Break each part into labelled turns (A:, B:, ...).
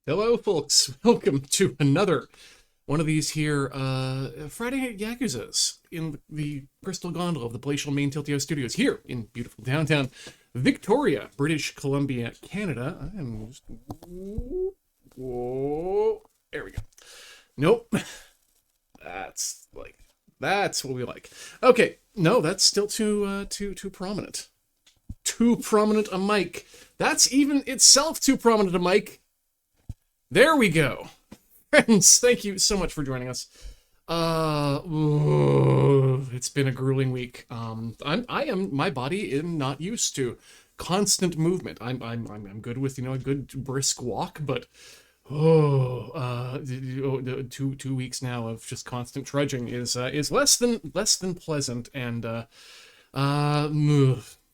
A: Hello, folks. Welcome to another one of these here Friday Night Yakuzas in the Crystal Gondola of the Palatial Main Tiltio Studios here in beautiful downtown Victoria, British Columbia, Canada. I'm just... Whoa. There we go. Nope. That's like that's what we like. Okay, no, that's still too prominent. Too prominent a mic. That's even itself too prominent a mic. There we go. Friends, thank you so much for joining us. It's been a grueling week. My body is not used to constant movement. I'm good with, a good brisk walk, but two weeks now of just constant trudging is less than pleasant, and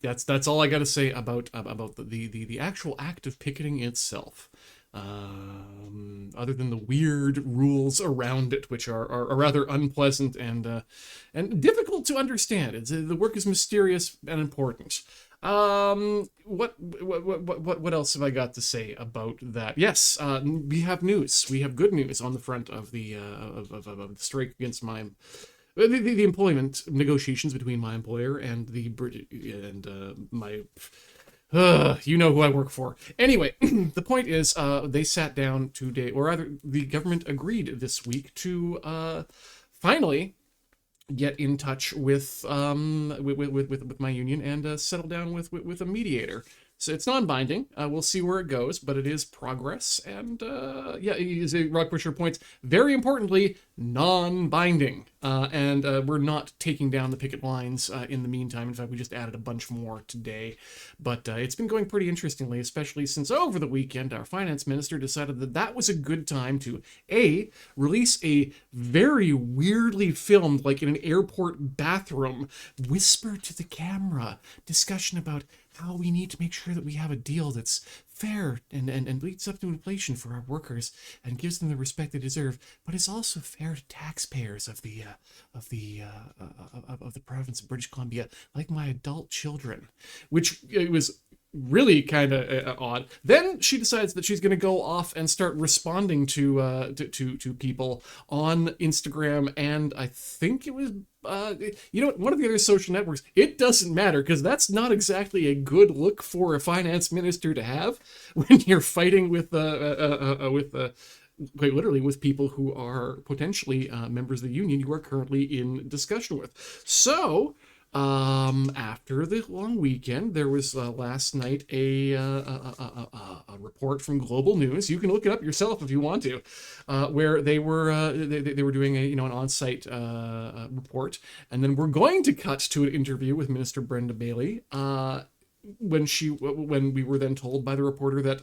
A: that's all I got to say about the actual act of picketing itself. Other than the weird rules around it, which are rather unpleasant and difficult to understand. The work is mysterious and important. What else have I got to say about that? Yes, we have news. We have good news on the front of the of the strike against the employment negotiations between my employer and the British and my you know who I work for. Anyway, the point is, they sat down today, or rather, the government agreed this week to finally get in touch with my union and settle down with a mediator. So it's non-binding. We'll see where it goes, but it is progress. And yeah, as Rock Pusher points, very importantly, non-binding. And we're not taking down the picket lines in the meantime. In fact, we just added a bunch more today. But it's been going pretty interestingly, especially since over the weekend, our finance minister decided that that was a good time to, A, release a very weirdly filmed, like in an airport bathroom, whisper to the camera discussion about how we need to make sure that we have a deal that's fair and leads up to inflation for our workers and gives them the respect they deserve, but is also fair to taxpayers of the province of British Columbia, like my adult children, which it was really kind of odd. Then she decides that she's going to go off and start responding to people on Instagram, and I think it was one of the other social networks. It doesn't matter, because that's not exactly a good look for a finance minister to have when you're fighting quite literally with people who are potentially members of the union you are currently in discussion with. So after the long weekend, there was last night a report from Global News. You can look it up yourself if you want to, where they were doing an on-site report, and then we're going to cut to an interview with Minister Brenda Bailey. When we were then told by the reporter that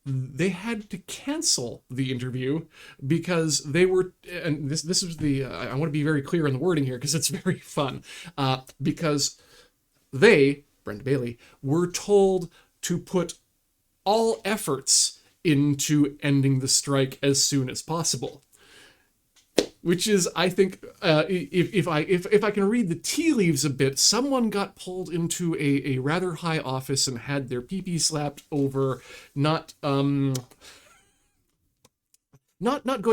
A: they had to cancel the interview because they were, and this was I want to be very clear on the wording here because it's very fun, because Brenda Bailey, were told to put all efforts into ending the strike as soon as possible. Which is, I think, if I can read the tea leaves a bit, someone got pulled into a rather high office and had their pee slapped over not going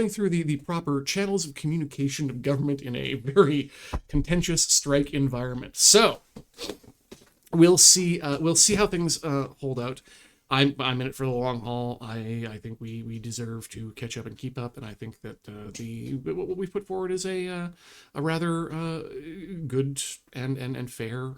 A: through the proper channels of communication of government in a very contentious strike environment. So we'll see how things hold out. I'm in it for the long haul. I think we deserve to catch up and keep up, and I think that what we've put forward is a rather good and fair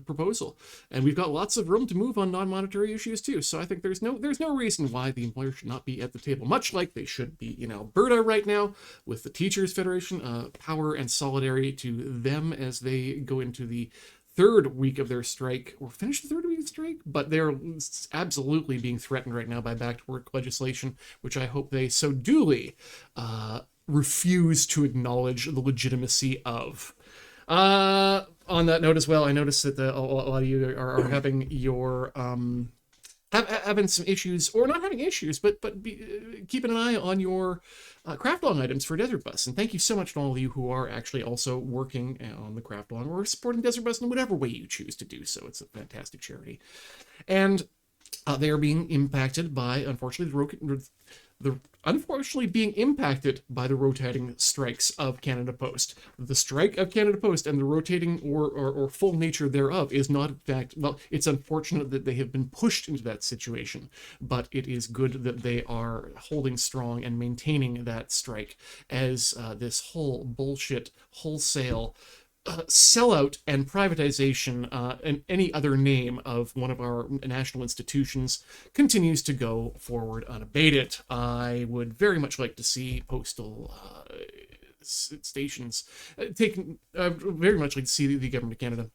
A: proposal, and we've got lots of room to move on non-monetary issues too. So I think there's no reason why the employer should not be at the table, much like they should be in Alberta right now with the Teachers Federation. Power and solidarity to them as they go into the third week of their strike, or finish the third week of the strike, but they're absolutely being threatened right now by back to work legislation, which I hope they so duly refuse to acknowledge the legitimacy of. On that note as well, I noticed that a lot of you are having your having some issues, or not having issues, but keeping an eye on your craft log items for Desert Bus. And thank you so much to all of you who are actually also working on the craft log or supporting Desert Bus in whatever way you choose to do so. It's a fantastic charity. And They are being impacted by, unfortunately, unfortunately being impacted by the rotating strikes of Canada Post. The strike of Canada Post and the rotating or full nature thereof is not, in fact, well, it's unfortunate that they have been pushed into that situation, but it is good that they are holding strong and maintaining that strike as this whole bullshit, wholesale sellout and privatization and any other name of one of our national institutions continues to go forward unabated. I would very much like to see postal stations taken, very much like to see the government of Canada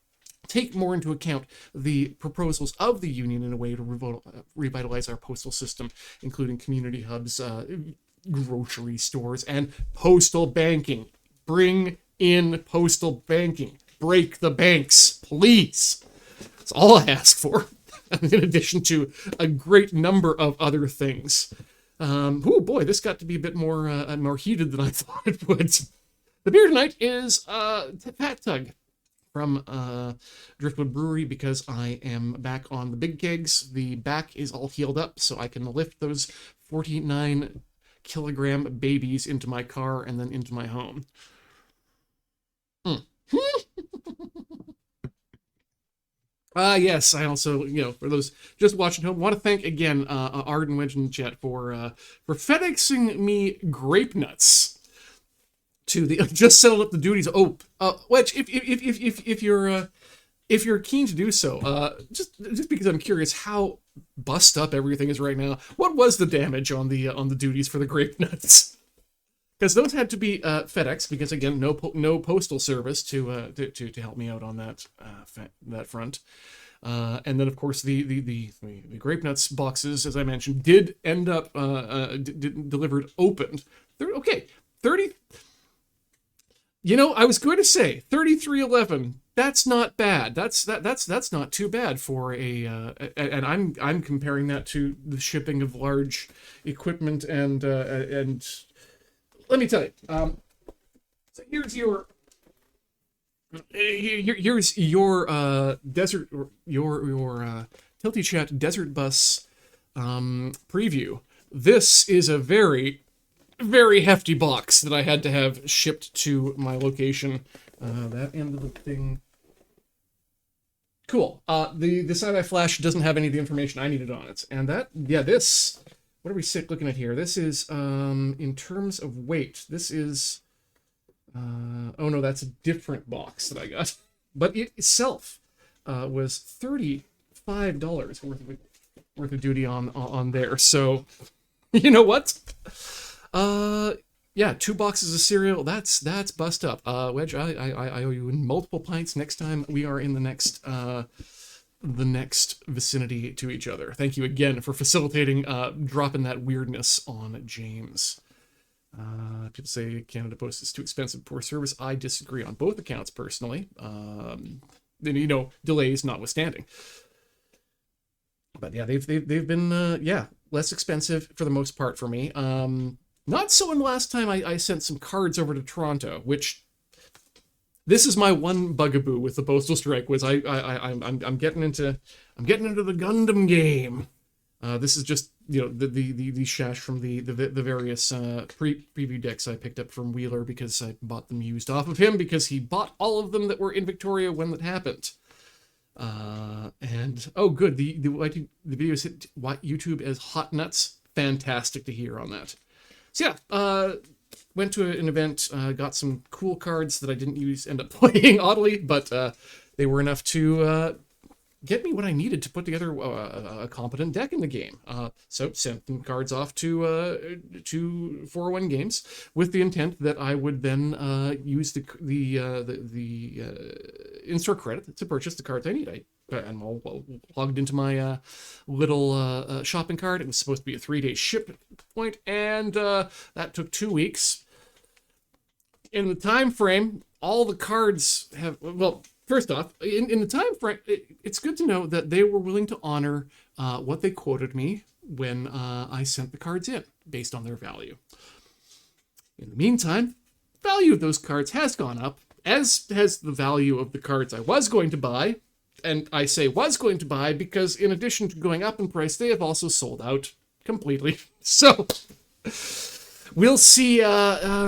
A: take more into account the proposals of the union in a way to revitalize our postal system, including community hubs, grocery stores, and postal banking. Bring in postal banking. Break the banks, please. That's all I ask for, in addition to a great number of other things. Oh boy, this got to be a bit more heated than I thought it would. The beer tonight is Fat Tug from Driftwood Brewery, because I am back on the big kegs. The back is all healed up, so I can lift those 49-kilogram babies into my car and then into my home. Yes, I also, for those just watching home, want to thank again Arden Wedge in the chat for FedExing me grape nuts to the just settled up the duties. Wedge, if you're keen to do so, just because I'm curious how bust up everything is right now, what was the damage on the duties for the grape nuts? Because those had to be FedEx, because again, no postal service to help me out on that front. And then of course the grape nuts boxes, as I mentioned, did end up delivered opened. 30. I was going to say 3311. That's not bad. That's not too bad for a and I'm comparing that to the shipping of large equipment and let me tell you. So here's your desert your Tilty Chat Desert Bus preview. This is a very, very hefty box that I had to have shipped to my location. That end of the thing. Cool. The sci-fi flash doesn't have any of the information I needed on it, and this. What are we looking at here? This is, in terms of weight, this is, oh no, that's a different box that I got. But it itself was $35 worth of duty on there. So, you know what? Yeah, 2 boxes of cereal, that's bust up. Wedge, I owe you multiple pints next time we are in the next vicinity to each other. Thank you again for facilitating dropping that weirdness on James. People say Canada Post is too expensive, poor service. I disagree on both accounts personally. Delays notwithstanding. But yeah, they've been less expensive for the most part for me. Not so in the last time I sent some cards over to Toronto, which this is my one bugaboo with the postal strike, was I'm getting into the Gundam game. This is just the shash from the various preview decks I picked up from Wheeler, because I bought them used off of him, because he bought all of them that were in Victoria when that happened. And oh good, the videos hit YouTube as hot nuts. Fantastic to hear on that. So yeah, went to an event, got some cool cards that I didn't end up playing, oddly, but they were enough to get me what I needed to put together a competent deck in the game. So sent them cards off to 401 Games with the intent that I would then use the in-store credit to purchase the cards I need. I'm all logged into my little shopping cart. It was supposed to be a 3-day ship point, and that took 2 weeks. In the time frame, all the cards have, well, first off, in the time frame, it's good to know that they were willing to honor what they quoted me when I sent the cards in, based on their value. In the meantime, value of those cards has gone up, as has the value of the cards I was going to buy, And I say was going to buy because in addition to going up in price, they have also sold out completely. So we'll see. We're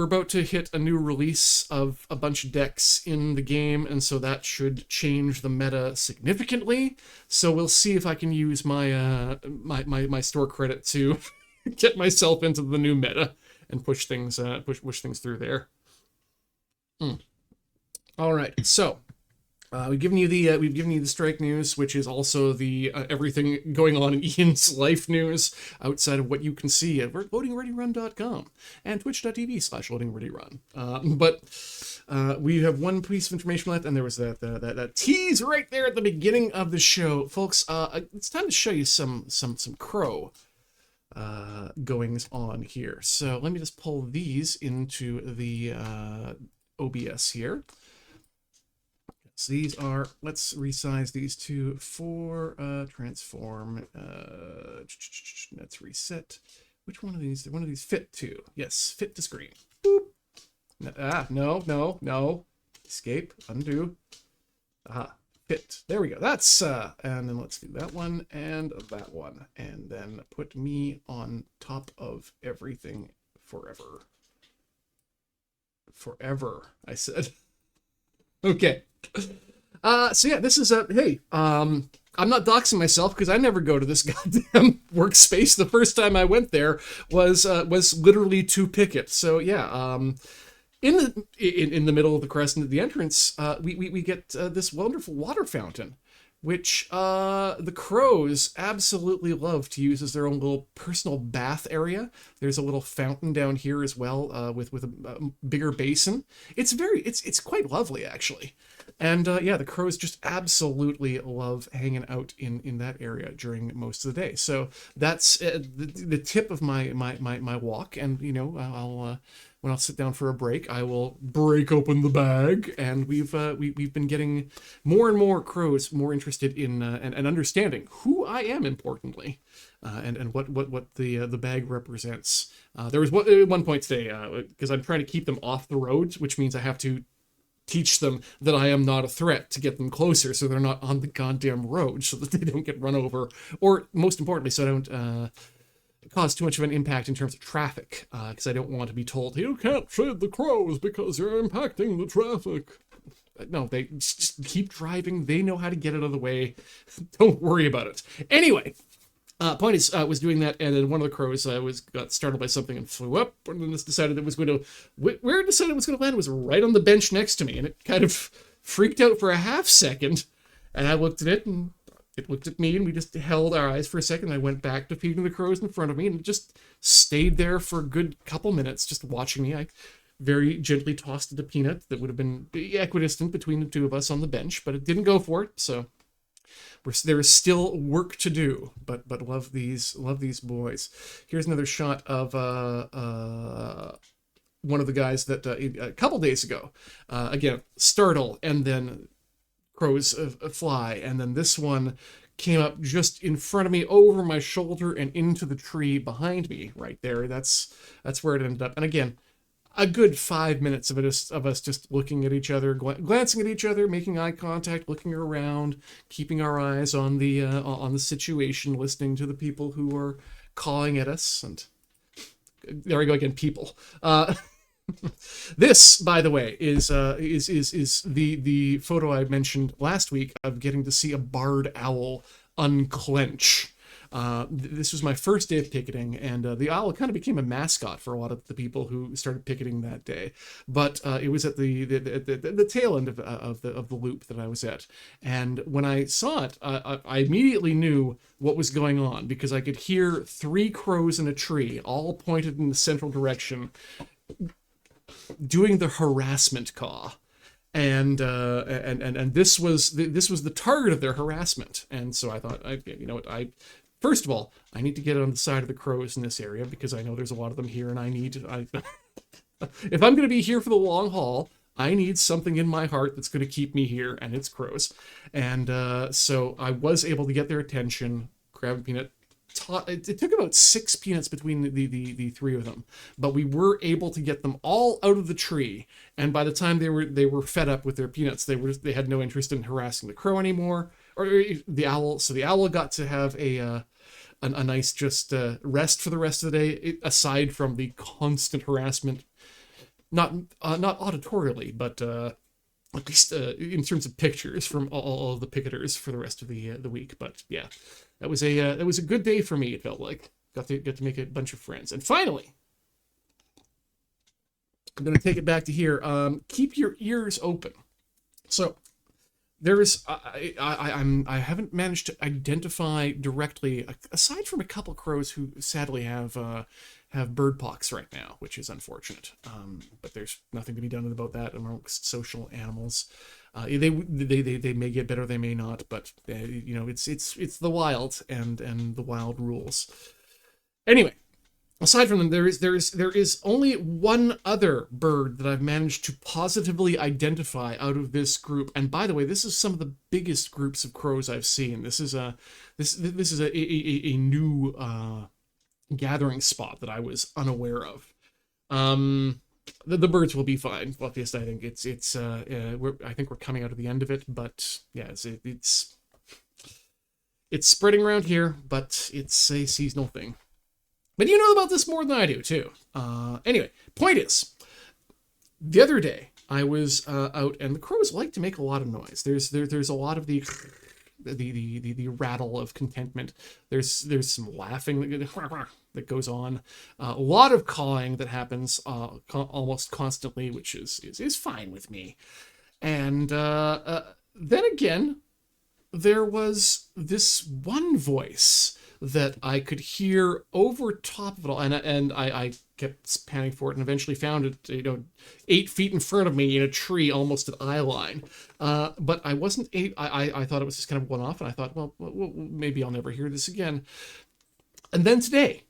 A: about to hit a new release of a bunch of decks in the game, and so that should change the meta significantly. So we'll see if I can use my my store credit to get myself into the new meta and push things push things through there. All right, so we've given you the strike news, which is also the everything going on in Ian's life news outside of what you can see at loadingreadyrun.com and twitch.tv/loadingreadyrun. But we have one piece of information left, and there was that tease right there at the beginning of the show, folks. It's time to show you some crow goings on here. So let me just pull these into the OBS here. So these are, let's resize these two for transform. Let's reset. Which one of these? One of these fit to? Yes, fit to screen. Boop. No. Escape, undo. Aha, fit. There we go. That's, and then let's do that one and that one. And then put me on top of everything forever. Forever, I said. Okay. So yeah, this is hey, I'm not doxing myself because I never go to this goddamn workspace. The first time I went there was literally to pick it. So yeah, in the middle of the crescent at the entrance, we get this wonderful water fountain, which the crows absolutely love to use as their own little personal bath area. There's a little fountain down here as well, with a bigger basin. It's quite lovely actually. And yeah, the crows just absolutely love hanging out in that area during most of the day. So that's the tip of my walk. And you know, when I'll sit down for a break, I will break open the bag, and we've been getting more and more crows more interested in and understanding who I am, importantly, and what the bag represents. There was one point today because I'm trying to keep them off the roads, which means I have to teach them that I am not a threat to get them closer, so they're not on the goddamn road, so that they don't get run over, or most importantly, so I don't cause too much of an impact in terms of traffic, because I don't want to be told, you can't feed the crows because you're impacting the traffic. No, they just keep driving. They know how to get out of the way. Don't worry about it. Anyway, point is, was doing that, and then one of the crows got startled by something and flew up, and then decided it was going to, where it decided it was going to land was right on the bench next to me, and it kind of freaked out for a half second, and I looked at it, and it looked at me, and we just held our eyes for a second. I went back to feeding the crows in front of me, and it just stayed there for a good couple minutes, just watching me. I very gently tossed it a peanut that would have been equidistant between the two of us on the bench, but it didn't go for it, so there is still work to do, but love these boys. Here's another shot of one of the guys that a couple days ago, again, startle, and then crows fly, and then this one came up just in front of me, over my shoulder, and into the tree behind me right there. That's where it ended up. And again, a good 5 minutes of us just looking at each other, glancing at each other, making eye contact, looking around, keeping our eyes on the situation, listening to the people who are calling at us, and there we go again, people. This, by the way, is the photo I mentioned last week of getting to see a barred owl unclench. This was my first day of picketing, and the owl kind of became a mascot for a lot of the people who started picketing that day. But it was at the tail end of the loop that I was at, and when I saw it, I immediately knew what was going on, because I could hear 3 crows in a tree, all pointed in the central direction, doing the harassment caw. And this was the target of their harassment. And so I thought, you know what, first of all, I need to get on the side of the crows in this area, because I know there's a lot of them here, and if I'm going to be here for the long haul, I need something in my heart that's going to keep me here, and it's crows. And so I was able to get their attention, grab a peanut, it took about 6 peanuts between the three of them, but we were able to get them all out of the tree. And by the time they were fed up with their peanuts, they had no interest in harassing the crow anymore, or the owl. So the owl got to have a nice just rest for the rest of the day, aside from the constant harassment, not auditorially, but at least in terms of pictures from all of the picketers for the rest of the week. But yeah, that was a good day for me. It felt like got to make a bunch of friends. And finally, I'm going to take it back to here. Keep your ears open. So there's I haven't managed to identify directly, aside from a couple crows who sadly have bird pox right now, which is unfortunate. But there's nothing to be done about that amongst social animals. They may get better, they may not, but it's the wild, and the wild rules. Anyway, aside from them, there is only one other bird that I've managed to positively identify out of this group. And by the way, this is some of the biggest groups of crows I've seen. This is a new gathering spot that I was unaware of. The birds will be fine. Obviously, I think I think we're coming out of the end of it, but yeah, it's spreading around here, but it's a seasonal thing. But you know about this more than I do too. Anyway, point is, the other day I was out, and the crows like to make a lot of noise. There's a lot of the rattle of contentment. There's some laughing that goes on, a lot of cawing that happens almost constantly, which is fine with me. And then again, there was this one voice that I could hear over top of it all, and I kept panning for it, and eventually found it, 8 feet in front of me in a tree, almost at eye line. But I wasn't. I thought it was just kind of one off, and I thought, well, maybe I'll never hear this again. And then today,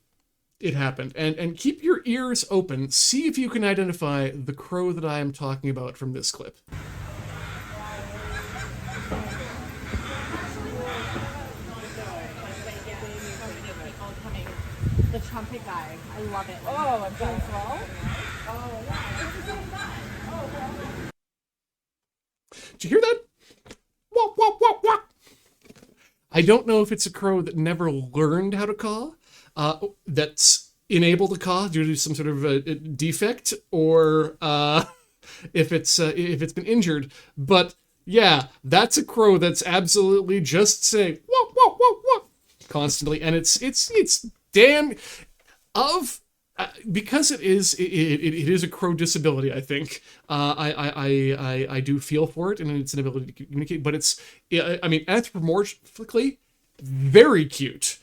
A: it happened. And keep your ears open. See if you can identify the crow that I am talking about from this clip.
B: The trumpet guy. I love it. Oh, I'm going slow? Oh, yeah.
A: Did you hear that? Wah, wah, wah, wah. I don't know if it's a crow that never learned how to caw, that's unable to caw due to some sort of defect, or if it's been injured. But yeah, that's a crow that's absolutely just saying wah, wah, wah, wah, constantly, and it's damn because it is a crow disability. I think I do feel for it and its inability to communicate, but anthropomorphically very cute.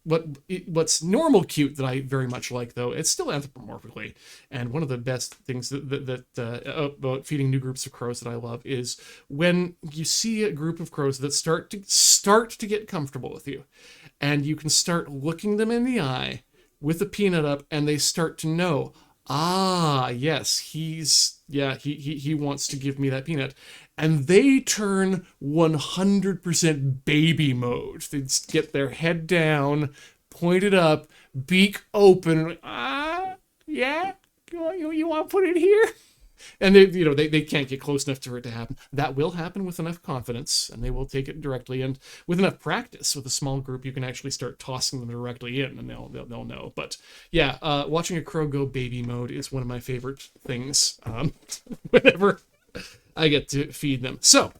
A: What's normal cute that I very much like, though, it's still anthropomorphically. And one of the best things about feeding new groups of crows that I love is when you see a group of crows that start to get comfortable with you, and you can start looking them in the eye with a peanut up, and they start to know, yes, he wants to give me that peanut. And they turn 100% baby mode. They just get their head down, pointed up, beak open. Yeah, you want to put it here? And they can't get close enough for it to happen. That will happen with enough confidence, and they will take it directly. And with enough practice, with a small group, you can actually start tossing them directly in, and they'll know. But yeah, watching a crow go baby mode is one of my favorite things. Whenever I get to feed them. So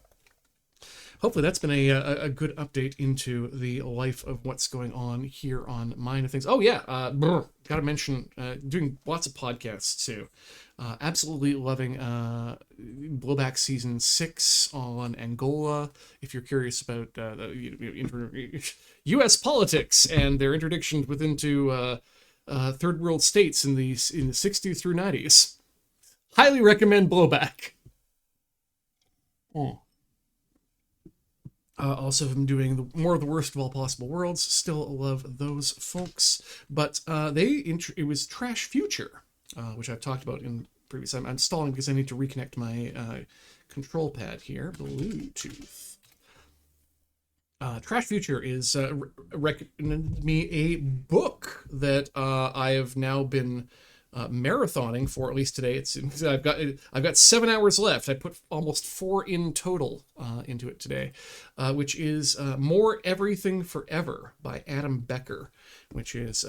A: hopefully that's been a good update into the life of what's going on here on Mind of Things. Oh yeah, gotta mention, doing lots of podcasts too. Absolutely loving Blowback Season 6 on Angola. If you're curious about U.S. politics and their interdiction into third world states in the 60s through 90s, highly recommend Blowback. Also, I'm doing more of the worst of all possible worlds. Still love those folks, but it was Trash Future, which I've talked about in previous time. I'm stalling because I need to reconnect my control pad here. Bluetooth. Trash Future is recommended me a book that I have now been marathoning for at least today. I've got 7 hours left. I put almost 4 in total into it today, which is More Everything Forever by Adam Becker, which is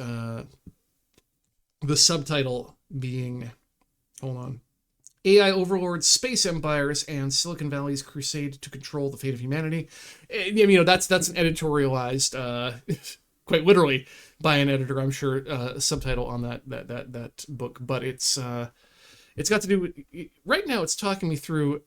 A: the subtitle being, hold on, AI overlords, space empires, and Silicon Valley's crusade to control the fate of humanity. That's an editorialized, quite literally by an editor, I'm sure, subtitle on that book. But it's got to do with, right now it's talking me through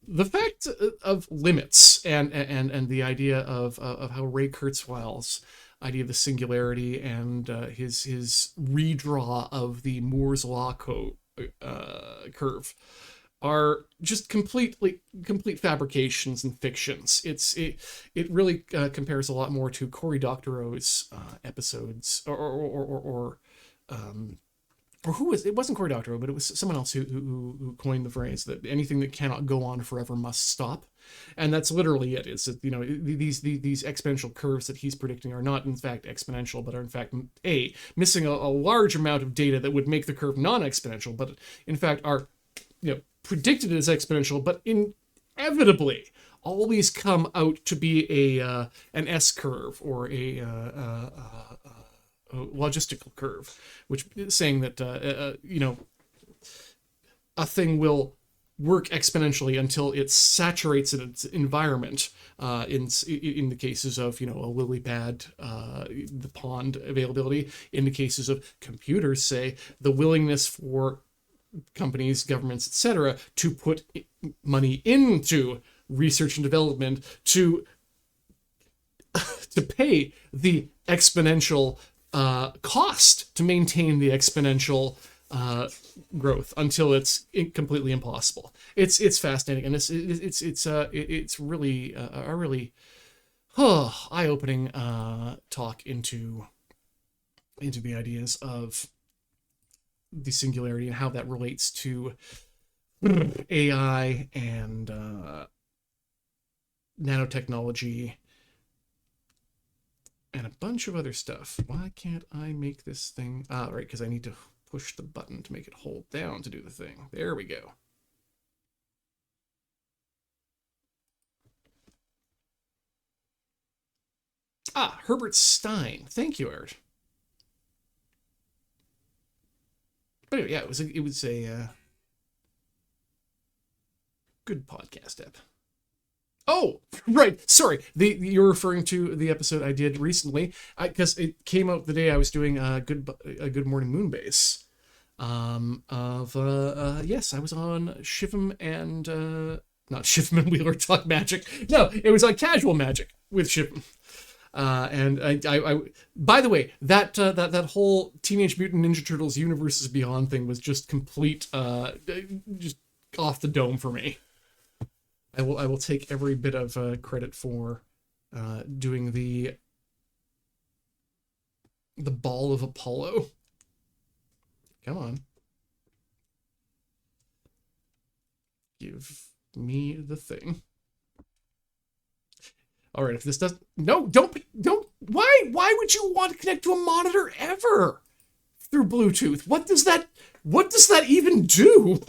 A: the fact of limits and the idea of how Ray Kurzweil's idea of the singularity and his redraw of the Moore's law curve are just complete fabrications and fictions. It really compares a lot more to Cory Doctorow's episodes, or who was it? Wasn't Cory Doctorow, but it was someone else who coined the phrase that anything that cannot go on forever must stop. And that's literally it. Is that, these exponential curves that he's predicting are not in fact exponential, but are in fact missing a large amount of data that would make the curve non-exponential, but in fact are predicted as exponential, but inevitably always come out to be an S curve or a logistical curve, which is saying that a thing will work exponentially until it saturates in its environment. In the cases of a lily pad, the pond availability. In the cases of computers, say the willingness for companies, governments, etc., to put money into research and development to pay the exponential cost to maintain the exponential growth until it's completely impossible. It's fascinating, and it's really a really eye-opening talk into the ideas of the singularity and how that relates to AI and nanotechnology and a bunch of other stuff. Why can't I make this thing? Right, because I need to push the button to make it hold down to do the thing. There we go. Herbert Stein. Thank you, Art. But anyway, yeah, it was a good podcast ep. Oh, right. Sorry. You're referring to the episode I did recently, because it came out the day I was doing a Good Morning Moonbase. Yes, I was on Shiv'em and not Shiv'em and Wheeler Talk Magic. No, it was on Casual Magic with Shiv'em. And I by the way, that whole Teenage Mutant Ninja Turtles Universes Beyond thing was just complete, just off the dome for me. I will take every bit of credit for doing the Ball of Apollo. Come on, give me the thing. All right, if this doesn't... No, don't... Why would you want to connect to a monitor ever through Bluetooth? What does that even do?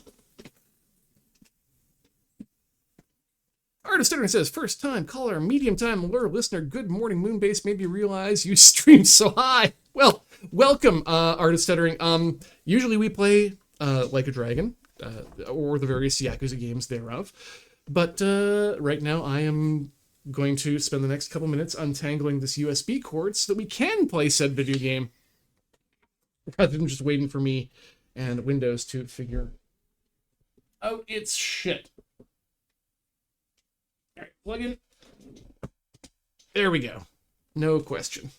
A: Artist Editor says, first time caller, medium time alert listener, Good Morning Moonbase made me realize you stream so high. Well, welcome, Artist Editor. Usually we play Like a Dragon, or the various Yakuza games thereof. But right now I am going to spend the next couple minutes untangling this USB cord so that we can play said video game, rather than just waiting for me and Windows to figure out its shit. All right, plug in. There we go. No question.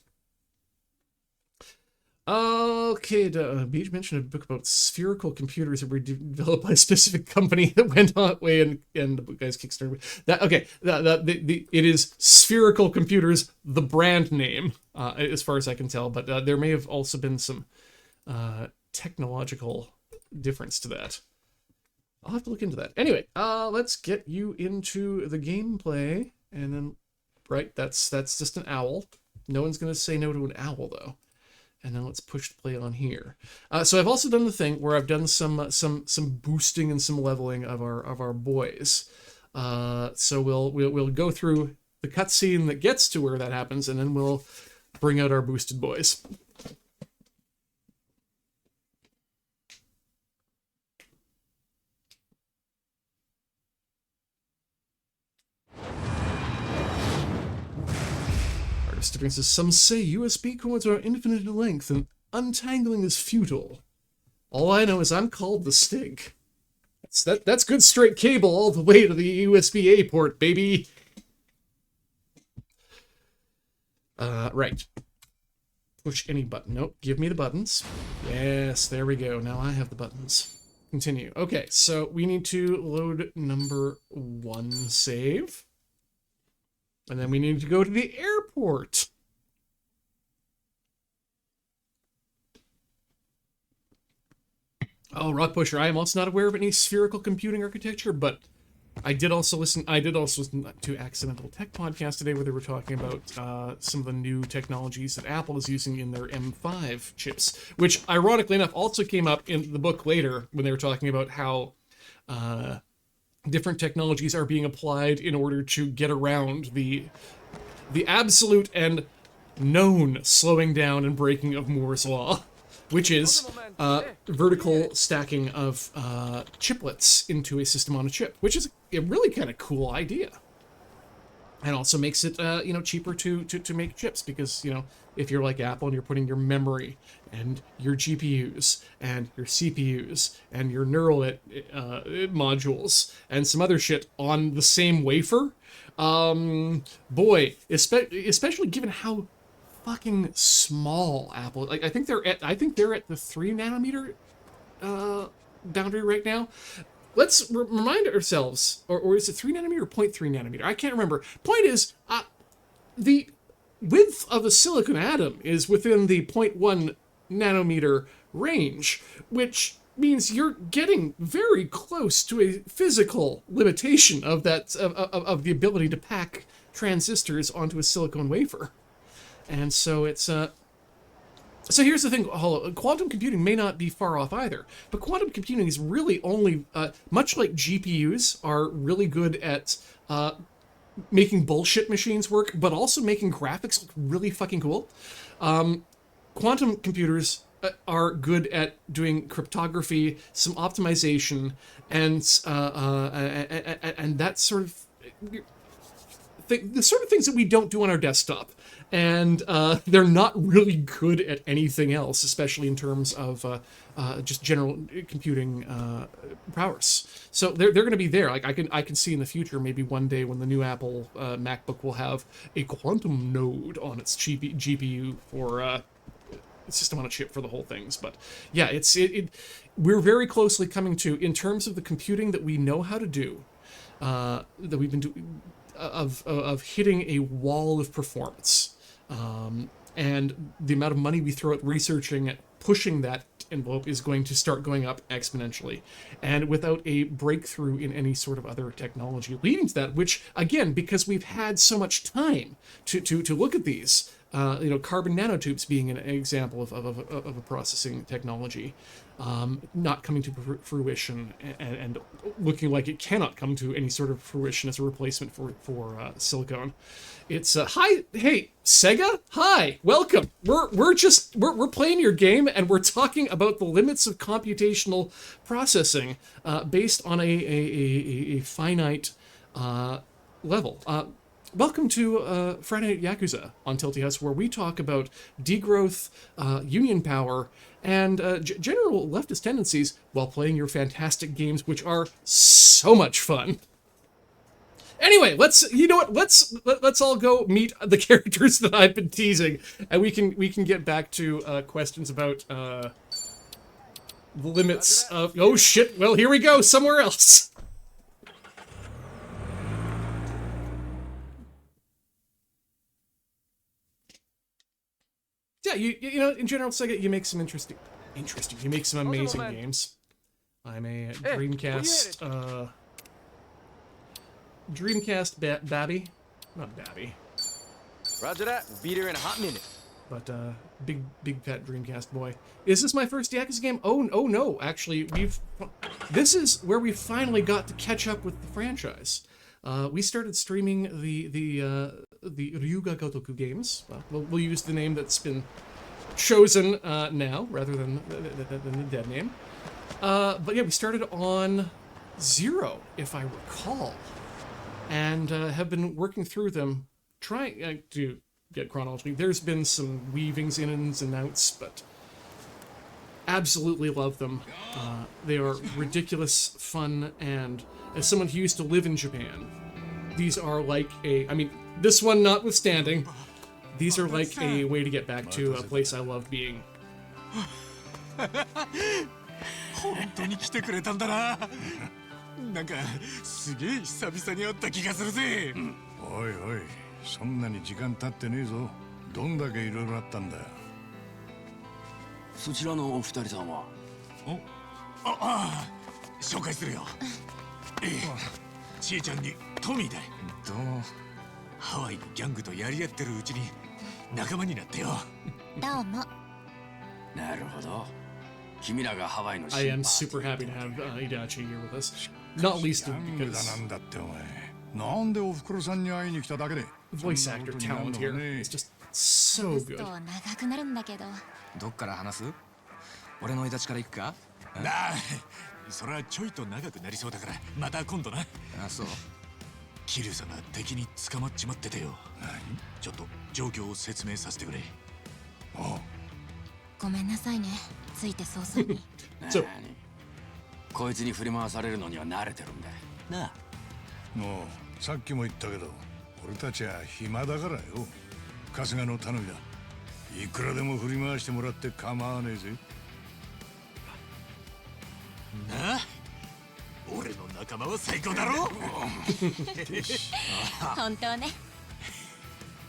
A: Okay, Beach mentioned a book about spherical computers that were developed by a specific company that went on way and the book guy's Kickstarter. It is Spherical Computers, the brand name, as far as I can tell, but there may have also been some technological difference to that. I'll have to look into that. Anyway, let's get you into the gameplay, and then right? That's just an owl. No one's going to say no to an owl, though. And then let's push the play on here. So I've also done the thing where I've done some boosting and some leveling of our boys. So we'll go through the cutscene that gets to where that happens, and then we'll bring out our boosted boys. Artist says, some say USB cords are infinite in length and untangling is futile. All I know is I'm called the Stink. That's good straight cable all the way to the USB-A port, baby. Right. Push any button. Nope, give me the buttons. Yes, there we go. Now I have the buttons. Continue. Okay, so we need to load number 1 save. And then we need to go to the airport. Oh, Rock Pusher, I am also not aware of any spherical computing architecture, but I did also listen to Accidental Tech Podcast today where they were talking about some of the new technologies that Apple is using in their M5 chips, which ironically enough also came up in the book later when they were talking about how different technologies are being applied in order to get around the absolute and known slowing down and breaking of Moore's law, which is vertical stacking of chiplets into a system on a chip, which is a really kind of cool idea. And also makes it cheaper to make chips because, if you're like Apple and you're putting your memory and your GPUs and your CPUs and your neural modules and some other shit on the same wafer, boy, especially given how fucking small Apple, like I think they're at the 3 nanometer boundary right now. Let's remind ourselves, or is it 3 nanometer or 0.3 nanometer? I can't remember. Point is, the width of a silicon atom is within the 0.1 nanometer range, which means you're getting very close to a physical limitation of that of the ability to pack transistors onto a silicon wafer. And so it's so here's the thing, quantum computing may not be far off either, but quantum computing is really only, much like GPUs are really good at making bullshit machines work, but also making graphics look really fucking cool. Quantum computers are good at doing cryptography, some optimization, and that sort of the sort of things that we don't do on our desktop. And they're not really good at anything else, especially in terms of just general computing prowess. So they're going to be there. Like I can see in the future, maybe one day when the new Apple MacBook will have a quantum node on its GPU for system on a chip for the whole things. But yeah, we're very closely coming to, in terms of the computing that we know how to do, that we've been doing, of hitting a wall of performance. And the amount of money we throw at researching, at pushing that envelope is going to start going up exponentially. And without a breakthrough in any sort of other technology leading to that, which, again, because we've had so much time to look at these, carbon nanotubes being an example of a processing technology, not coming to fruition and looking like it cannot come to any sort of fruition as a replacement for silicon. It's hey Sega, hi, welcome. We're playing your game and we're talking about the limits of computational processing based on a finite level. Welcome to Friday Night Yakuza on Tilty House, where we talk about degrowth, union power, and general leftist tendencies while playing your fantastic games, which are so much fun. Anyway, let's all go meet the characters that I've been teasing, and we can get back to questions about the limits of. Oh shit! Well, here we go. Somewhere else. Yeah, you know, in general, Sega, you make some interesting. You make some amazing games. I'm a Dreamcast Babby, not Babby.
C: Roger that. Be there in a hot minute.
A: But big fat Dreamcast boy. Is this my first Yakuza game? Oh no, actually this is where we finally got to catch up with the franchise. We started streaming the Ryuga Gotoku games. Well, we'll use the name that's been chosen now rather than the dead name. But yeah, we started on 0, if I recall, and have been working through them, trying to get chronology. There's been some weavings in ins and outs, but absolutely love them. They are ridiculous fun, and as someone who used to live in Japan, these are like I mean, this one notwithstanding, these are like a way to get back to a place I love being.
D: 本当に来てくれたんだな。なんかすげえ久々に会った気がするぜ。
E: おいおい、そんなに時間経ってねえぞ。どんだけいろいろあったんだよ。
C: そちらのお二人さんは？
D: 紹介するよ。ちえちゃんにトミーだ。ハワイのギャングとやり合ってるうちに仲間になってよ。
F: どうも。
C: なるほど。君らがハワイの
A: I am super happy to have Idachi here with us. Not least
E: ギャングだ
A: because
E: なんだってお前。なんでおふくろさんに会いに来ただけで。
A: voice actor talent here is just so
F: 話す
A: good.
F: と長くなるんだけど。
C: どっから話す？俺のイタチから行くか？
D: それはちょいと長くなりそうだからまた今度な。
C: あ、そう。
D: 桐生さんが敵に捕まっちまっててよ。ちょっと状況を説明させてくれ。
F: ごめんなさいね。ついて早々に。
A: So
C: こいつに振り回されるのには慣れてるんだ。なあ。
E: もうさっきも言ったけど、俺たちは暇だからよ。春日の頼みだ。いくらでも振り回してもらって構わねえぜ。
D: なあ、俺の仲間は最高だろ。
F: 本当ね。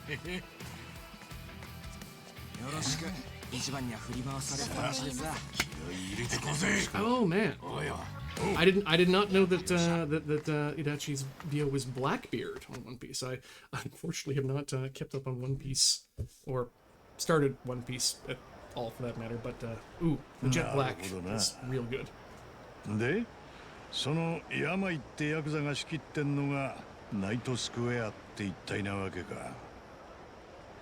C: よろしく。一番には振り回されっぱなしでさ。
D: 入れてこうぜ。
A: oh man, I did not know that Idachi's Dio was Blackbeard on One Piece. I unfortunately have not kept up on One Piece or started One Piece at all for that matter. But the Jet Black is real good.
E: で、その病ってヤクザが仕切ってんのがナイトスクエアって一体なわけか。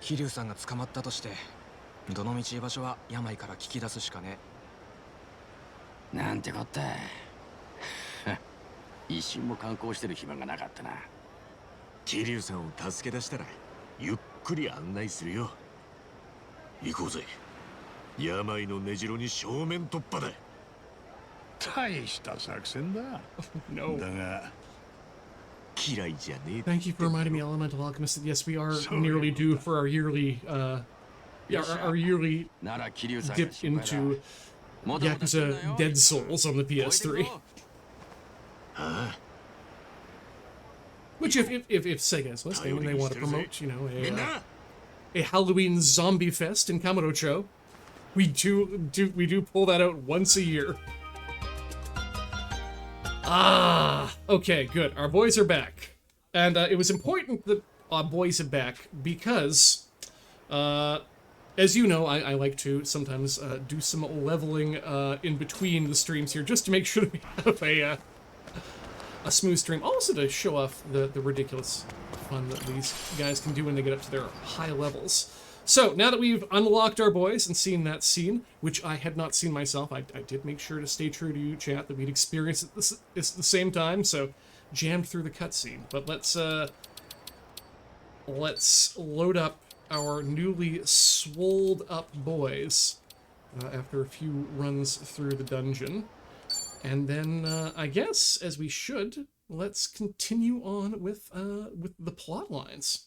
G: 桐生さんが捕まったとして、どの道居場所は病から聞き出すしかね。
C: なんてこった。一瞬も観光してる暇がなかったな。
D: 桐生さんを助け出したらゆっくり案内するよ。行こうぜ。病の根城に正面突破だ。
E: 大した作戦だ。
A: No.
E: だが。
D: 嫌いじゃねえ。
A: Thank you for reminding me, Elemental Alchemist, that yes, we are nearly due for our yearly our yearly
C: なら桐生さんが
A: dip
C: 心配だ。
A: into Yakuza Dead Souls on the PS3. Which, if Sega is listening and they want to promote, you know, a Halloween zombie fest in Kamurocho, we do pull that out once a year. Okay, good. Our boys are back, and it was important that our boys are back because, as you know, I like to sometimes do some leveling in between the streams here, just to make sure that we have a smooth stream. Also to show off the ridiculous fun that these guys can do when they get up to their high levels. So, now that we've unlocked our boys and seen that scene, which I had not seen myself, I did make sure to stay true to you, chat, that we'd experience it at the same time, so jammed through the cutscene. But let's load up our newly swolled up boys after a few runs through the dungeon. And then, I guess, as we should, let's continue on with the plot lines.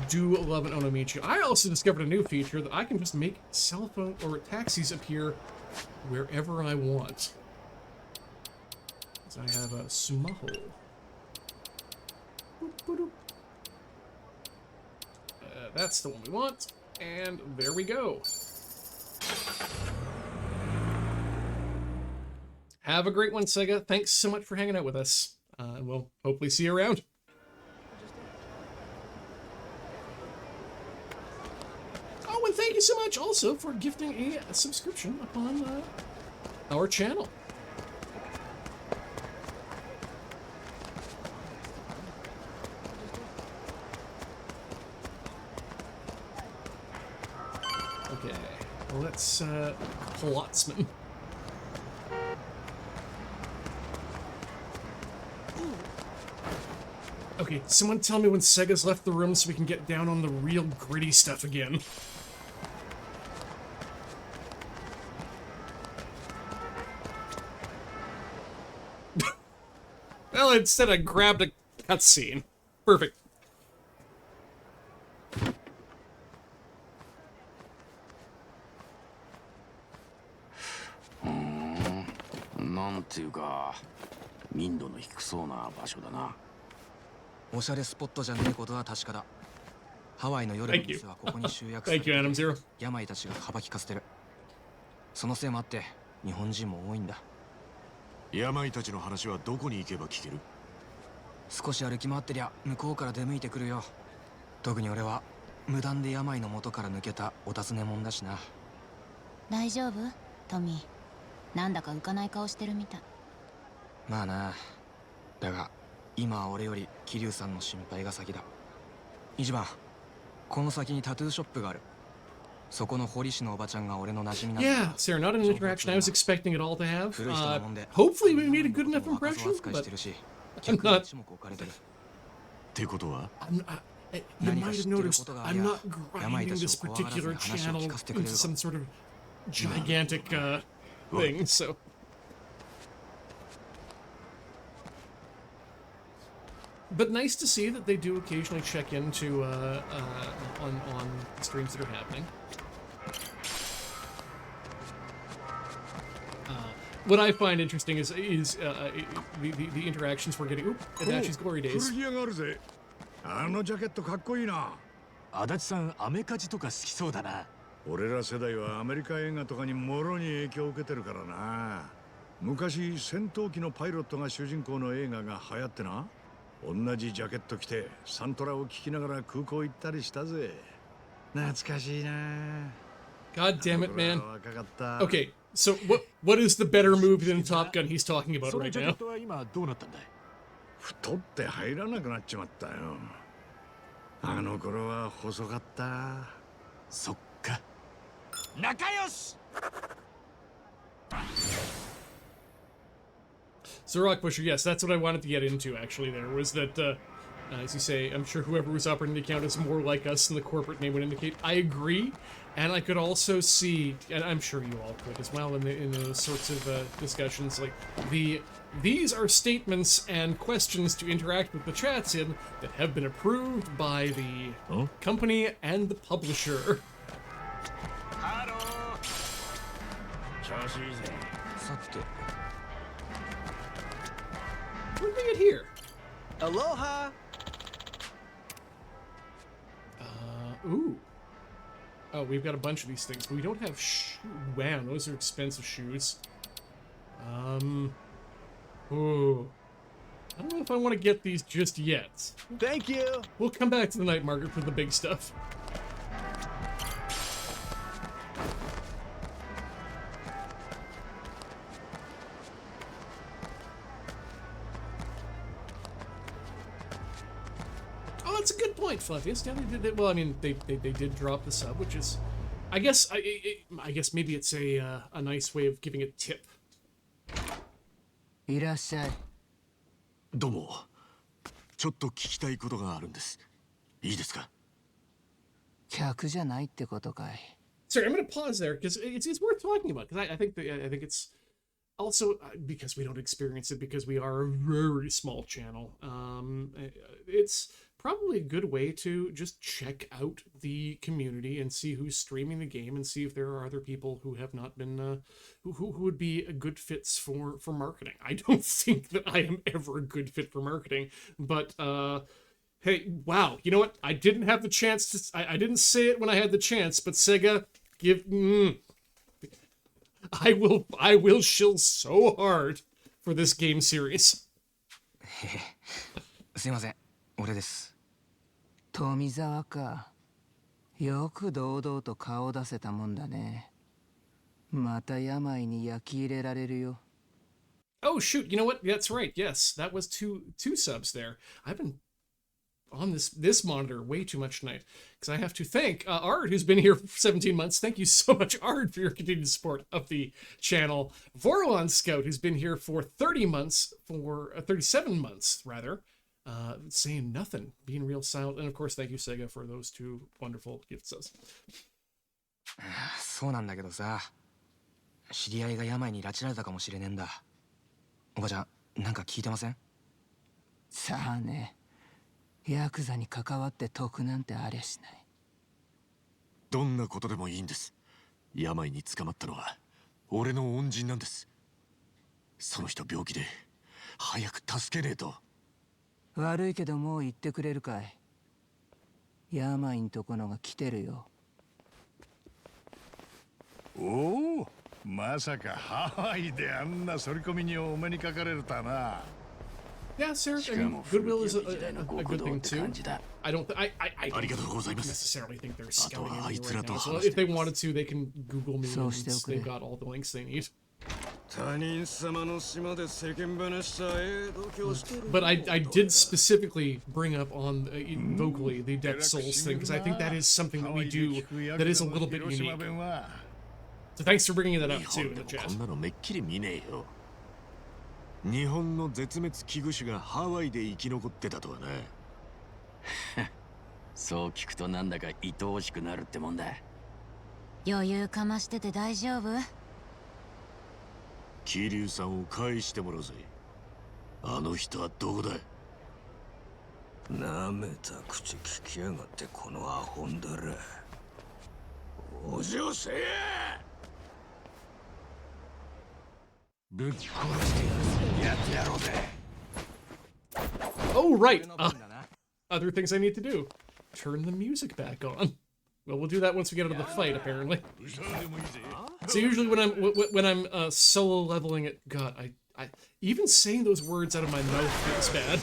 A: Do love an Onomichi. I also discovered a new feature that I can just make cell phone or taxis appear wherever I want. So I have a Sumaho. Boop, boop, boop. That's the one we want, and there we go. Have a great one, Sega. Thanks so much for hanging out with us. And we'll hopefully see you around. Oh, and thank you so much also for gifting a subscription upon our channel. Okay, let's Plotsman. Okay, someone tell me when Sega's left the room so we can get down on the real gritty stuff again. Well, instead I grabbed a cutscene. Perfect.
C: なんていうか民度の低そうな場所だな。
G: おしゃれスポットじゃねえことは確かだ。ハワイの夜の店はここに集約され
A: Thank you, Adam
G: て
A: Zero.
G: 病たちが幅利かせてる。そのせいもあって日本人も多いんだ。
D: 病たちの話はどこに行けば聞ける？
G: 少し歩き回ってりゃ向こうから出向いてくるよ。特に俺は無断で病の元から抜けたお尋ね者だしな。
F: 大丈夫トミー。なんだか浮かない顔してるみたい。
G: まあな。だが今は俺より桐生さんの心配が先だ。一番この先にタトゥーショップがある。そこの堀市のおばちゃんが俺の馴染みなんだ。
A: Yeah, Sarah, not an interaction I was expecting it all to have. Hopefully we made a good enough impression, but I'm not...
D: ってことは
A: You might have noticed I'm not grinding this particular channel into some sort of gigantic thing, so... But nice to see that they do occasionally check into on the streams that are happening. What I find interesting is the interactions we're getting. Oop, and Ashley's Glory Days.
E: あのジャケットかっこいいな。
D: 足立さんアメカジとか好きそうだな。
E: 俺ら世代はアメリカ映画とかにもろに影響を受けてるからな。昔戦闘機のパイロットが主人公の映画が流行ってな。同じジャケット着てサントラを聴きながら空港行ったりしたぜ。懐かしいな。
A: God damn it, man. Okay, so what is the better movie than Top Gun he's talking about right now?
D: そのジャケットは今どうなったんだい？
E: 太って入らなくなっちまったよ。あの頃は細かった。
D: そっか。仲良し。
A: So Rock Pusher, yes, that's what I wanted to get into actually there, was that, as you say, I'm sure whoever was operating the account is more like us than the corporate name would indicate. I agree, and I could also see, and I'm sure you all could as well in those sorts of discussions, like, these are statements and questions to interact with the chats in that have been approved by the company and the publisher.
G: さて
A: What did we get here?
G: Aloha!
A: Ooh. Oh, we've got a bunch of these things, but we don't have wow, those are expensive shoes. Ooh. I don't know if I want to get these just yet.
G: Thank you!
A: We'll come back to the night market for the big stuff. Oh, that's a good point, Fluffiest. Yeah, they did. Well, I mean, they did drop the sub, which is, I guess, I guess maybe it's a nice way of giving a tip.
C: いらっしゃい。
D: どうも。ちょっと聞きたいことがあるんです。いいですか？
C: 客じゃないってことかい。
A: Sorry, I'm going to pause there because it's worth talking about, because I think it's also because we don't experience it because we are a very small channel. It's probably a good way to just check out the community and see who's streaming the game and see if there are other people who have not been who would be a good fits for marketing. I don't think that I am ever a good fit for marketing, but hey, wow, you know what? I didn't have the chance to I didn't say it when I had the chance, but Sega, give I will shill so hard for this game series.
G: すいません、俺です。
H: 富沢か。よく堂々と顔出せたもんだね。また病に焼き入れられるよ。
A: Oh shoot! You know what? That's right. Yes, that was two subs there. I've been on this monitor way too much tonight because I have to thank Art, who's been here for 17 months. Thank you so much, Art, for your continued support of the channel. Vorlon Scout, who's been here for 30 months, for 37 months rather, saying nothing, being real silent, and of course, thank you Sega for those two wonderful gift subs.
G: そうなんだけどさ、知り合いが病に拉致られたかもしれねえんだ。おばちゃん、なんか聞いてません？
H: さあね。ヤクザに関わって得なんてありゃしない。
D: どんなことでもいいんです。病に捕まったのは俺の恩人なんです。その人病気で早く助けねえと。
H: 悪いけどもう言ってくれるかい。病んとこのが来てるよ。
E: おお、まさかハワイであんな反り込みにお目にかかれるとはな。
A: Yeah, sir. I mean, goodwill is a good thing too. I don't necessarily think they're scouting anything right now. So if they wanted to, they can Google me. And they've got all the links they need. But I did specifically bring up on vocally the Dead Souls thing because I think that is something that we do that is a little bit unique. So thanks for bringing that up too in the chat.
D: 日本の絶滅危惧種がハワイで生き残ってたとはな。
C: そう聞くとなんだか愛おしくなるってもんだ。
F: 余裕かましてて大丈夫？
D: 桐生さんを返してもらうぜ。あの人はどこだ？
E: なめた口聞きやがってこのアホンダラ。お嬢せえ。ぶっ殺してやってやろうぜ。
A: Oh, right. Other things I need to do. Turn the music back on. Well, we'll do that once we get into the fight, apparently. So usually when I'm solo leveling it, God, I even saying those words out of my mouth feels bad.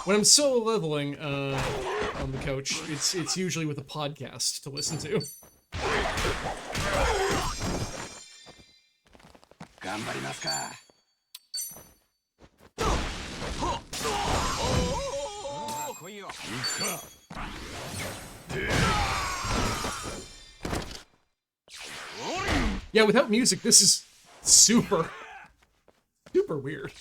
A: When I'm solo leveling on the couch, it's usually with a podcast to listen to.
C: 頑張りますか。来いよ。行くか。
A: Yeah, without music, this is super weird.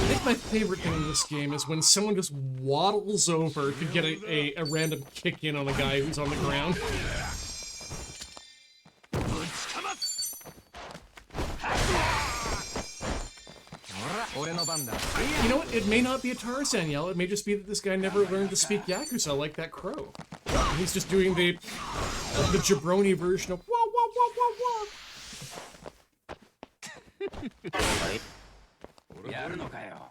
A: I think my favorite thing in this game is when someone just waddles over to get a random kick in on a guy who's on the ground. You know what? It may not be a Tarzan yell. It may just be that this guy never learned to speak Yakuza like that crow. He's just doing the jabroni version of wah wah wah wah wah.
C: やるのかよ。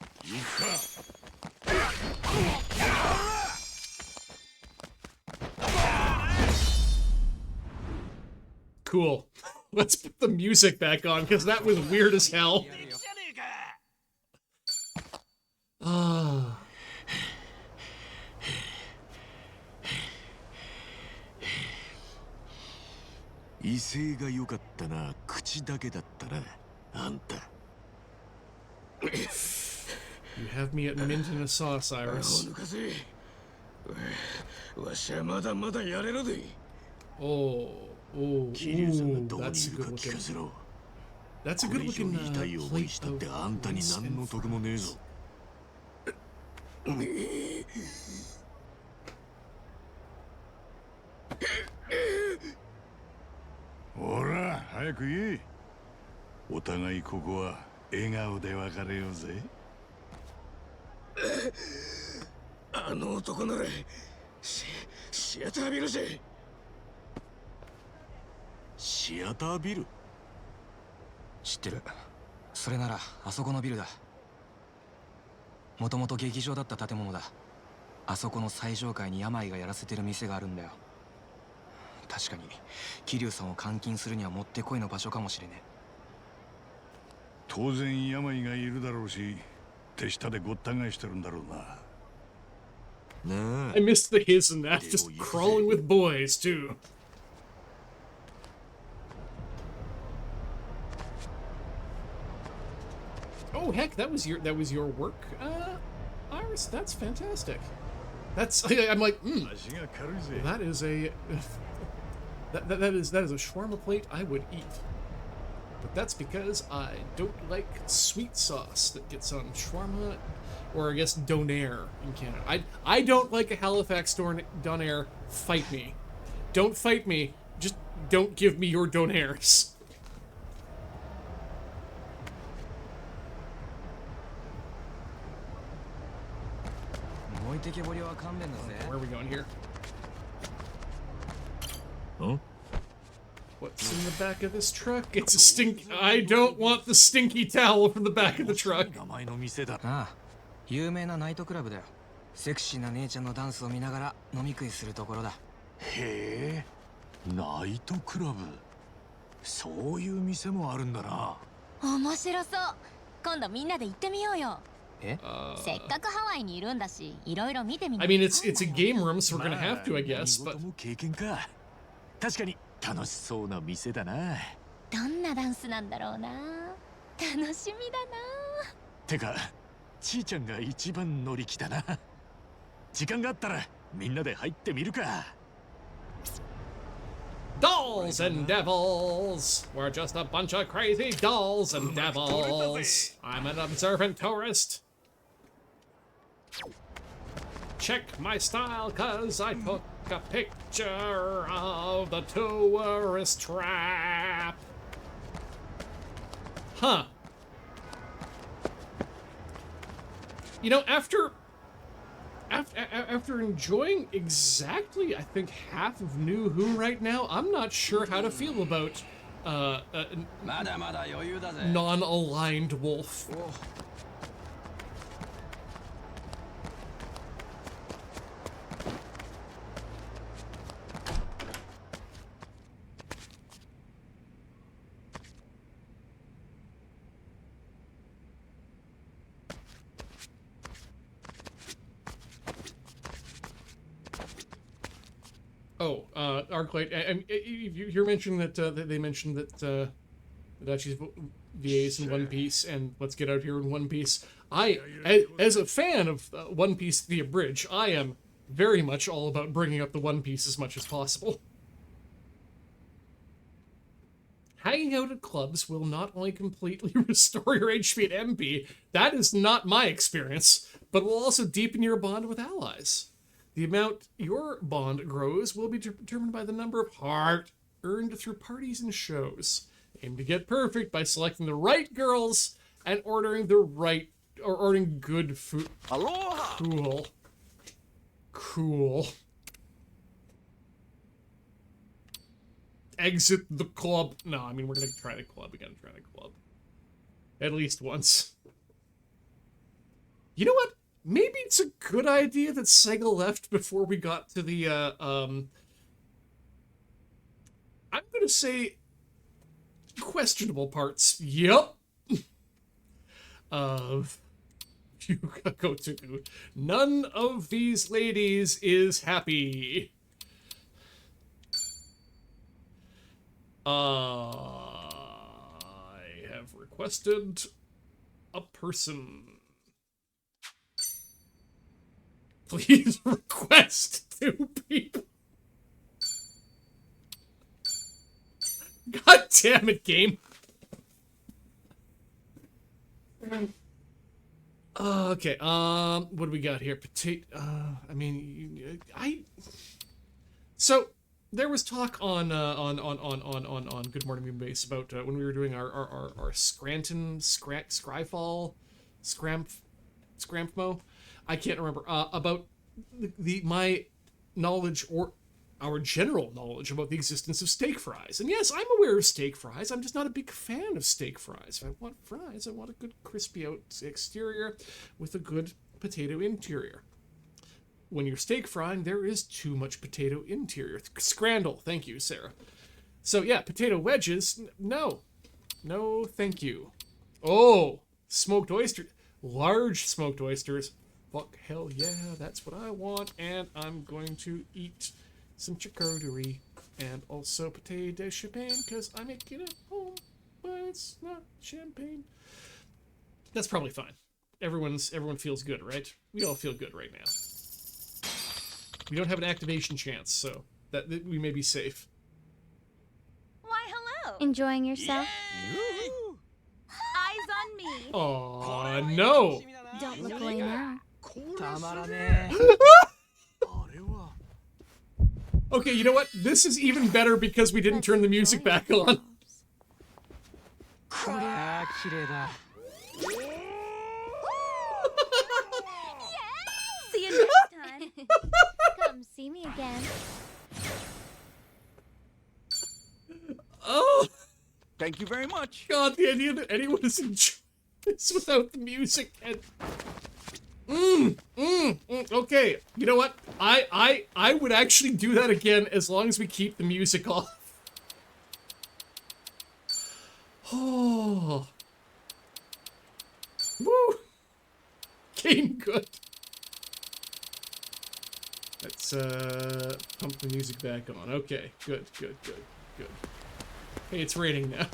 A: Cool. Let's put the music back on because that was weird as hell. Ah.
D: 威勢が良かったな。口だけだったな。あんた。
A: You have me at mint in a sauce, Iris. Oh, that's a good looking. That's a good looking plate of influence.
E: ほら、早く言え。お互いここは笑顔で別れようぜ。あの男なら
D: シアタービルじゃ。シアタービル？
G: 知ってる。それならあそこのビルだ。もともと劇場だった建物だ。あそこの最上階に病がやらせてる店があるんだよ。確かに桐生さんを監禁するにはもってこいの場所かもしれね
E: 当然病がいるだろうし、手下でごった返してるんだろうな。
D: ね
A: I missed the his and that. Just crawling with boys too. Oh heck, that was your work, Iris. That's fantastic. That's I'm like,
E: 足が軽いぜ。
A: that is a that is a shawarma plate I would eat. But that's because I don't like sweet sauce that gets on shawarma, or I guess donair in Canada. I don't like a Halifax donair. Fight me. Don't fight me. Just don't give me your donairs.
G: え。置いてけぼりは勘弁だぜ。
A: Where are we going here?
D: ん
A: What's in the back of this truck? It's a stink. I don't want the stinky towel from the back of the truck.
D: 名前の店だ。
G: ああ、有名なナイトクラブだよ。セクシーな姉ちゃんのダンスを見ながら飲み食いするところだ。
D: へえ、ナイトクラブ。そういう店もあるんだな。
F: 面白そう。今度みんなで行ってみようよ。
G: え？
F: せっかくハワイにいるんだし、いろいろ見てみな
A: I
F: きゃ
A: mean, it's a game room, so we're gonna have to, I
D: 何
A: guess.
D: 事
A: But
D: も経験か。確かに楽しそうな店だな。
F: どんなダンスなんだろうな。楽しみだな。
D: てか、ちーちゃんが一番乗り気だな。時間があったらみんなで入ってみるか。
A: dolls and devils. We're just a bunch of crazy dolls and devils. I'm an observant tourist. Check my style, cause I took a picture of the tourist trap. Huh. You know, after enjoying exactly, I think, half of New Who right now, I'm not sure how to feel about non-aligned wolf. Oh, Arclight, and you're mentioning that they mentioned that Adachi's VAs in One Piece, and let's get out here in One Piece. As a fan of One Piece The Abridged, I am very much all about bringing up the One Piece as much as possible. Hanging out at clubs will not only completely restore your HP at MP, that is not my experience, but will also deepen your bond with allies. The amount your bond grows will be determined by the number of heart earned through parties and shows. Aim to get perfect by selecting the right girls and ordering good food.
D: Aloha!
A: Cool. Exit the club. No, I mean, we're gonna try the club. We gotta try the club. At least once. You know what? Maybe it's a good idea that Sega left before we got to the, I'm gonna say questionable parts. Yep. Of go to. None of these ladies is happy. I have requested a person. Please request 2 people. God damn it, game. Okay, what do we got here? I mean, So, there was talk on Good Morning Moonbase about when we were doing our Scranton, Scryfall, Scrampmo. I can't remember, about my knowledge or our general knowledge about the existence of steak fries. And yes, I'm aware of steak fries. I'm just not a big fan of steak fries. If I want fries, I want a good crispy out exterior with a good potato interior. When you're steak frying, there is too much potato interior. Scrandle. Thank you, Sarah. So yeah, potato wedges, no. No, thank you. Oh, smoked oyster. Large smoked oysters. Fuck, hell yeah, that's what I want. And I'm going to eat some charcuterie and also pâté de champagne because I make it at home, but it's not champagne. That's probably fine. Everyone feels good, right? We all feel good right now. We don't have an activation chance, so that we may be safe.
B: Why, hello.
I: Enjoying yourself?
B: Eyes on me.
A: Oh no!
I: Don't look away now.
A: Okay, you know what? This is even better because we didn't turn the music back on.
B: See you next time.
I: Come see me again.
A: Oh
G: Thank you very much.
A: god, the idea that anyone is enjoying this without the music and... Okay, you know what? I would actually do that again as long as we keep the music off. Oh. Woo! Game good. Let's pump the music back on. Okay, good. Hey, it's raining now.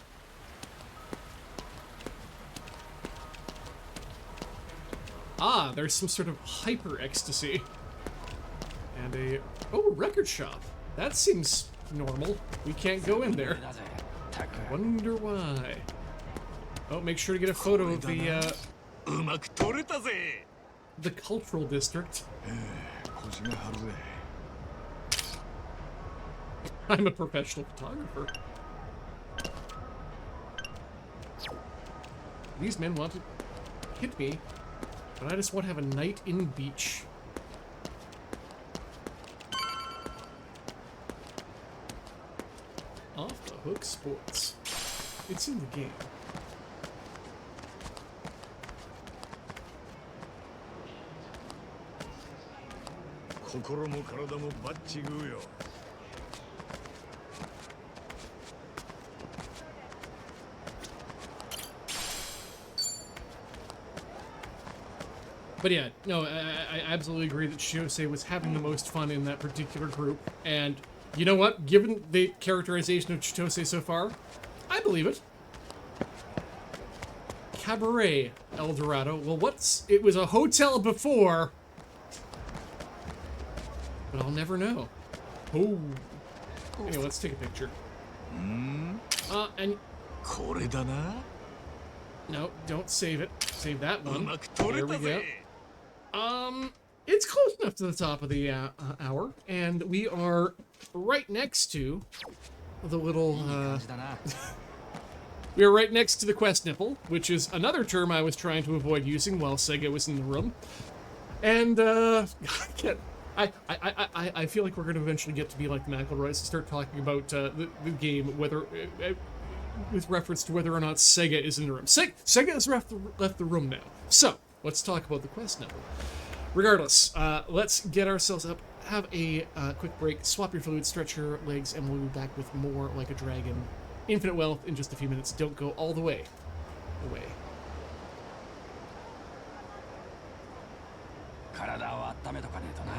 A: Ah, there's some sort of hyper ecstasy. And a... Oh, record shop. That seems normal. We can't go in there. I wonder why. Oh, make sure to get a photo of the cultural district. I'm a professional photographer. These men want to hit me, but I just want to have a night in beach. Off the hook sports. It's in the game. But yeah, no, I absolutely agree that Shiosei was having the most fun in that particular group. And you know what? Given the characterization of Chitose so far, I believe it. Cabaret El Dorado. Well, it was a hotel before, but I'll never know. Oh. Anyway, let's take a picture. And... No, don't save it. Save that one. There we go. It's close enough to the top of the hour, and we are right next to the little, we are right next to the quest nipple, which is another term I was trying to avoid using while Sega was in the room. And, I feel like we're going to eventually get to be like the McElroys and start talking about the game, whether... with reference to whether or not Sega is in the room. Sega has left the room now. So, let's talk about the quest nipple. Regardless, let's get ourselves up, have a quick break, swap your fluid, stretch your legs, and we'll be back with more Like a Dragon Infinite Wealth in just a few minutes. Don't go all the way away.
C: 体を温めとかねえとな。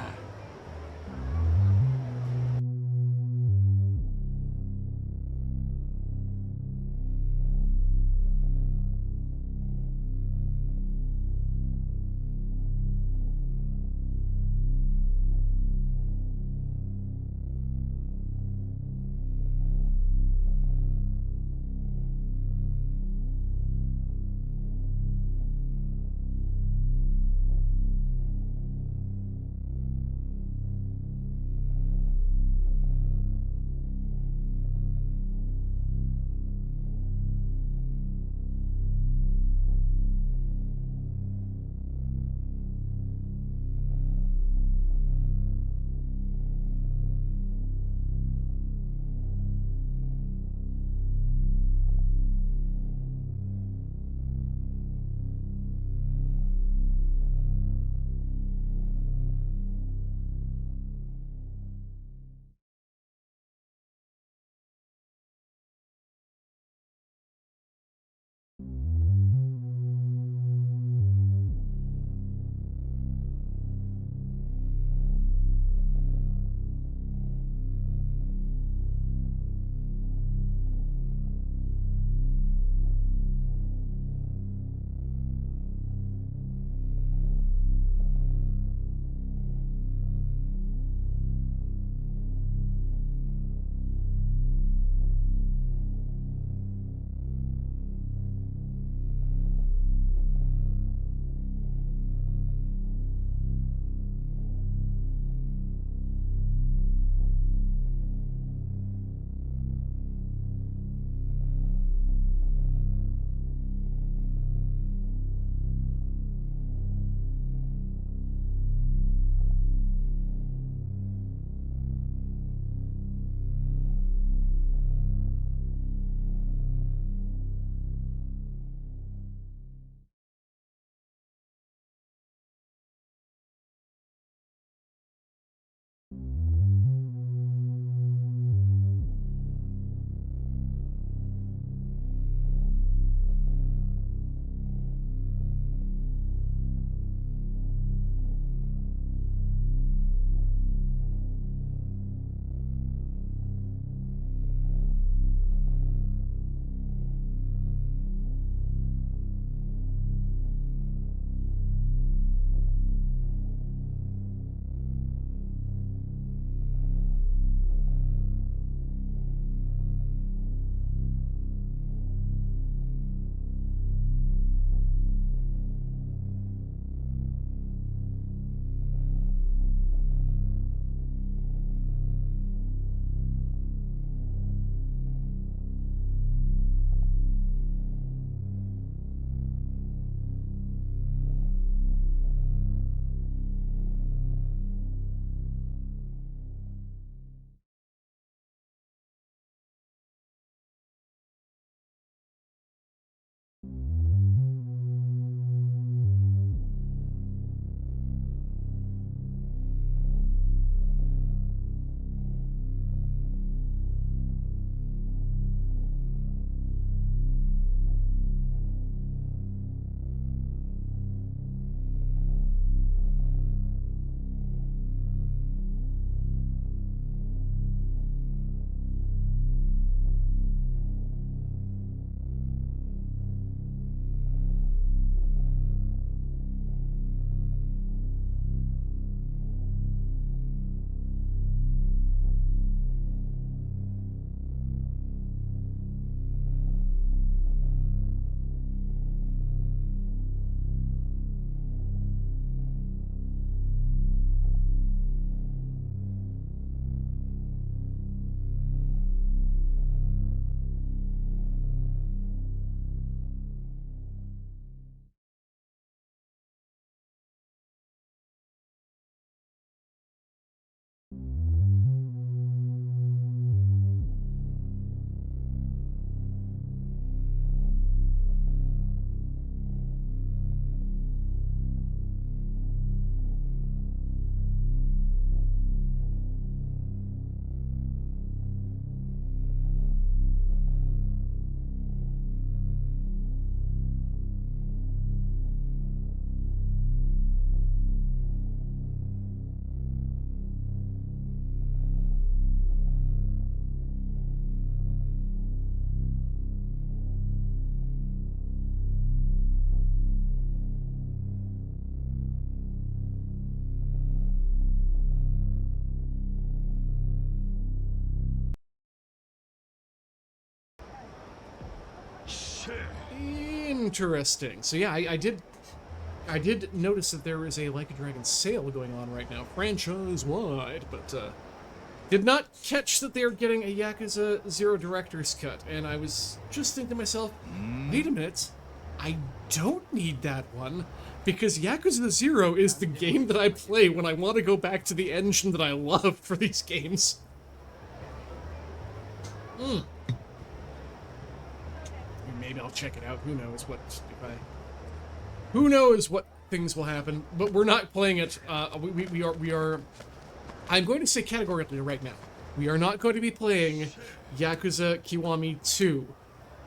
A: Interesting. So yeah, I did notice that there is a Like a Dragon sale going on right now, franchise-wide, but did not catch that they are getting a Yakuza 0 Director's Cut, and I was just thinking to myself, wait a minute, I don't need that one, because Yakuza 0 is the game that I play when I want to go back to the engine that I love for these games. Maybe I'll check it out, who knows who knows what things will happen, but we're not playing it, we are, I'm going to say categorically right now, we are not going to be playing Yakuza Kiwami 2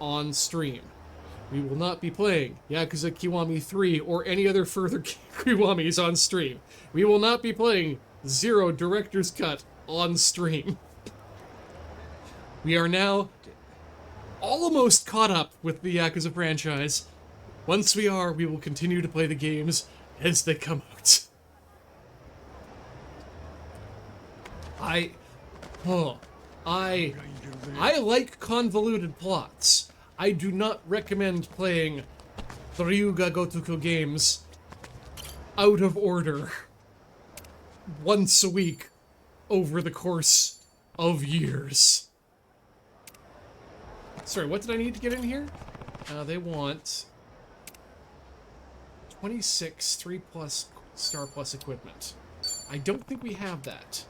A: on stream. We will not be playing Yakuza Kiwami 3 or any other further Kiwamis on stream. We will not be playing 0 Director's Cut on stream. We are now almost caught up with the Yakuza franchise. Once we are, we will continue to play the games as they come out. I like convoluted plots. I do not recommend playing the Ryuga Gotoku games out of order once a week over the course of years. Sorry, what did I need to get in here? They want 26 3+ star plus equipment. I don't think we have that.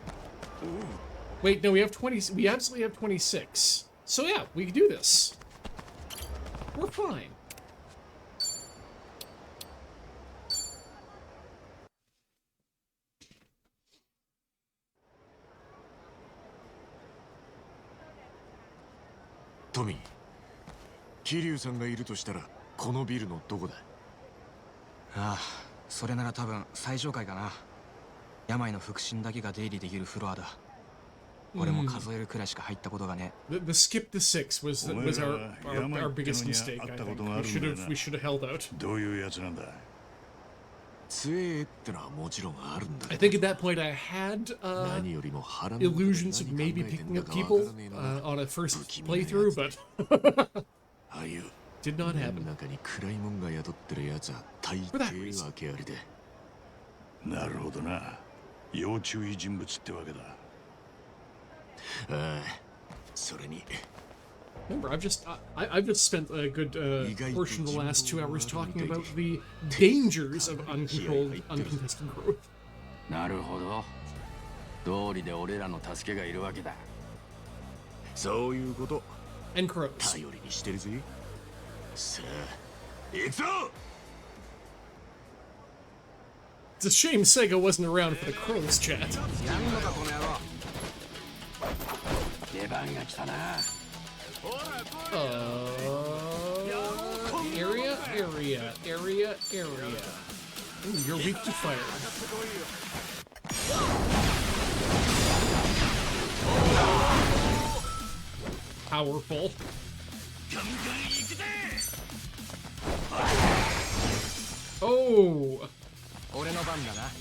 A: Wait, no, we have 20. We absolutely have 26. So yeah, we can do this. We're fine.
D: トミー、桐生さんがいるとしたらこのビルのどこだ？
G: ああ、それなら多分最上階かな。病の腹心だけが出入りできるフロアだ。俺も数えるくらいしか入ったことがね。
A: The skip to 6 was our biggest mistake. I think we should have held out.
E: どういうやつなんだ？
D: 強えってのはもちろんあるんだけ
A: I
D: ど。
A: think at that point I had
D: 何よりも腹の中で
A: illusions of
D: 何
A: maybe
D: 考えてん
A: picking
D: だ
A: up
D: かわ
A: people
D: からねえのが
A: on a first
D: 不気味なやつ
A: playthrough, but
D: ああいう
A: did not
D: 目の
A: happen.
D: 中に暗いもんが宿ってるやつは大
A: For that
D: 抵
A: reason.
D: 訳ありで。
E: なるほどな。要注意人物ってわけだ。
D: ああ、それに。
A: Remember, I've just spent a good portion of the last 2 hours talking about the dangers of uncontrolled, uncontested growth.
C: なるほど。道理で俺らの助けがいるわけだ。
D: そういうこと。
A: And crows.
D: 頼りにしてるぜ。さあ、行くぞ。
A: It's a shame Sega wasn't around for the crows chat.
G: やんのかこの野郎。
C: 出番が来たな。
A: Area. Ooh, you're weak to fire. Powerful. Oh!
G: 俺の番だな。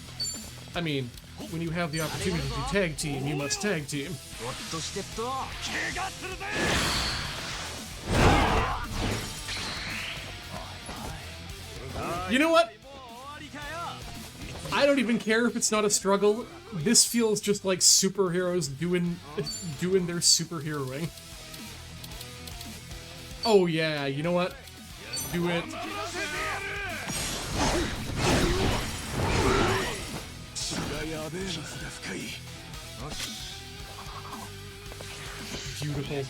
A: I mean, when you have the opportunity to tag team, you must tag team.
G: おっとしてっと。怪我するぜ。
A: You know what? I don't even care if it's not a struggle. This feels just like superheroes doing their superheroing. Oh yeah, you know what? Do it. Beautiful.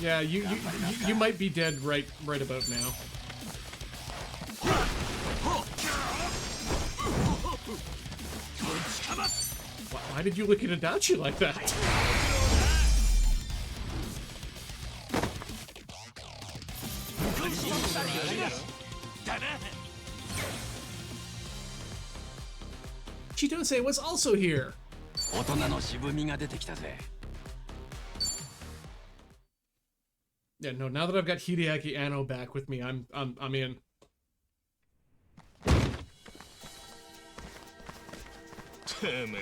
A: Yeah, you might be dead right about now. Why did you look at Adachi like that? Chitose was also here.
C: 大人の渋みが出てきたぜ。
A: Yeah, no, now that I've got Hideaki Anno back with me, I'm in.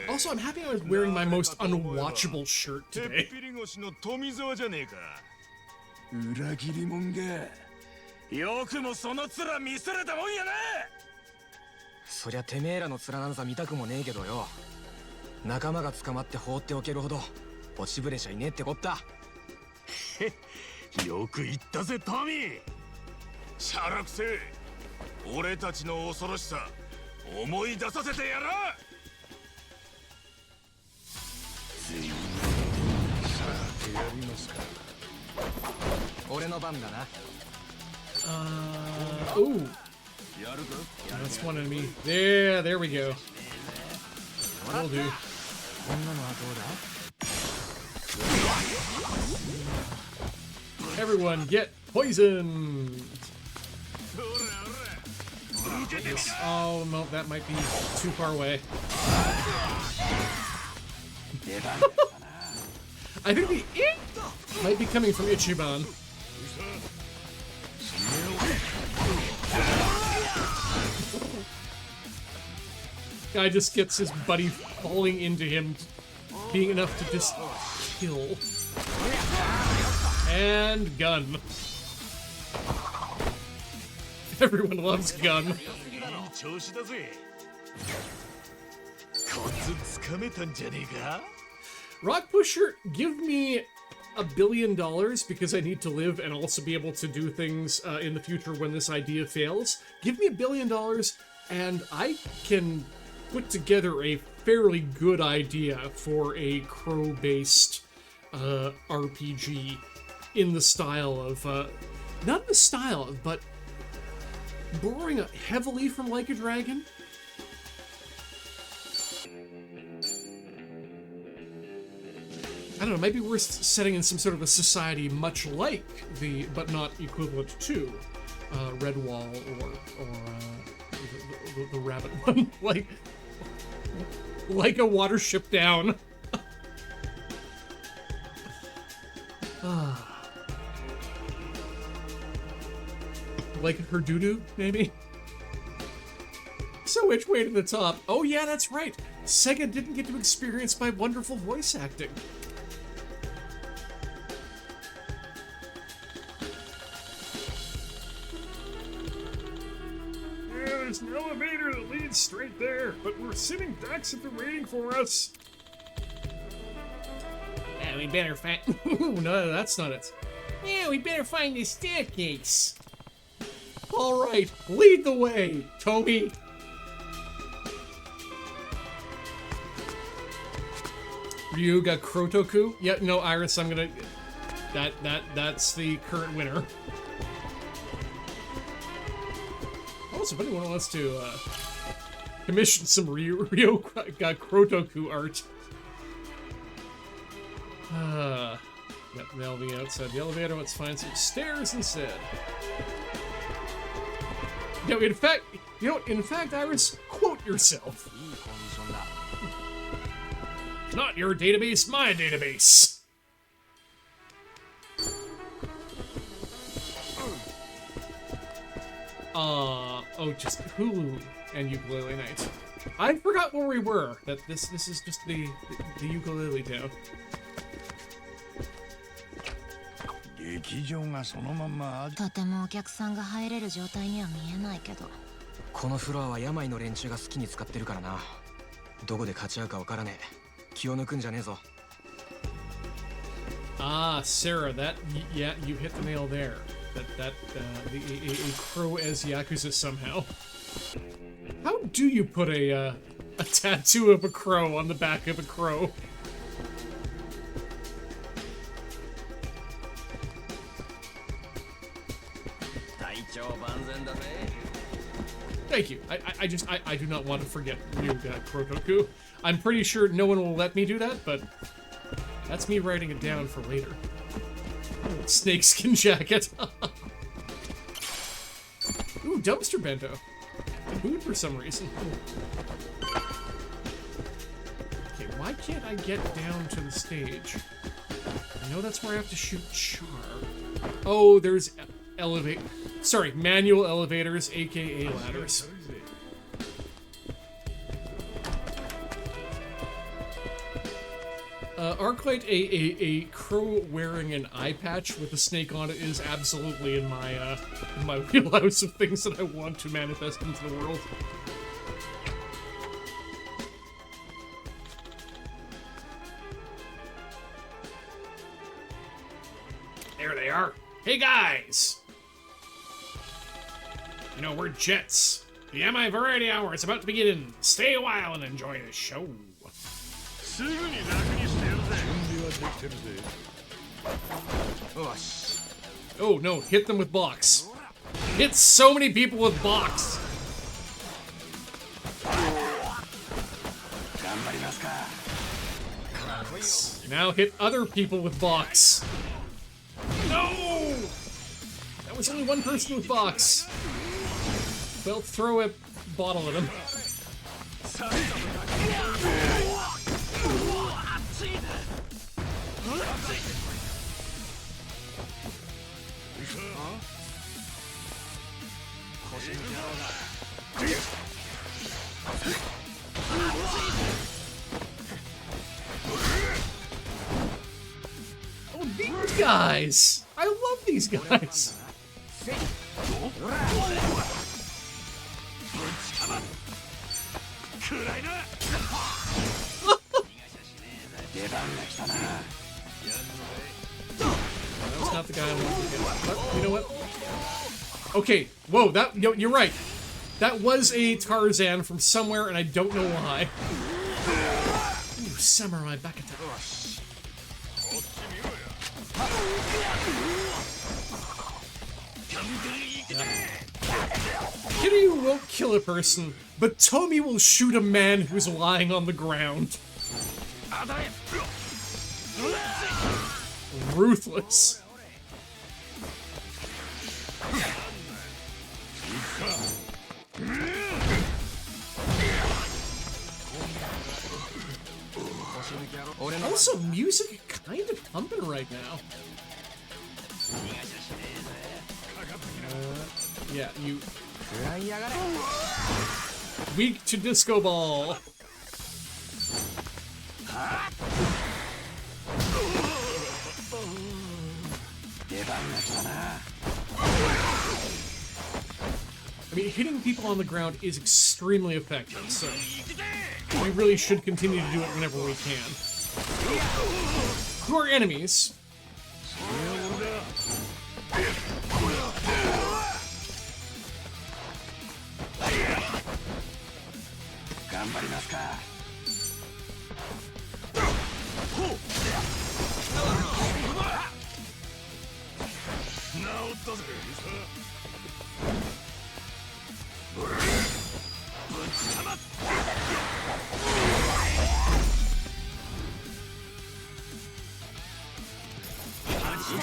A: Also, I'm happy I was wearing my most unwatchable shirt today.
E: 裏切り者が
C: よくもその面見せれたもんやな。
G: そりゃてめえらの面なんざ見たくもねえけどよ。仲間が捕まって放っておけるほど落ちぶれちゃいねえってこった。
D: よく言ったぜトミー。
E: シャラクセ俺たちの恐ろしさ思い出させてやら。
G: 俺の番だな。
A: Ooh. That's one enemy. There we go. That'll do.
G: こんなのはどうだ。
A: Everyone get poisoned. Oh no, that might be too far away. I think the it might be coming from Ichiban. Guy just gets his buddy falling into him, being enough to just kill. And gun. Everyone loves gun.
D: 調子だぜ。コツつかめたんじゃねえか。
A: Rock Pusher, give me $1 billion because I need to live and also be able to do things in the future when this idea fails. Give me $1 billion and I can put together a fairly good idea for a crow-based RPG in the style of, not in the style of, but borrowing heavily from Like a Dragon. I don't know, maybe we're setting in some sort of a society much like the, but not equivalent to, Redwall or the rabbit one, like a Watership Down. Like her doo-doo, maybe? So which way to the top? Oh yeah, that's right. Sega didn't get to experience my wonderful voice acting. Yeah, there's an elevator that leads straight there, but we're sitting ducks if they're waiting for us. Yeah, we better find... No, that's not it. Yeah, we better find the staircase. All right, lead the way, Toby. Ryuga Krotoku? Yeah, no, Iris, I'm gonna... That's the current winner. Also, if anyone wants to, commission some Ryuga Krotoku art. Yep, they'll be outside the elevator. Let's find some stairs instead. No, in fact, you know, in fact, Iris, quote yourself. Not your database, my database. Oh, just Hulu and Ukulele Night. I forgot where we were. That this is just the ukulele town.
E: 劇場がそのまんま
F: とてもお客さんが入れる状態には見えないけど。
G: このフロアは病の連中が好きに使ってるからな。どこで勝ち合うかわからねえ。気を抜くんじゃねえぞ。
A: Ah, Sarah, that yeah, you hit the nail there. A crow as Yakuza somehow. How do you put a tattoo of a crow on the back of a crow? Thank you. I do not want to forget Ryuga Krotoku. I'm pretty sure no one will let me do that, but that's me writing it down for later. Snakeskin jacket. Ooh, dumpster bento. Food for some reason. Okay, why can't I get down to the stage? I know that's where I have to shoot Char. Oh, there's manual elevators, aka ladders. Arclight, a crow wearing an eye patch with a snake on it is absolutely in my wheelhouse of things that I want to manifest into the world. There they are. Hey guys! You know, we're Jets. The MI Variety Hour is about to begin. Stay a while and enjoy the show. Oh no, hit them with box. Hit so many people with box. Now hit other people with box. No! That was only one person with box. Well, throw a bottle at him. Oh, these guys! I love these guys! That's not the guy I want to get. But, you know what? Okay, whoa, you're right. That was a Tarzan from somewhere, and I don't know why. Ooh, samurai back attack. Kiryu won't kill a person, but Tomi will shoot a man who's lying on the ground. Ruthless. Also, music kind of pumping right now. Yeah, you... Weak to disco ball. I mean, hitting people on the ground is extremely effective, so we really should continue to do it whenever we can. Who are enemies?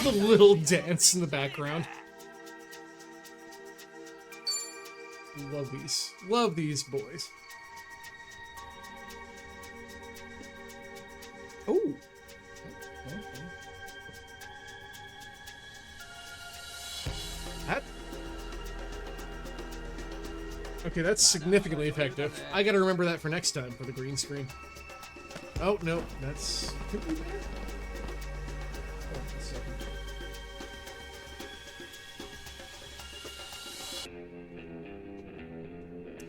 A: The little dance in the background. Love these. Love these boys. Oh. That. Okay, that's significantly effective. I gotta remember that for next time for the green screen. Oh, no, that's... Could be bad.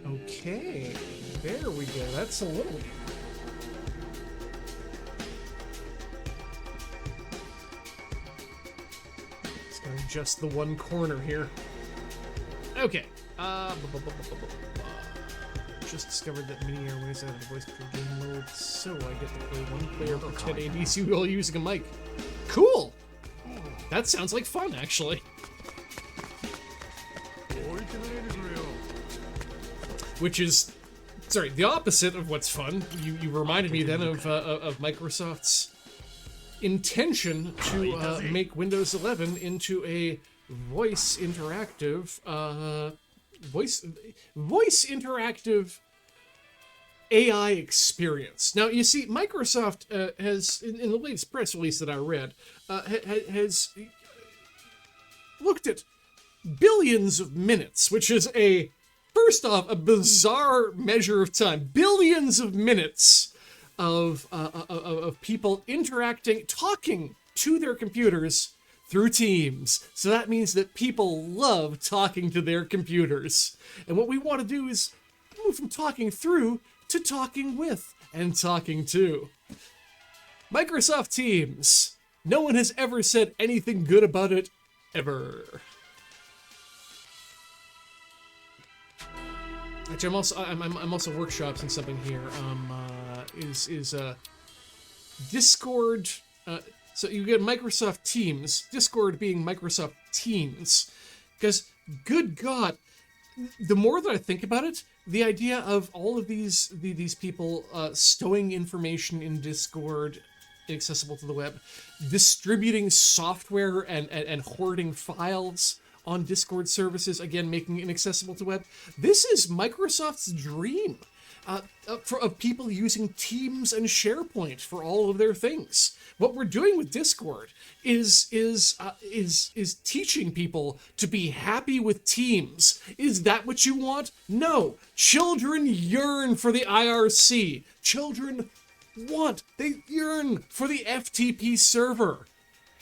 A: Okay, there we go. That's a little... Just gotta adjust the one corner here. Okay. Just discovered that mini airways out of the voice control game mode, so I get to play one player per 10 ADC while using a mic. Cool! That sounds like fun, actually. Which is, sorry, the opposite of what's fun. You reminded me then of Microsoft's intention to make Windows 11 into a voice interactive AI experience. Now, you see, Microsoft has, in the latest press release that I read, has looked at billions of minutes, which is first off, a bizarre measure of time. Billions of minutes of people interacting, talking to their computers through Teams. So that means that people love talking to their computers. And what we want to do is move from talking through to talking with and talking to. Microsoft Teams. No one has ever said anything good about it, ever. Actually, I'm also workshopping something here. Discord. So you get Microsoft Teams, Discord being Microsoft Teams, because good God, the more that I think about it, the idea of all of these people stowing information in Discord, inaccessible to the web, distributing software and hoarding files on Discord services, again making it inaccessible to the web. This is Microsoft's dream of people using Teams and SharePoint for all of their things. What we're doing with Discord is teaching people to be happy with Teams. Is that what you want? No. Children yearn for the IRC. Children they yearn for the FTP server.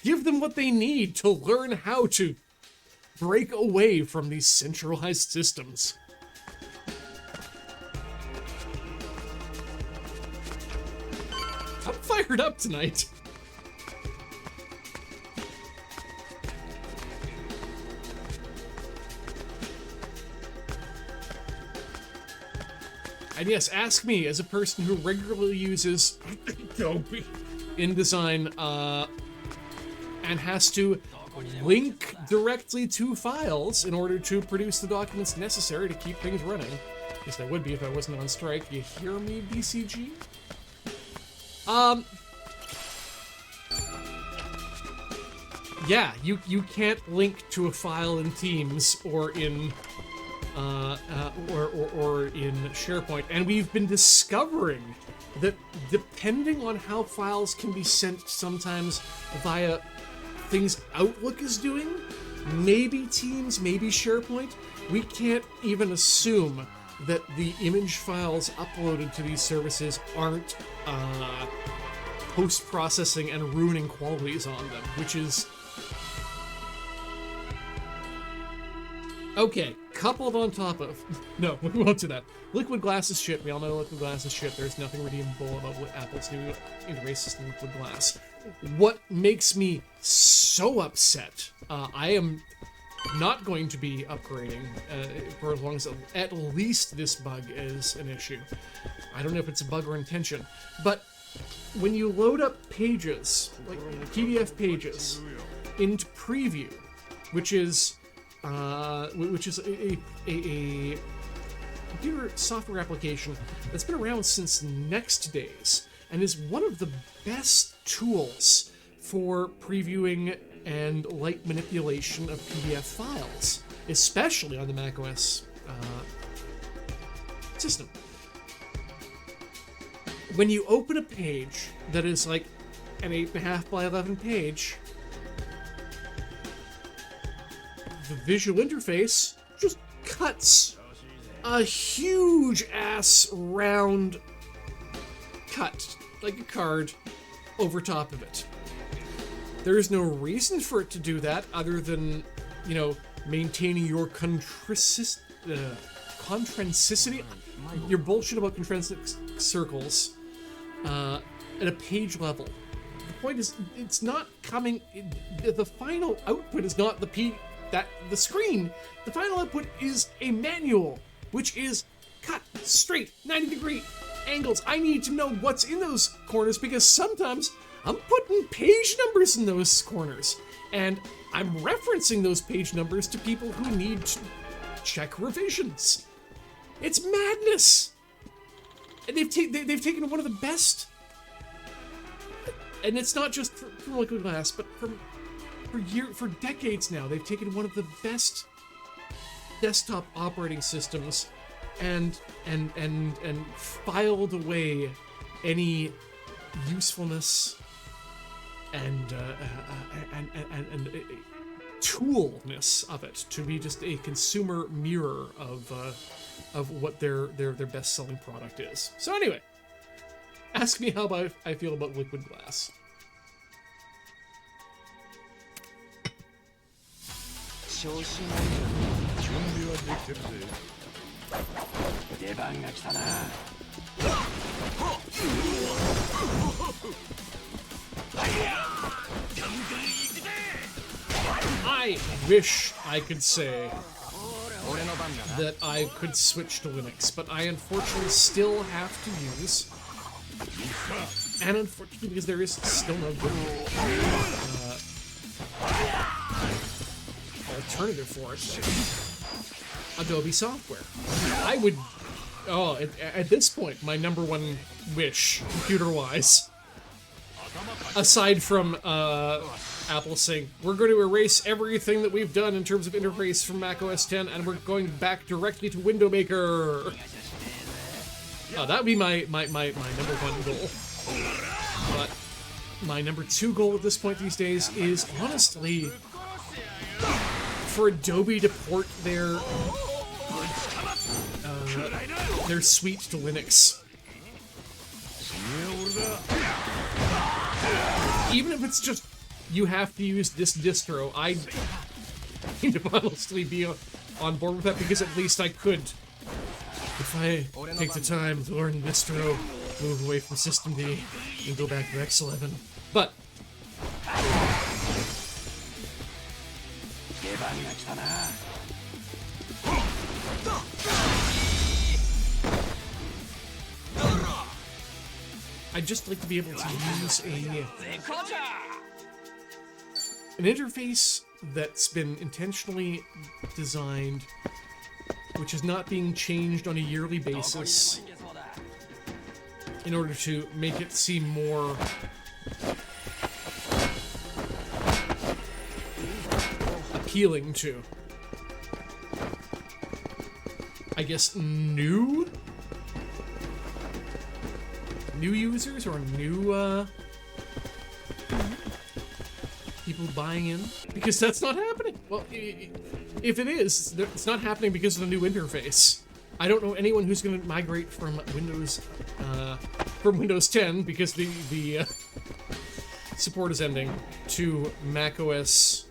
A: Give them what they need to learn how to break away from these centralized systems. I'm fired up tonight. And yes, ask me, as a person who regularly uses Adobe InDesign and has to link directly to files in order to produce the documents necessary to keep things running. At least I would be if I wasn't on strike. You hear me, BCG? Yeah, you can't link to a file in Teams or in or in SharePoint, and we've been discovering that depending on how files can be sent sometimes via things Outlook is doing, maybe Teams, maybe SharePoint, we can't even assume that the image files uploaded to these services aren't post-processing and ruining qualities on them, which is... Okay, coupled on top of... No, we won't do that. Liquid glass is shit. We all know liquid glass is shit. There's nothing redeemable about Apple's new interface system, liquid glass. What makes me so upset, I am not going to be upgrading for as long as at least this bug is an issue. I don't know if it's a bug or intention, but when you load up pages, like PDF pages, into Preview, which is a computer software application that's been around since Next Days and is one of the best tools for previewing and light manipulation of PDF files, especially on the macOS system. When you open a page that is like an 8.5 by 11 page, the visual interface just cuts a huge ass round cut, like a card, over top of it. There is no reason for it to do that other than, you know, maintaining your concentricity, your bullshit about concentric circles at a page level. The point is, it's not coming. The final output is not the screen. The final output is a manual, which is cut straight 90-degree angles. I need to know what's in those corners because sometimes I'm putting page numbers in those corners, and I'm referencing those page numbers to people who need to check revisions. It's madness. And they've taken one of the best, and it's not just from Liquid Glass, but for decades now, they've taken one of the best desktop operating systems and filed away any usefulness and toolness of it to be just a consumer mirror of what their best selling product is. So anyway, Ask me how I feel about liquid glass.
G: 調子
E: 準備はできてるぜ。
C: 出番が来たな。
A: I wish I could say
G: 俺の番だな。
A: that I could switch to Linux, but I unfortunately still have to use, and unfortunately because there is still no good alternative for it, Adobe software. I would, at this point, my number one wish, computer-wise, aside from Apple saying, we're going to erase everything that we've done in terms of interface from Mac OS X, and we're going back directly to Window Maker. That would be my number one goal. But my number two goal at this point these days is, honestly, for Adobe to port their suite to Linux. Even if it's just you have to use this distro, I need to honestly be on board with that, because at least I could, if I take the time to learn distro, move away from System D and go back to X11. But
C: 出番が来たな。
A: I'd just like to be able to use an interface that's been intentionally designed, which is not being changed on a yearly basis, in order to make it seem more appealing to, I guess, new users or new people buying in, because that's not happening. Well, if it is, it's not happening because of the new interface. I don't know anyone who's going to migrate from Windows 10 because the support is ending to Mac OS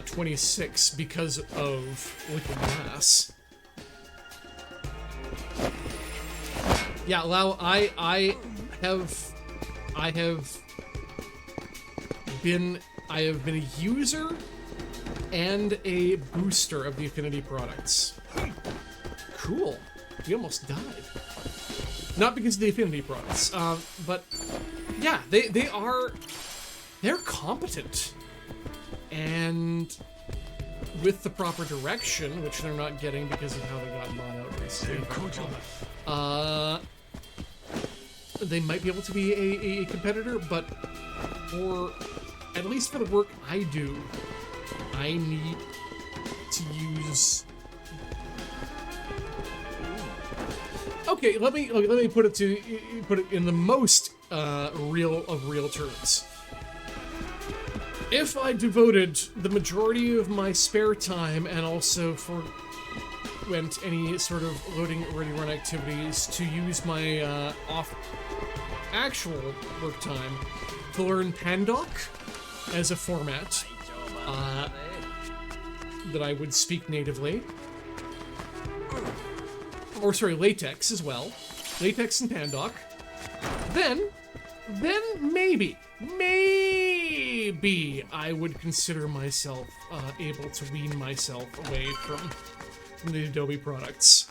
A: 26 because of liquid glass. Yeah, Lau, I have been a user and a booster of the Affinity products. Cool. We almost died. Not because of the Affinity products, but yeah, they're competent, and with the proper direction, which they're not getting because of how they got bought out recently. They might be able to be a competitor, but at least for the work I do, I need to use. Okay, let me put it in the most real terms. If I devoted the majority of my spare time and also forwent any sort of loading ready run activities to use my actual work time to learn Pandoc as a format that I would speak natively, or sorry, LaTeX as well, LaTeX and Pandoc, then maybe I would consider myself able to wean myself away from the Adobe products.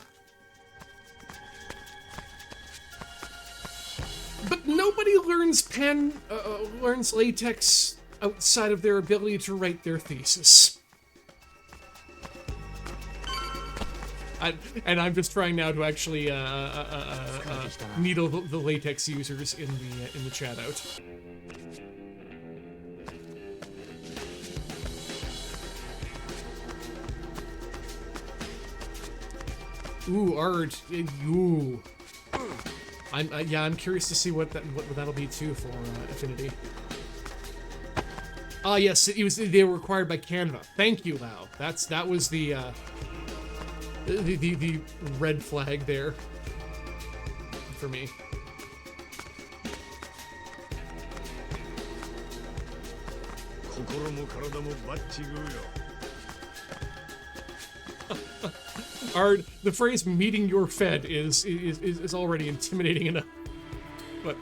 A: But nobody learns learns LaTeX outside of their ability to write their thesis. And I'm just trying now to actually needle the LaTeX users in the chat out. Ooh, art. Ooh. I'm curious to see what that'll be too for Affinity. Ah, yes, they were required by Canva. Thank you, Lau. That was the red flag there for me.
E: 心も体もバッチグーよ。
A: The phrase "meeting your fed" is already intimidating enough. But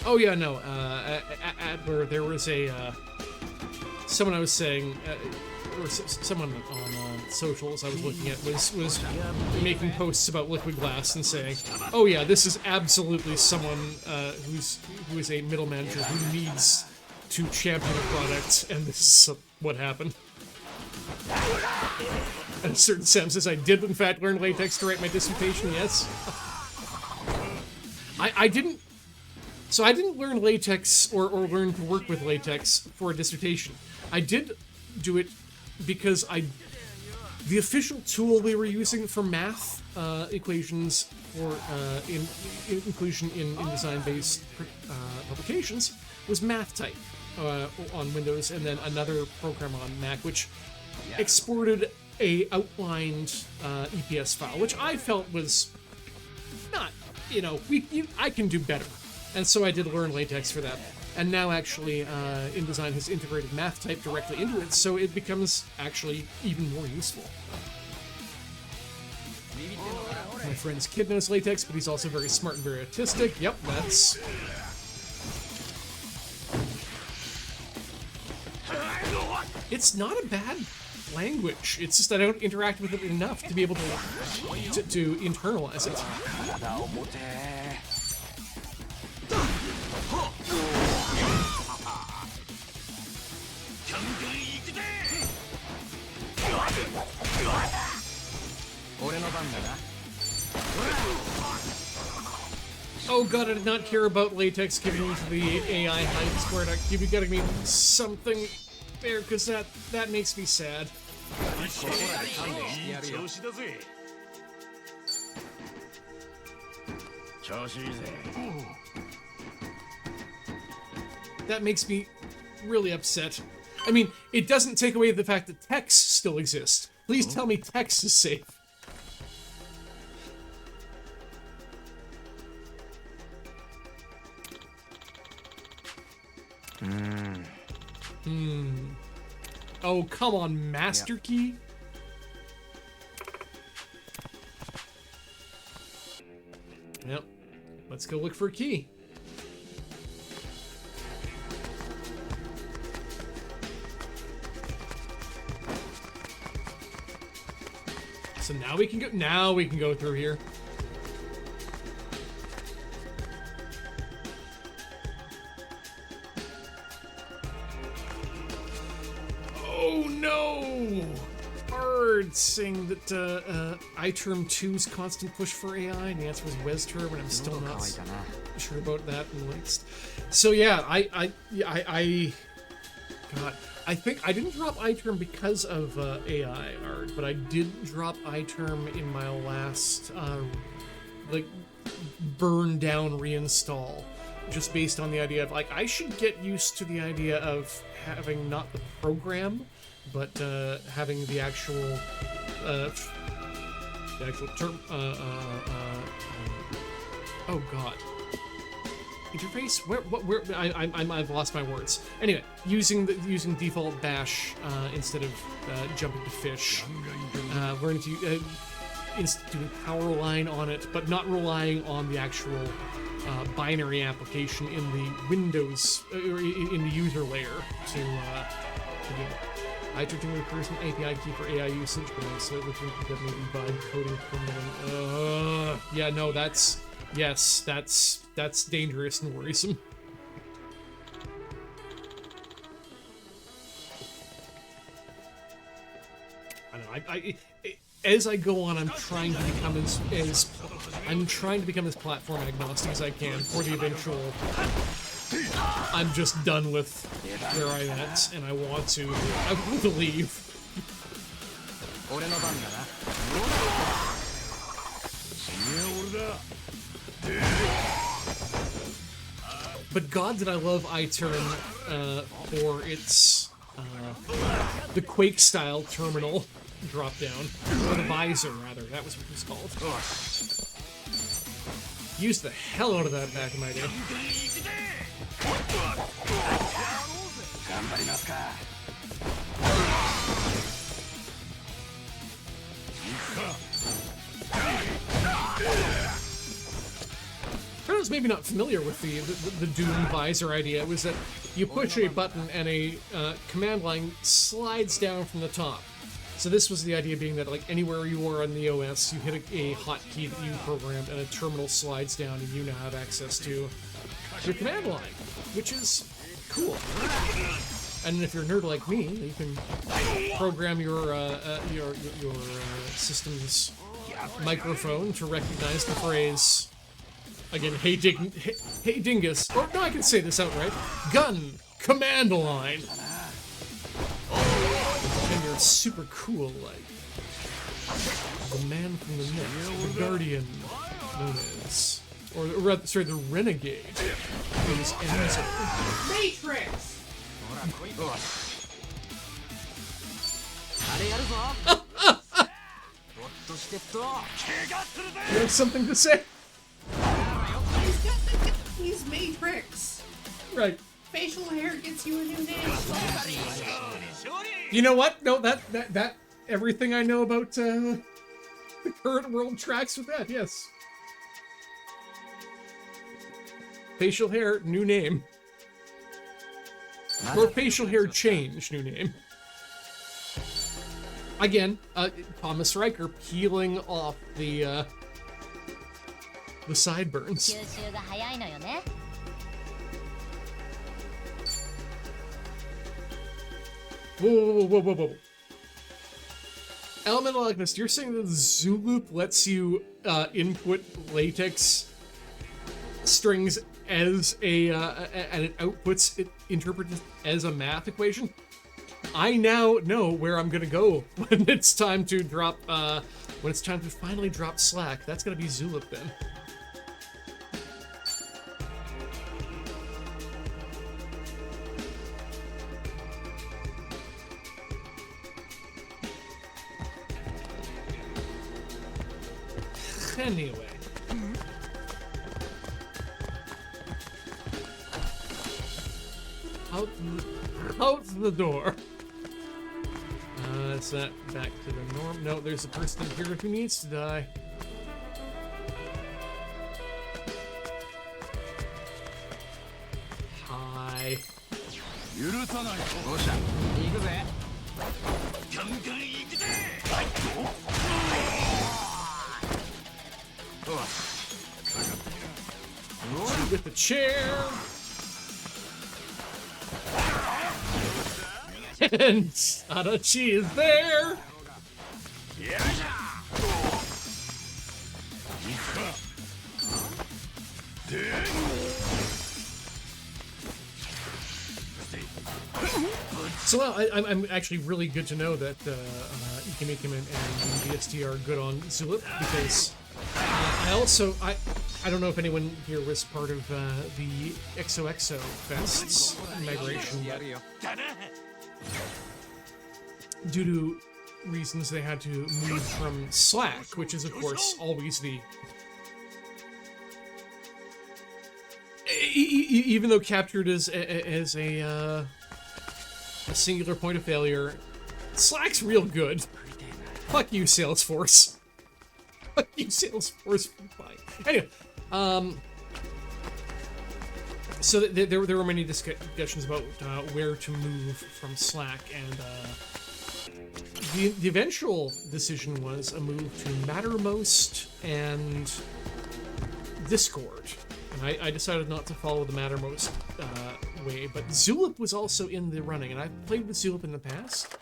A: oh yeah, no. Adler, there was a someone I was saying, or someone on socials I was looking at was making posts about liquid glass and saying, "Oh yeah, this is absolutely someone who is a middle manager who needs to champion a product, and this is what happened." In a certain sense, as I did in fact learn latex to write my dissertation, yes. I didn't. So I didn't learn latex or learn to work with latex for a dissertation. I did do it because the official tool we were using for math equations for inclusion in design-based publications was MathType on Windows, and then another program on Mac, which exported a outlined EPS file, which I felt was not, I can do better. And so I did learn latex for that. And now actually InDesign has integrated MathType directly into it, so it becomes actually even more useful. My friend's kid knows latex, but he's also very smart and very autistic. Yep, that's... It's not a bad language. It's just that I don't interact with it enough to be able to internalize it. Oh god, I did not care about latex giving into the AI hype squared. You gotta give me something there, because that makes me sad. That makes me really upset. I mean, it doesn't take away the fact that text still exists. Please tell me text is safe. Oh, come on, master key? Yep. Let's go look for a key. So now we can go through here. Oh no! Ard saying that iTerm 2's constant push for AI, and the answer was WesTerm, and I'm still not sure about that in the least. So yeah, God, I think I didn't drop iTerm because of AI art, but I did drop iTerm in my last burn down reinstall, just based on the idea of I should get used to the idea of having not the program, but having the actual term. Oh god. Interface? Where? I've lost my words. Anyway, using default bash instead of jumping to fish. Learning to doing power line on it, but not relying on the actual binary application in the Windows or in the user layer to do it. I took the recursive API key for AI usage, but also looking at maybe by coding permanent. Yeah, no, that's dangerous and worrisome. I don't know. As I go on, I'm trying to become as platform agnostic as I can for the eventual. I'm just done with where I'm at, and I want to leave. But god, did I love iTerm for its the Quake-style terminal drop down. Or the visor, rather. That was what it was called. Used the hell out of that back in my day.
C: 頑張りますか。
A: I was maybe not familiar with the Doom visor idea. It was that you push a button and a command line slides down from the top. So this was the idea being that like anywhere you are on the OS, you hit a hotkey that you programmed and a terminal slides down and you now have access to your command line, which is cool. And if you're a nerd like me, you can program your system's microphone to recognize the phrase, again, hey dingus, or no, I can say this outright, gun, command line. And you're super cool, like the man from the net, the guardian, known as, or rather, sorry, the renegade, known as Enzo.
B: Matrix!
A: You have something to say?
B: He's Matrix.
A: Right.
B: Facial hair gets you a new name.
A: You know what? No, that everything I know about the current world tracks with that. Yes. Facial hair, new name. Or facial hair change, new name. Again, Thomas Riker peeling off the sideburns.
I: 吸収が早いのよね。
A: Whoa. Elemental Alchemist, you're saying that the Zooloop lets you input latex strings as and it outputs it interpreted as a math equation? I now know where I'm gonna go when it's time to drop when it's time to finally drop Slack. That's gonna be Zooloop then. Anyway. Out the door. It's not back to the norm. No, there's a person in here who needs to die. Hi.
G: 許さない。どうした？行くぜ。
D: ガンガン行くぜ。
A: With the chair. And Adachi is there. So I'm actually really good to know that Ikemikim and BST are good on Zulip, because I don't know if anyone here was part of the XOXO Fest's migration, but due to reasons they had to move from Slack, which is of course always the even though captured as a singular point of failure, Slack's real good. Fuck you, Salesforce. Fuck you, Salesforce. Anyway, so there were many discussions about where to move from Slack, and the eventual decision was a move to Mattermost and Discord. And I decided not to follow the Mattermost way, but Zulip was also in the running, and I've played with Zulip in the past,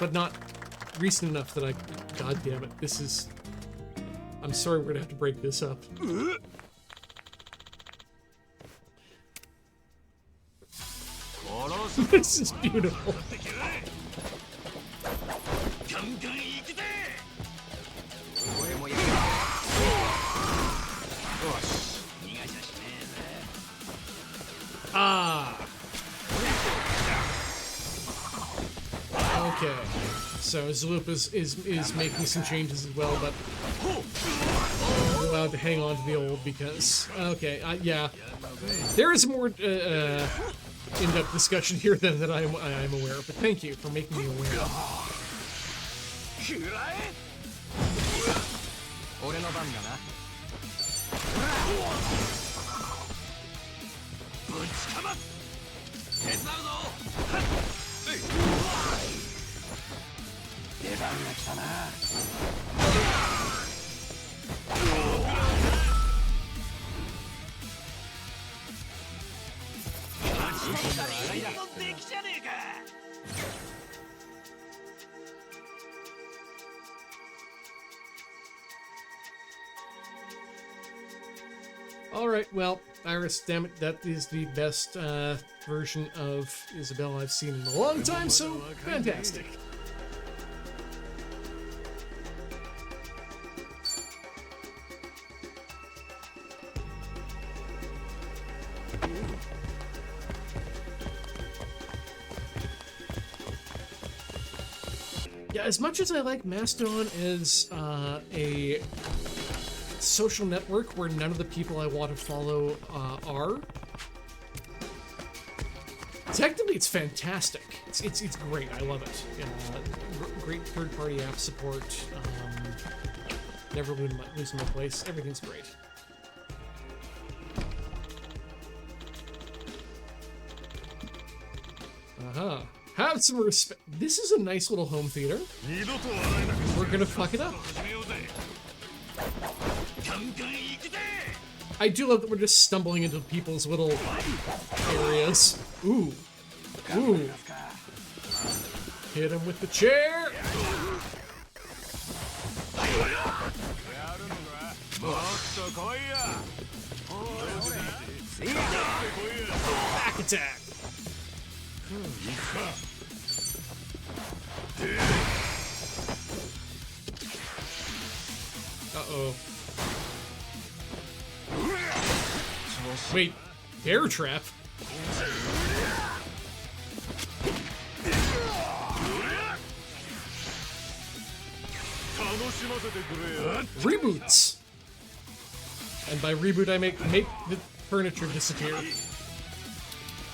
A: but not recent enough that God damn it, this is... I'm sorry, we're gonna have to break this up. This is beautiful. Ah. Okay. So Zaloop is making some changes as well, but I'm allowed to hang on to the old because okay, yeah, there is more in-depth discussion here than that I'm aware of. But thank you for making me aware.
G: 俺の番だな。
C: ぶちかます手伝うぞ出番が来たな出来じゃねえか
A: Alright, well, Iris, damn it, that is the best version of Isabelle I've seen in a long time, so fantastic. Yeah, as much as I like Mastodon as a social network where none of the people I want to follow are, technically it's fantastic. It's great. I love it. Great third-party app support. Never losing my place. Everything's great. Have some respect. This is a nice little home theater. We're gonna fuck it up. I do love that we're just stumbling into people's little areas. Ooh. Ooh. Hit him with the chair. Back attack. Uh-oh. Wait, bear trap? Reboots! And by reboot I make the furniture disappear.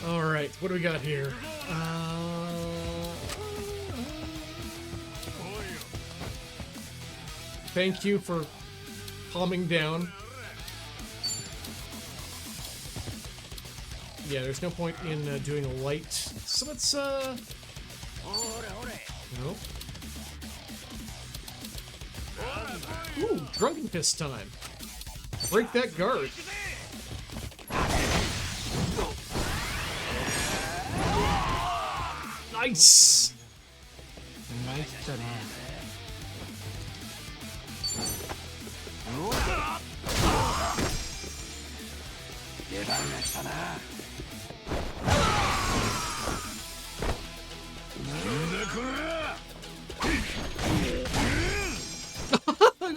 A: Alright, what do we got here? Thank you for calming down. Yeah, there's no point in doing a light. So let's, no. Ooh, Drunken Fist time. Break that guard. Nice!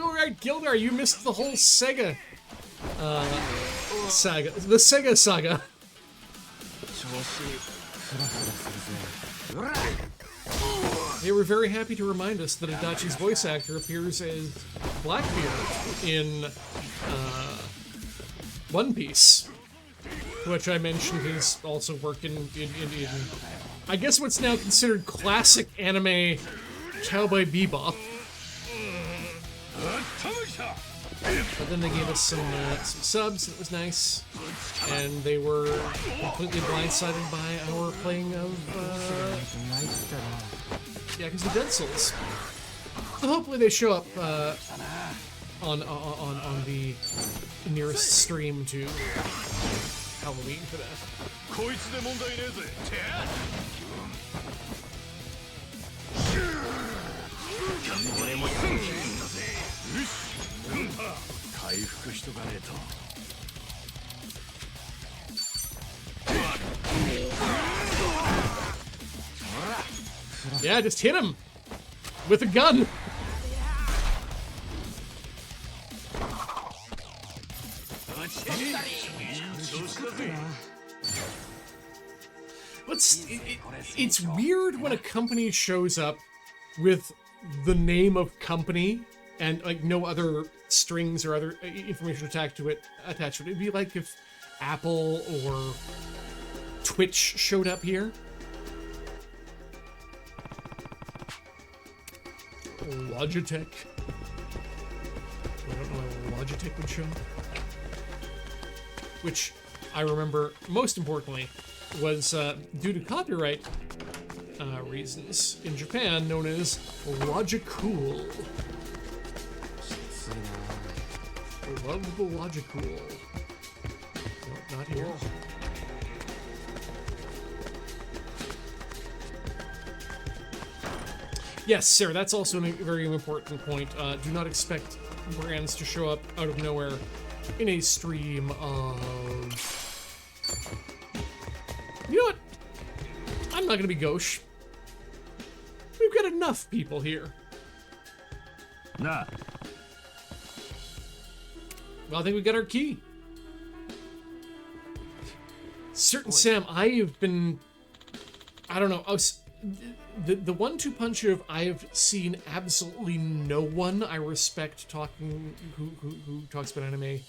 A: Alright, Gildar, you missed the whole Sega saga. The Sega saga. They were very happy to remind us that Adachi's voice actor appears as Blackbeard in One Piece, which I mentioned is also working in I guess what's now considered classic anime Cowboy Bebop. But then they gave us some subs, and it was nice. And they were completely blindsided by our playing of Yakuza Dead Souls. So hopefully they show up on the nearest stream to Halloween for that. Yeah, just hit him with a gun. It's weird when a company shows up with the name of company and like no other strings or other information attached to it. It'd be like if Apple or Twitch showed up here. Logitech. I don't know why Logitech would show. Which I remember, most importantly, was due to copyright reasons in Japan, known as Logicool. Love the Logicool. No, not here. Yes, Sarah, that's also a very important point. Do not expect brands to show up out of nowhere in a stream of... You know what? I'm not going to be gauche. We've got enough people here.
E: Nah.
A: Well, I think we got our key. Certain Sam, I have been... I don't know. The 1-2 punch of I have seen absolutely no one I respect talking who talks about anime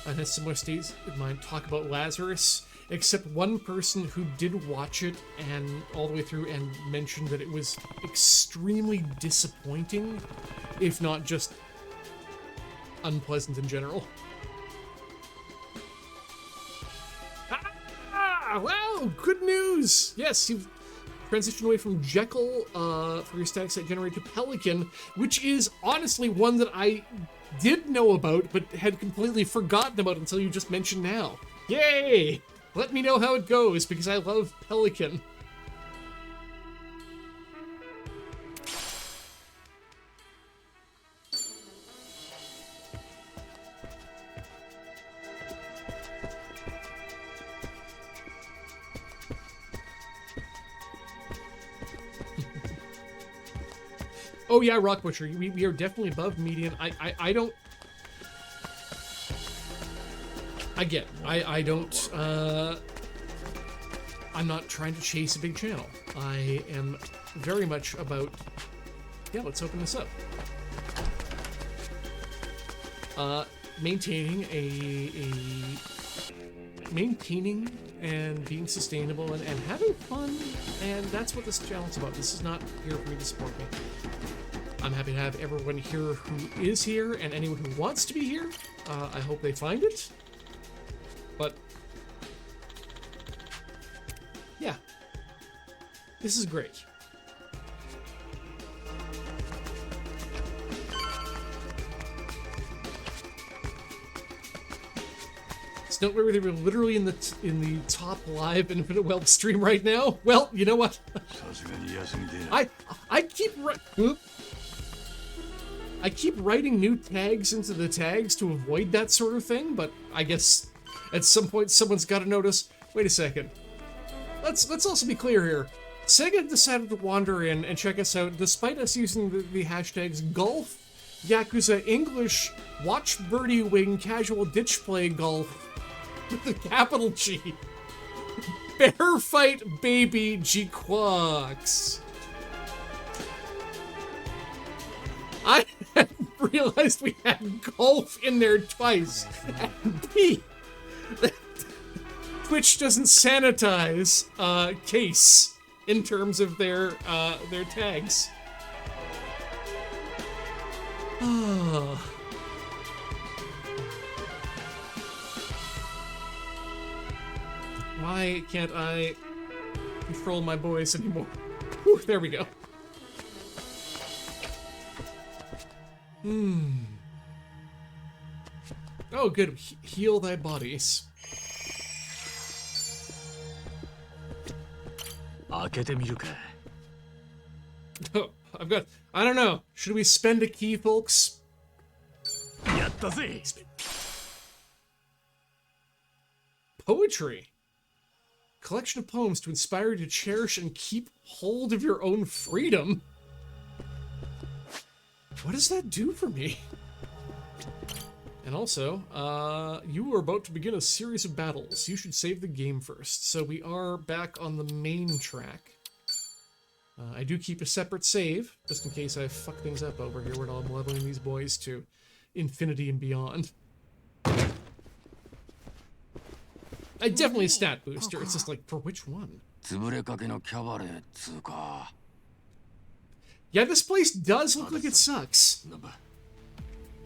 A: and has similar states of mind talk about Lazarus, except one person who did watch it and all the way through and mentioned that it was extremely disappointing, if not just unpleasant in general. Wow, good news! Yes, you've transitioned away from Jekyll for your static set generated to Pelican, which is honestly one that I did know about but had completely forgotten about until you just mentioned now. Yay! Let me know how it goes, because I love Pelican. Oh yeah, Rock Butcher, we are definitely above median. I don't... Again, I don't... I'm not trying to chase a big channel. I am very much about... Yeah, let's open this up. Maintaining maintaining and being sustainable and having fun, and that's what this channel's about. This is not here for me to support me. I'm happy to have everyone here who is here, and anyone who wants to be here. I hope they find it. But yeah, this is great. Don't worry, we're literally in the top live Infinite Wealth stream right now. Well, you know what? I keep writing new tags into the tags to avoid that sort of thing, but I guess at some point someone's got to notice. Wait a second. Let's also be clear here. Sega decided to wander in and check us out, despite us using the hashtags golf, Yakuza, English, watch birdie wing, casual ditch play golf. With the capital G. Bear fight baby G-Quacks. I hadn't realized we had golf in there twice. And B, Twitch doesn't sanitize case in terms of their tags. Ah. Why can't I control my voice anymore? Whew, there we go. Oh, good. Heal thy bodies. Oh, I've got... I don't know. Should we spend a key, folks? Poetry. Collection of poems to inspire you to cherish and keep hold of your own freedom. What does that do for me? And also, you are about to begin a series of battles. You should save the game first. So we are back on the main track. I do keep a separate save, just in case I fuck things up over here when I'm leveling these boys to infinity and beyond. I definitely stat booster. It's just like, for which one?
C: 潰れかけのキャバレーっつうか。
A: Yeah, this place does look like it sucks.
D: なんば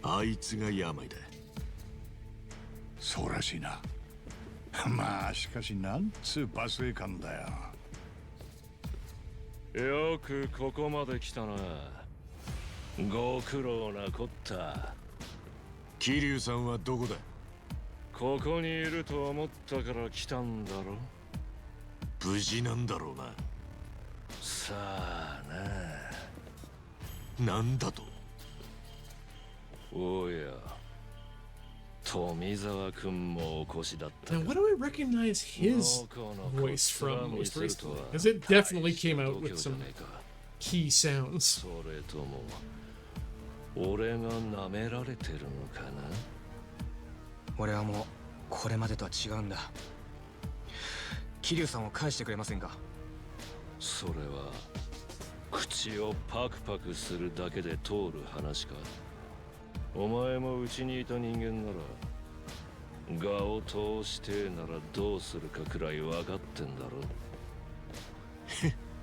D: あいつが病だ。
E: そうらしいな。まあしかしなんつうバスエ感だよ。
J: よくここまで来たな。ご苦労なこった。
D: 桐生さんはどこだ。
J: ここにいると思ったから来たんだろ。
D: 無事なんだろうな。
J: さあ
D: な。なんだと。
J: おや。富澤君もお越しだったか。
A: Now, what do I recognize his voice from most recently? Because it definitely came out with some key sounds.
J: それとも俺が舐められてるのかな。
G: 俺はもうこれまでとは違うんだ。桐生さんを返してくれませんか。
J: それは口をパクパクするだけで通る話か。お前もうちにいた人間なら我を通してならどうするかくらい分かってんだろ。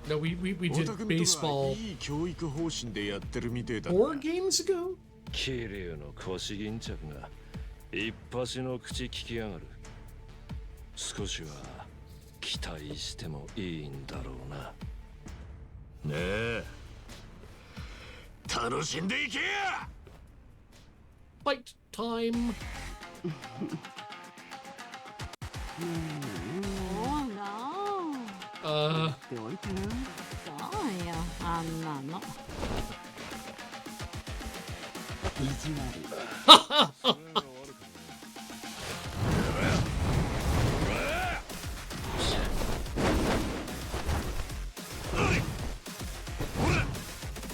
A: No, we did baseball
D: いい教育方針でやってるみてえだ。
A: 4 games ago?
J: 桐生の腰巾着が一発の口利きやがる。少しは期待してもいいんだろうな。
D: ねえ。楽しんでいけや。
A: Fight time.
B: Oh no.
A: そう
B: よ、あんなの。意地悪。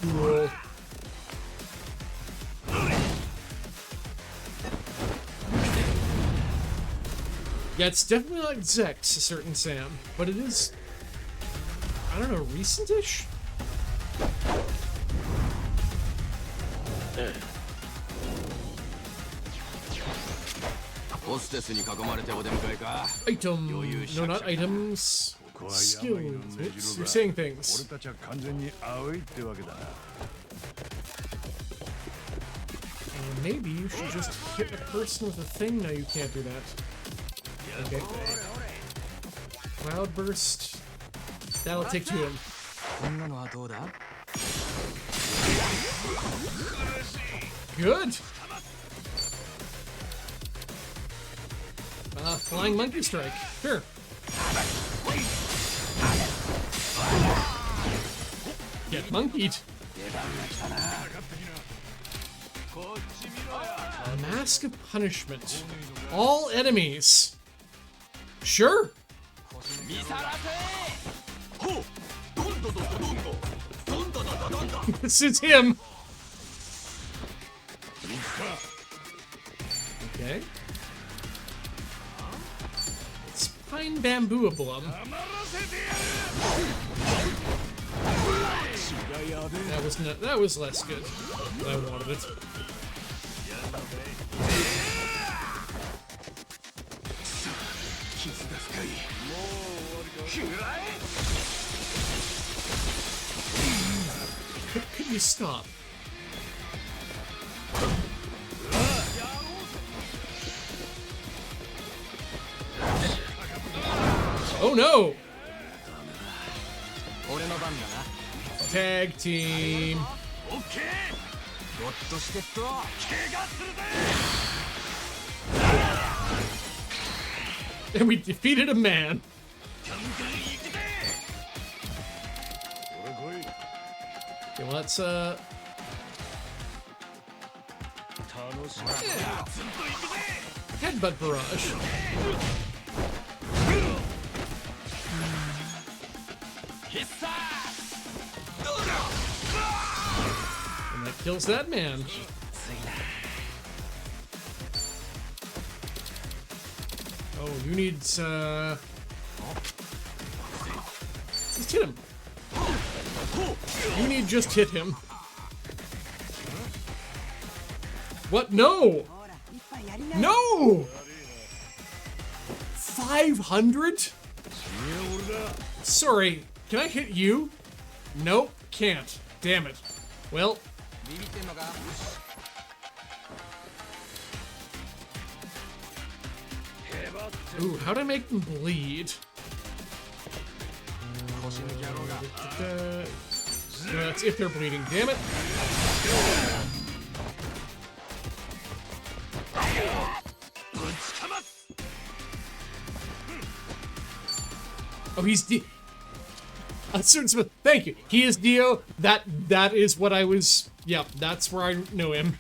A: Cool. Yeah, it's definitely like Zex, a certain Sam, but it is, I don't know, recent-ish?
C: ホステスに囲まれてお出迎えか。
A: Item. No, not items. Skills. Oops, you're saying things.
E: 俺たちは完全に青いってわけだな。
A: Maybe you should just hit a person with a thing. No, you can't do that. Okay. Cloud burst. That'll take two of them.
G: こんなのはどうだ。
A: Good. Flying monkey strike. Sure. Get monkeyed. A mask of punishment. All enemies. Sure. This is him. Okay. It's pine bambooable. That was less good than I wanted it. Could you stop? Oh no! Tag team. And we defeated a man. Okay, well, let's headbutt barrage. And that kills that man. Oh, you need, just hit him. You need just hit him. What? No! No! 500? Sorry, can I hit you? Nope, can't. Damn it. Well. Ooh, how'd I make them bleed? That's if they're bleeding, damn it. Oh, he's thank you. He is Dio. That is what I was. Yeah, that's where I know him.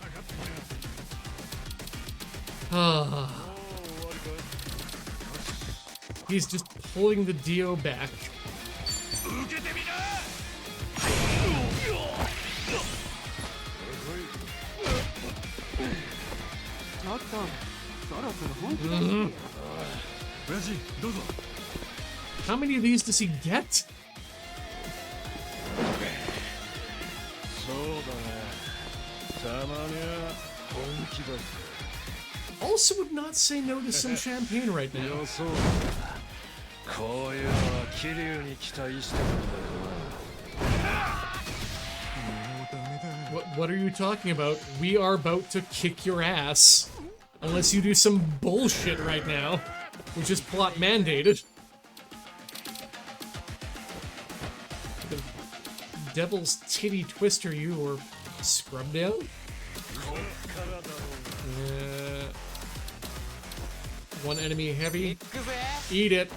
A: He's just pulling the Dio back. How many of these does he get? Also would not say no to some champagne right now. What are you talking about? We are about to kick your ass. Unless you do some bullshit right now, which is plot mandated. The devil's titty twister you or scrub down? One enemy heavy. Eat it.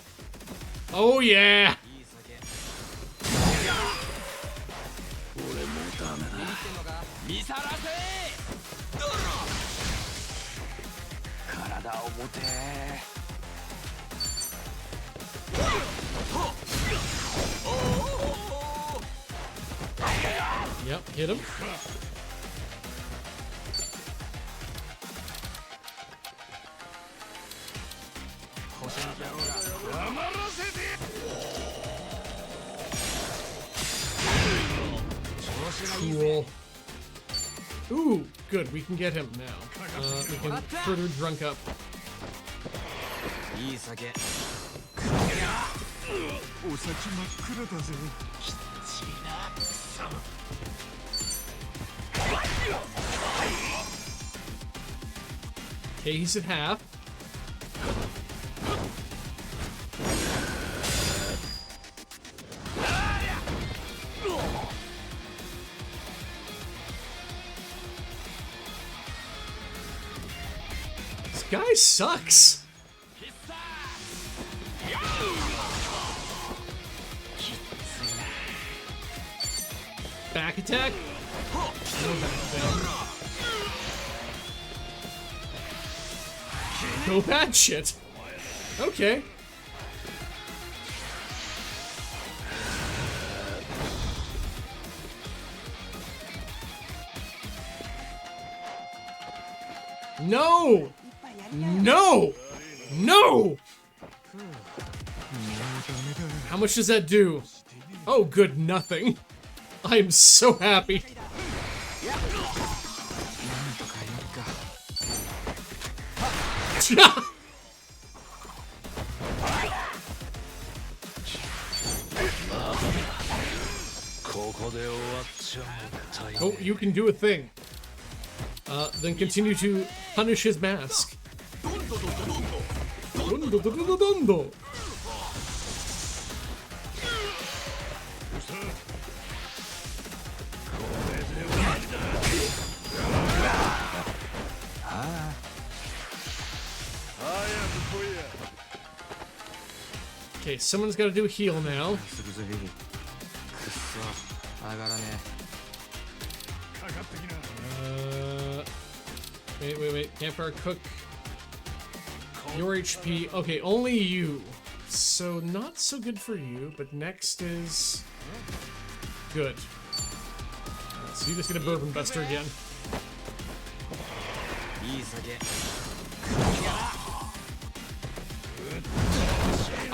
A: Oh yeah! Yep, hit him. Cool. Ooh, good. We can get him now. We can further drunk up. Okay, he's at half. This guy sucks. Back attack? No back attack. Go bad shit. Okay. No! No! No! How much does that do? Oh, good, nothing. I am so happy. Oh, you can do a thing. Then continue to punish his mask. Okay, someone's got to do heal now. Wait. Campfire cook. Your HP. Okay, only you. So, not so good for you, but next is... good. So you just get a Bourbon Buster again.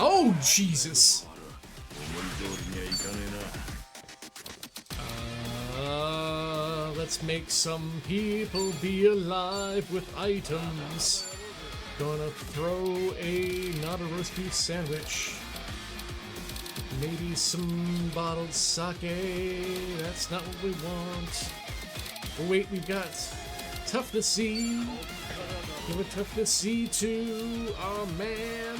A: Oh, Jesus! Let's make some people be alive with items. Gonna throw not a roast beef sandwich. Maybe some bottled sake. That's not what we want. Oh, wait, we've got Toughness C. Give a Toughness C to our man.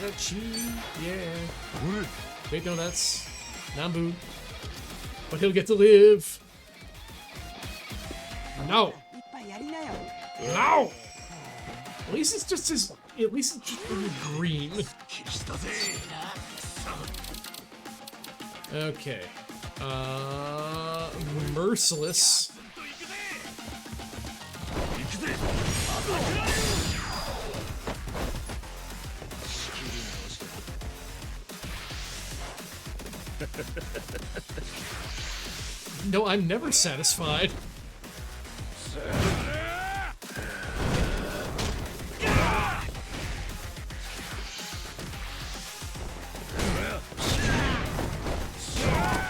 A: Arachi. Yeah. Wait, no, that's Nambu. But he'll get to live. No. No. At least it's just his. At least it's just really green. Okay. Merciless. No, I'm never satisfied.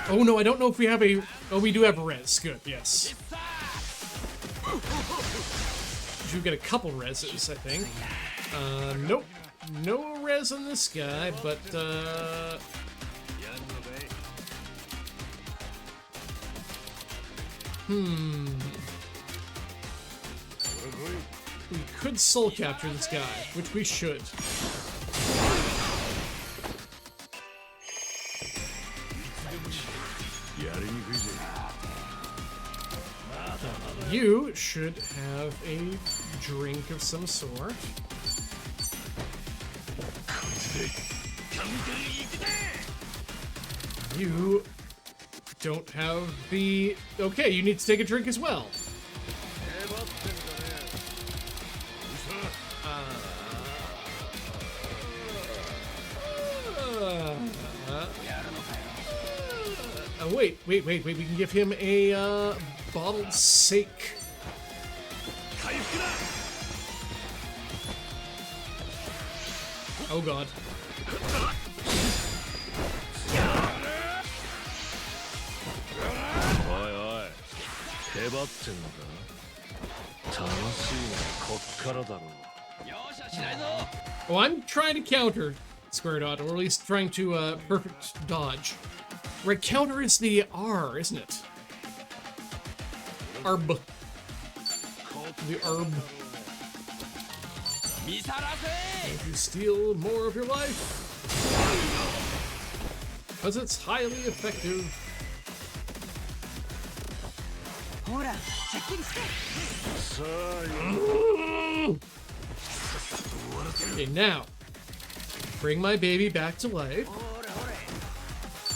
A: Oh no, I don't know if we have a... Oh, we do have a res. Good, yes. We've got a couple reses, I think. Nope. No res on this guy, but, we could soul capture this guy, which we should. You should have a drink of some sort. You don't have the... Okay, you need to take a drink as well. Wait. We can give him a bottled sake. Oh god. Oh, I'm trying to counter square dot, or at least trying to perfect dodge. Right, counter is the R, isn't it? Arb. The arb. If you steal more of your life, because it's highly effective. Okay, now bring my baby back to life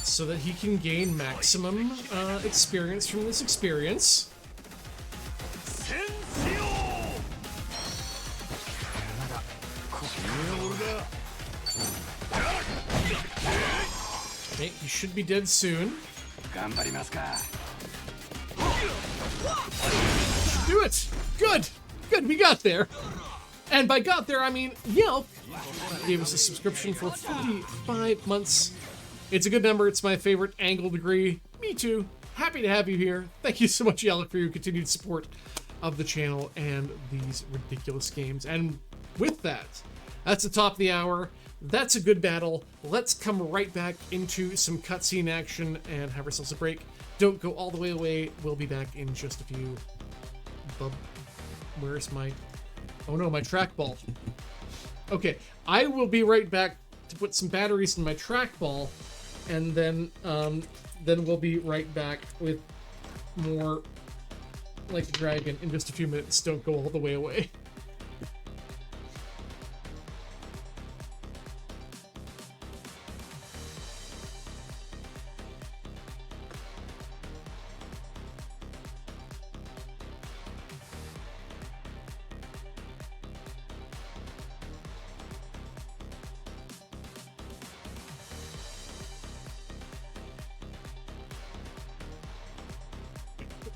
A: so that he can gain maximum experience from this experience. Okay, he should be dead soon. Do it! Good! Good, we got there. And by got there, I mean Yelp gave us a subscription for 45 months. It's a good number. It's my favorite angle degree. Me too. Happy to have you here. Thank you so much, Yelp, for your continued support of the channel and these ridiculous games. And with that, that's the top of the hour. That's a good battle. Let's come right back into some cutscene action and have ourselves a break. Don't go all the way away. We'll be back in just a few. Where's my... Oh no, my trackball. Okay, I will be right back to put some batteries in my trackball, and then we'll be right back with more Like a Dragon in just a few minutes. Don't go all the way away.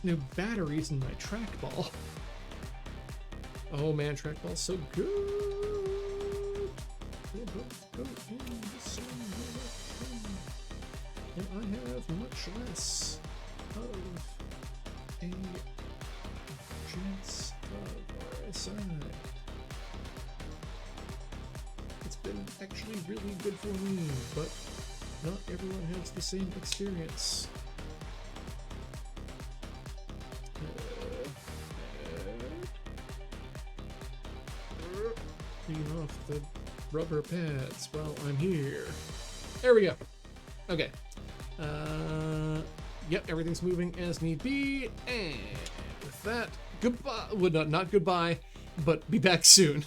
A: New batteries in my trackball. Oh man, trackball's so good. They both go in the same direction. And I have much less. of a chance of RSI. It's been actually really good for me, but not everyone has the same experience. Clean off the rubber pads while I'm here. There we go. Okay. Yep, everything's moving as need be. And with that, goodbye. Well, not goodbye, but be back soon.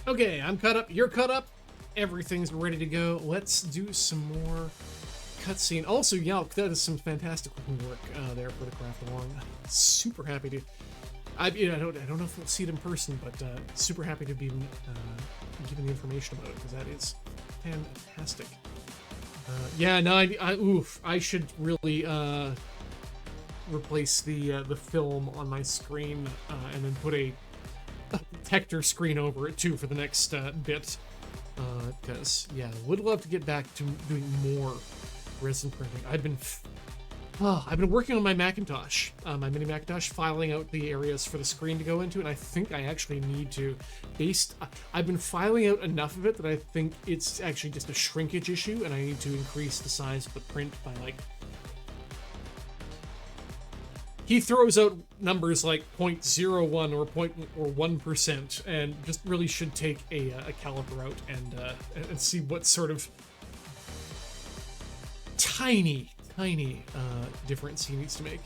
A: Okay, I'm caught up. You're caught up. Everything's ready to go. Let's do some more cutscene. Also, Yalk, that is some fantastic looking work there for the craft along. Super happy to. I don't know if we'll see it in person, but super happy to be given the information about it because that is fantastic. Yeah, no, I should really replace the film on my screen and then put a protector screen over it too for the next bit. Because yeah, would love to get back to doing more resin printing. I've been working on my Macintosh, my mini Macintosh, filing out the areas for the screen to go into, and I think I actually need to I've been filing out enough of it that I think it's actually just a shrinkage issue, and I need to increase the size of the print by like. He throws out numbers like 0.01 or 1%, and just really should take a caliper out and see what sort of tiny difference he needs to make.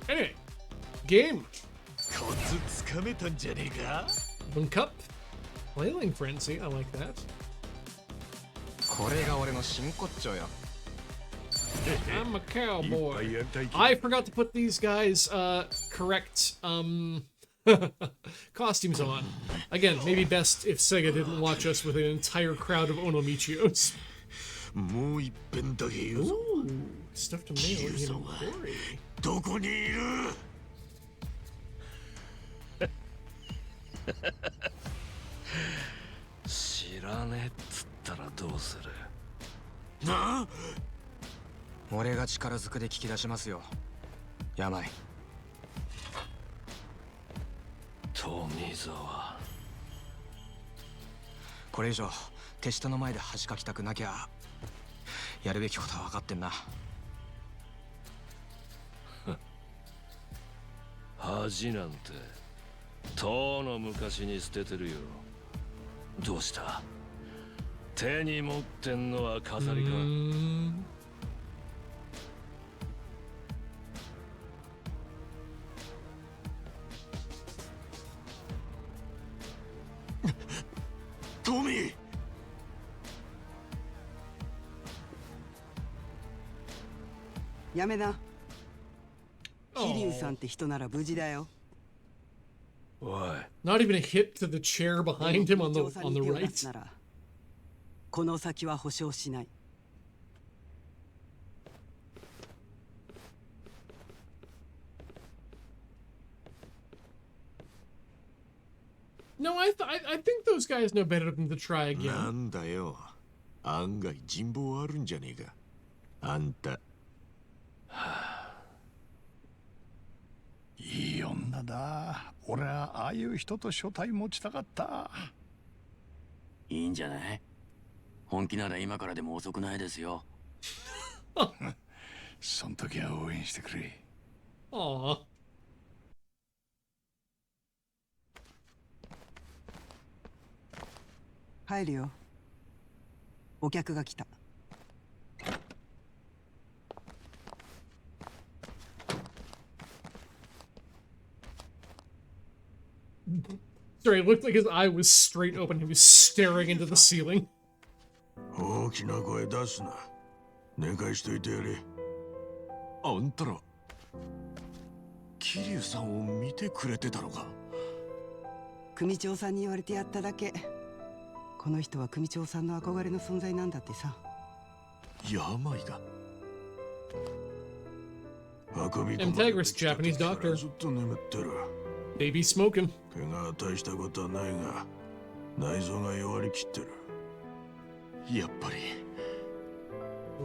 A: Anyway, game. Bunk up. Flailing Frenzy, I like that.
G: これが俺の真骨頂よ。
A: I'm a cowboy. I forgot to put these guys correct costumes on. Again, maybe best if Sega didn't watch us with an entire crowd of Onomichios. Ooh, stuff to mail in Cory.
D: どこにいる?
J: 知らねえっつったらどうする？
D: なあ?
G: 俺が力ずくで聞き出しますよ。病。
J: 富澤。
G: これ以上手下の前で恥かきたくなきゃやるべきことは分かってんな。
J: 恥なんてとうの昔に捨ててるよ。どうした？手に持ってんのは飾りか？
D: トミー。
K: やめな。桐生さんって人なら無事だよ。
J: Why?
A: Not even a hit to the chair behind him on the right.
K: この先は保証しない。
A: No, I think those guys know better than to try again.
D: なんだよ。案外人望あるんじゃねえか。あんた。
E: いい女だ。俺はああいう人と所帯持ちたかった。
C: いいんじゃない？本気なら今からでも遅くないですよ。
E: そん時は応援してくれ。
A: Aww.
K: 入るよ。お客が来た。
A: Sorry, it looked like his eye was straight open. He was staring into the ceiling.
D: 大きな声出すな。寝かしといてやれ。あんたら、桐生さんを見てくれてたのか。
K: 組長さんに言われてやっただけ。この人は組長さんの憧れの存在なんだってさ。
D: 病が。
A: Integris, Japanese doctor.
D: ずっと眠ってる。
A: Baby smoking.
D: 怪我は大したことはないが、内臓が弱りきってる。やっぱり。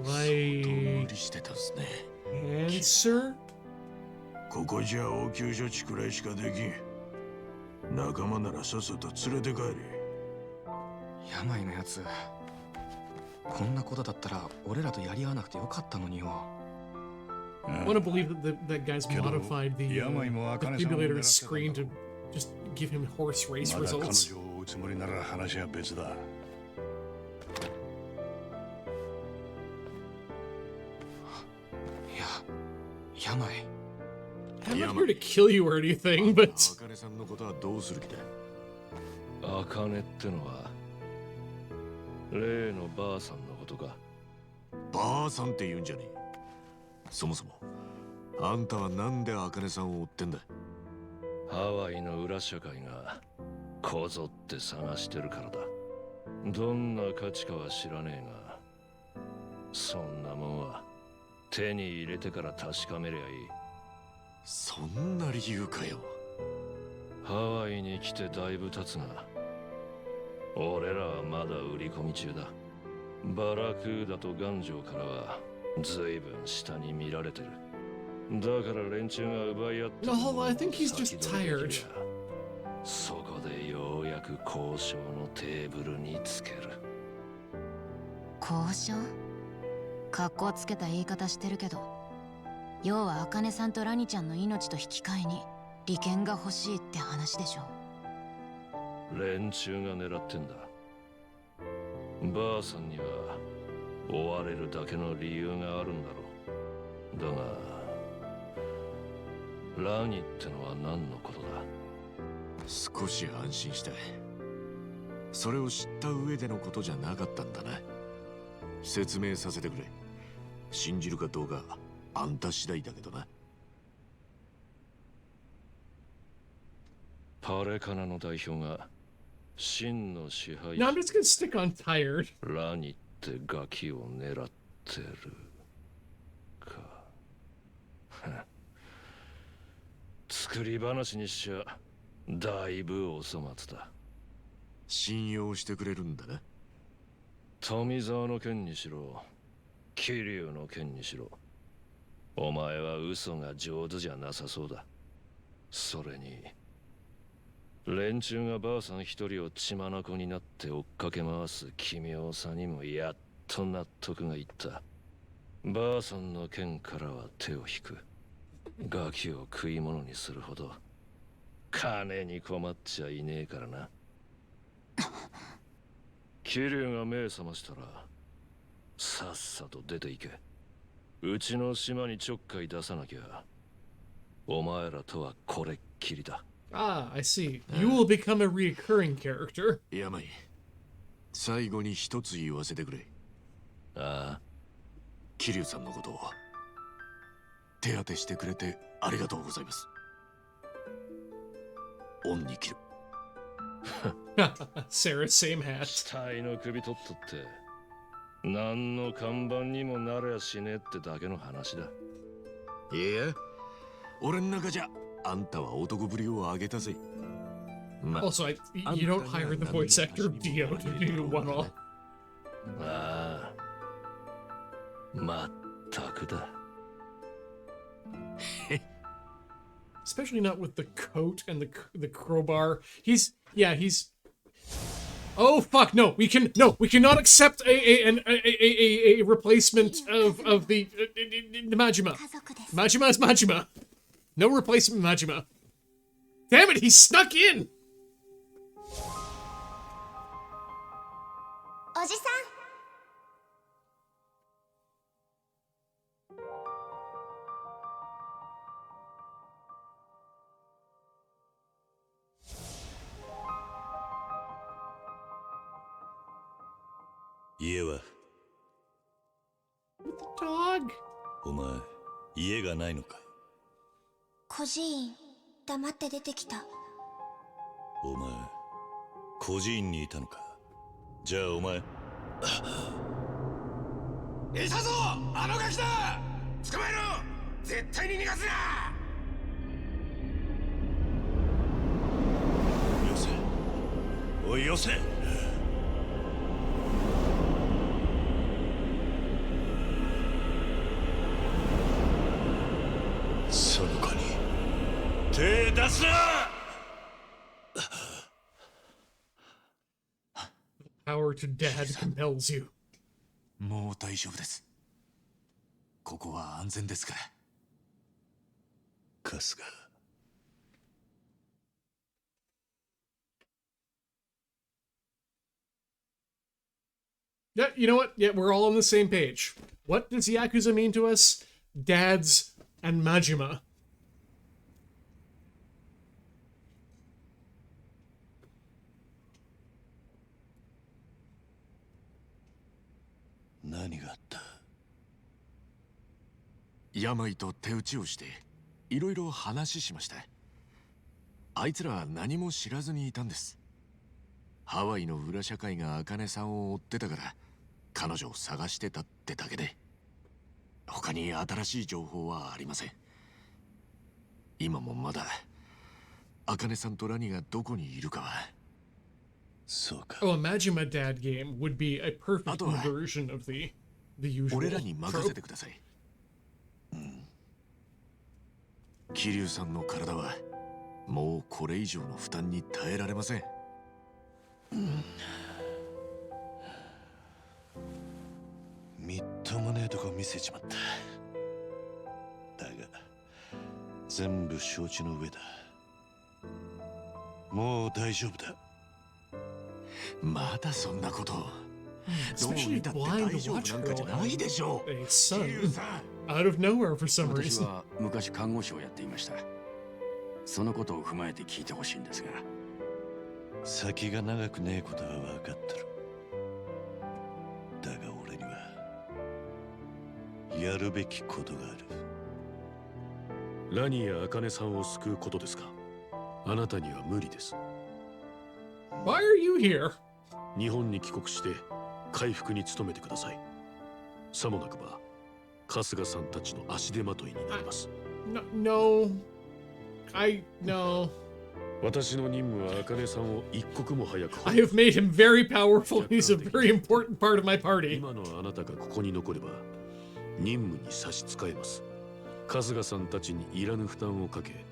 D: 相当無理してたんすね。
A: Cancer?
D: ここじゃ応急処置くらいしかできん。仲間ならさっさと連れて帰れ。
G: 病のやつ。こんなことだったら俺らとやり合わなくてよかったのによ。
A: I want to believe that guy's modified the defibrillator screen to just give him horse race results.
E: 彼女を追うつもりなら話は別だ。
G: 病。
A: I'm not here to kill you or anything, but.
D: 茜さんのことはどうする気だ。
J: 茜ってのは例のばあさんのことか。
D: ばあさんって言うんじゃねえ。そもそもあんたはなんで茜さんを追ってんだ。
J: ハワイの裏社会がこぞって探してるからだ。どんな価値かは知らねえが、そんなもんは手に入れてから確かめりゃいい。
D: そんな理由かよ。
J: ハワイに来てだいぶ経つが、俺らはまだ売り込み中だ。バラクーダとガンジョーからは随分下に見られてる。だから連中が奪い合って
A: No, I think he's just tired.
J: そこでようやく交渉のテーブルにつける。
F: 交渉？かっこつけた言い方してるけど、要は茜さんとラニちゃんの命と引き換えに利権が欲しいって話でしょ。
J: 連中が狙ってんだ。ばあさんには追われるだけの理由があるんだろう。だがラニってのは何のことだ。
D: 少し安心した。それを知った上でのことじゃなかったんだな。説明させてくれ。信じるかどうかあんた次第だけどな。
J: パレカナの代表が真の支配
A: No, I'm just gonna stick on tired.
J: ラニってガキを狙ってるか。作り話にしちゃだいぶお粗末だ。
D: 信用してくれるんだな。
J: 富沢の件にしろ桐生の件にしろ、お前は嘘が上手じゃなさそうだ。それに連中がばあさん一人を血眼になって追っかけ回す奇妙さにもやっと納得がいった。ばあさんの件からは手を引く。ガキを食い物にするほど金に困っちゃいねえからな。桐生が目覚ましたらさっさと出ていけ。うちの島にちょっかい出さなきゃお前らとはこれっきりだ。
A: Ah, I see. You will become a recurring character.
D: 山井、最後に一つ言わせてくれ。
J: ああ、
D: 桐生さんのことを手当てしてくれてありがとうございます。恩に切る。
A: Sarah, same hat.
J: 死体の首取ったって何の看板にもなりゃしねえってだけの話だ。
D: いや、俺の中じゃあんたは男ぶりを上げたぜ。
A: Also, you don't hire the voice actor of Dio to do one-all.
J: ああ、まったくだ。
A: Especially not with the coat and the crowbar. He's Oh fuck, no, we cannot accept a replacement of the Majima. Majima is Majima. No replacement Majima. Damn it, he snuck in.
I: おじさん。
L: 家は
A: Dog.
L: お前家がないのか。
I: 孤児院黙って出てきた。
L: お前孤児院にいたのか。じゃあお前
D: いたぞ、あのガキだ。捕まえろ。絶対に逃がすな。
L: よせ、おいよせ。その子に手出すな。
A: Power to dad compels you.
D: もう大丈夫です。ここは安全ですから。
L: 春日。
A: Yeah, you know what? Yeah, we're all on the same page. What does Yakuza mean to us? Dads and Majima.
L: 何があった？
D: 病と手打ちをしていろいろ話しました。あいつらは何も知らずにいたんです。ハワイの裏社会が茜さんを追ってたから彼女を探してたってだけで、他に新しい情報はありません。今もまだ茜さんとラニがどこにいるかは。
L: そうか。
A: Oh, imagine my dad game would be a perfect inversion of the usual
D: 俺らに任せて
A: trope.
D: ください。桐生さんの体はもうこれ以上の負担に耐えられません。
L: みっともねえとこ見せちまった。だが全部承知の上だ。もう大丈夫だ。
D: まだそんなことを。どう
A: Especially
D: 見たって
A: blind
D: 大丈
A: watch
D: 夫なんかじゃ
A: girl
D: ないでしょ
A: a
D: う。
A: son out of nowhere for some
C: 私
A: reason.
C: は昔看護師をやっていました。そのことを踏まえて聞いてほしいんですが。
L: 先が長くねえことは分かってる。だが俺にはやるべきことがある。
M: ラニや茜さんを救うことですか？あなたには無理です。
A: Why are you here?
M: 日本に帰国して回復に努めてください。さもなくば春日さんたちの足手まといになります。
A: No. No.
M: 私の任務は茜さんを一刻も早く。
A: I have made him very powerful. He's a very important part of my party.
M: 今のあなたがここに残れば任務に差し支えます。春日さんたちにいらぬ負担をかけ、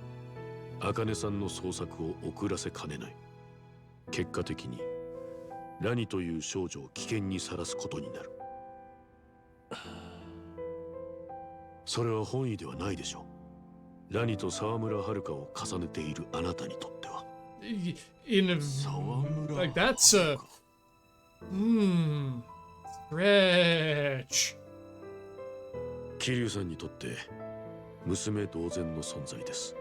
M: 茜さんの捜索を遅らせかねない。結果的にラニという少女を危険にさらすことになる。それは本意ではないでしょう。ラニと沢村遥を重ねているあなたにとっては。
A: In a like that's a stretch.
M: 桐生さんにとって娘同然の存在です。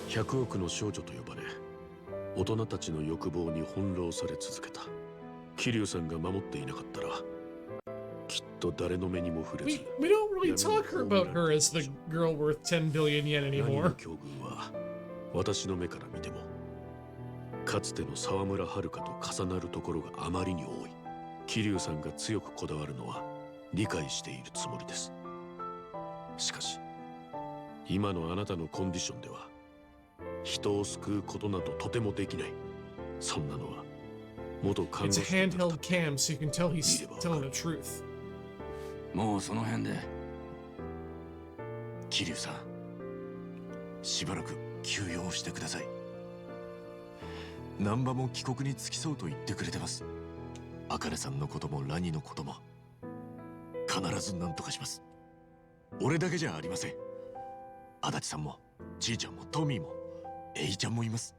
M: 100億の少女と呼ばれ、大人たちの欲望に翻弄され続けた。桐生さんが守っていなかったら、きっと誰の目にも触れず。
A: We don't really talk about her as the girl worth 10 billion yen
M: ラニ
A: anymore.
M: の境遇は私の目から見ても、かつての沢村遥と重なるところがあまりに多い。桐生さんが強くこだわるのは理解しているつもりです。しかし、今のあなたのコンディションでは、人を救うことなどとてもできない。そんなのは元看護
A: It's
M: 師
A: a handheld cam, so you can tell he's telling the truth.
C: もうその辺で。
D: 桐生さん、しばらく休養してください。難波も帰国に付き添うと言ってくれてます。茜さんのこともラニのことも必ず何とかします。俺だけじゃありません。足立さんもちいちゃんもトミーもエイちゃんもいます。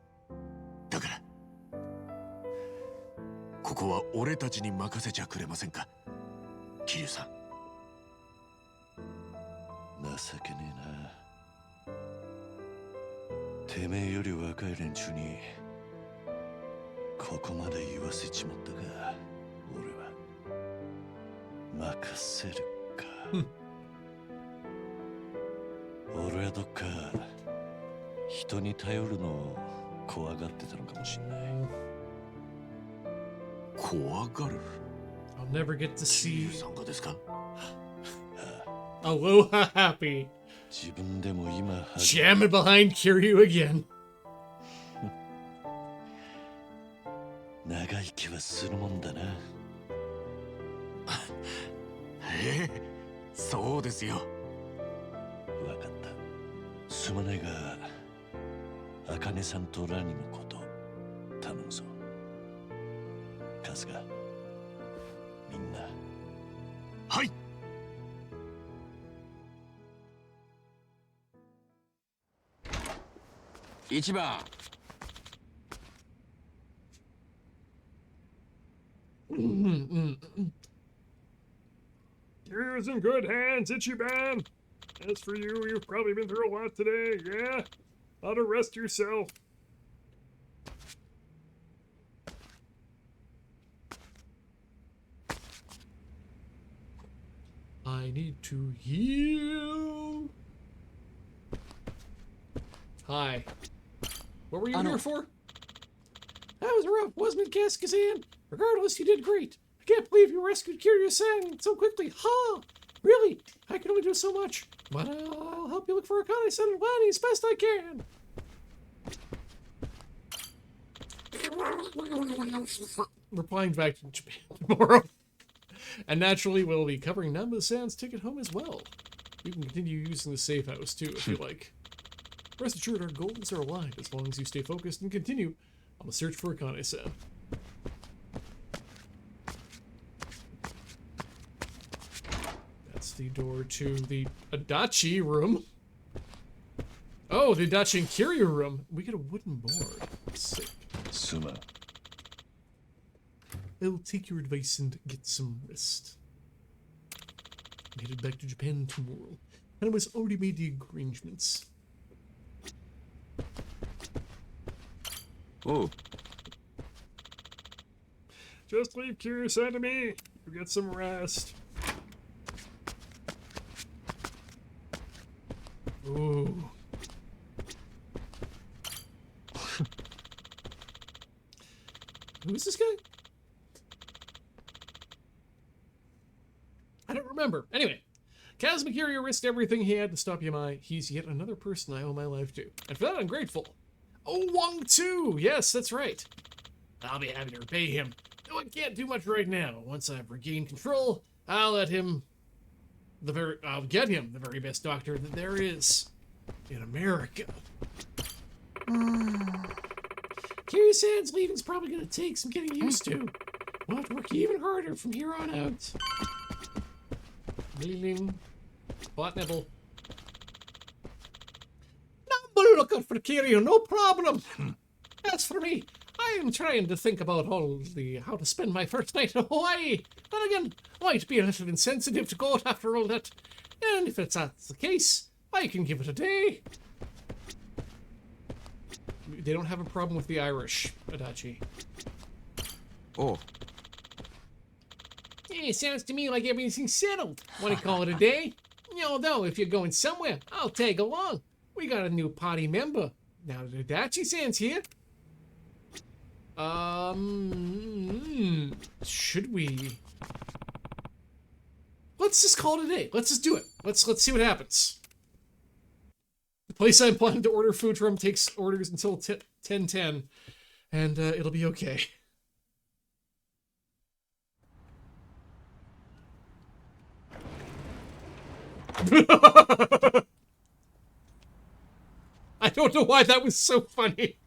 D: だからここは俺たちに任せちゃくれませんか、桐生さん。
L: 情けねえな。てめえより若い連中にここまで言わせちまったが、俺は任せるか。俺はどっか人に頼るのを怖がってたのかもしんない。
D: 怖がる？
A: I'll never get to see
D: さんがですか？
A: Aloha Happy
L: 自分でも今
A: jamming behind Kiryu again.
L: 長生きはするもんだな。
D: そうですよ。
L: わかった。すまないが、茜さんとラニのこと頼むぞ。春日、みんな。
D: はい。
C: 1番。
J: You're in good hands, Ichiban. As for you, you've probably been through a lot today, yeah? Ought to rest yourself.
A: I need to heal. Hi. What were you here for? That was rough, wasn't it, Kaskazan? Regardless, you did great. I can't believe you rescued Kiryu-san so quickly. Ha! Really? I can only do so much. But I'll help you look for Akane-san and Lani as best I can. Replying back to Japan tomorrow. And naturally, we'll be covering Namba-san's ticket home as well. You can continue using the safe house, too, if you like. Rest assured, our goals are aligned as long as you stay focused and continue on the search for Akane-san. That's the door to the Adachi room. Oh, the Adachi and Kiryu room. We get a wooden board. Sick.
L: Suma.
A: I'll take your advice and get some rest. I'm headed back to Japan tomorrow, and I was already made the arrangements.
D: Oh.
A: Just leave Kiryu-san to me. You get some rest. Ooh. Who is this guy? I don't remember. Anyway, Kazuma Kiryu risked everything he had to stop Yamai. He's yet another person I owe my life to. And for that, I'm grateful. Oh, Wong too. Yes, that's right. I'll be happy to repay him. Though I can't do much right now. Once I've regained control, I'll get him the very best doctor that there is in America. Kiryu-san's leaving's probably gonna take some getting used to. We'll have to work even harder from here on out. Bleeding. Spot nibble. Number looking for Kiryu, no problem. As for me, I am trying to think about how to spend my first night in Hawaii. But again, might be a little insensitive to go out after all that. And if that's the case, I can give it a day. They don't have a problem with the Irish, Adachi.
G: Oh.
A: It sounds to me like everything's settled. Want to call it a day? Though, if you're going somewhere, I'll tag along. We got a new party member. Now that Adachi-san's here. Should we? Let's just call it a day. Let's just do it. Let's see what happens. The place I'm planning to order food from takes orders until 10:10, and it'll be okay. I don't know why that was so funny.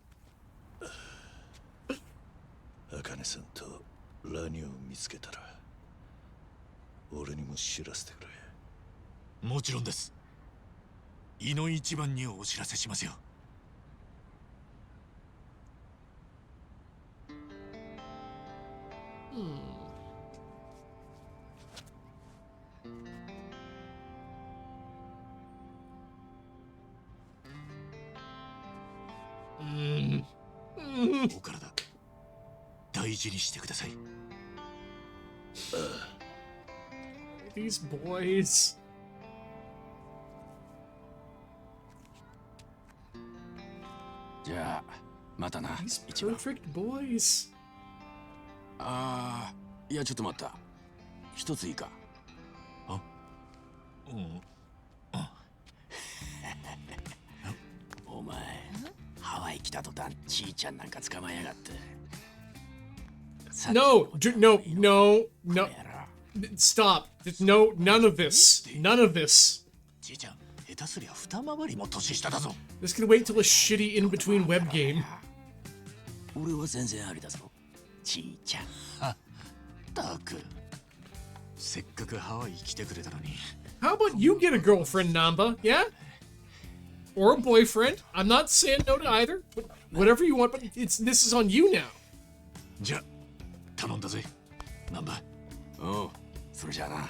L: Akane-sanとラニを見つけたら俺にも知らせてくれ。
D: もちろんです。井の一番にお知らせしますよ。お体大事にしてください。
A: These boys. These perfect boys.
C: いやちょっと待った。一ついいか。お前ハワイ来た途端ちーちゃんなんか捕まえやがって。
A: No, stop. No, none of this. None of this.
D: ちーちゃん下手すりゃ二回りも年下だぞ。
A: This can wait till a shitty in-between web game.
C: 俺は全然ありだぞ。ちーちゃん。
D: ったく。せっかくハワイ来てくれたのに。
A: How about you get a girlfriend, Namba? Yeah? Or a boyfriend? I'm not saying no to either. But whatever you want, but this is on you now.
D: じゃあ頼んだぜ。ナンバ。
C: おう、それじゃあな。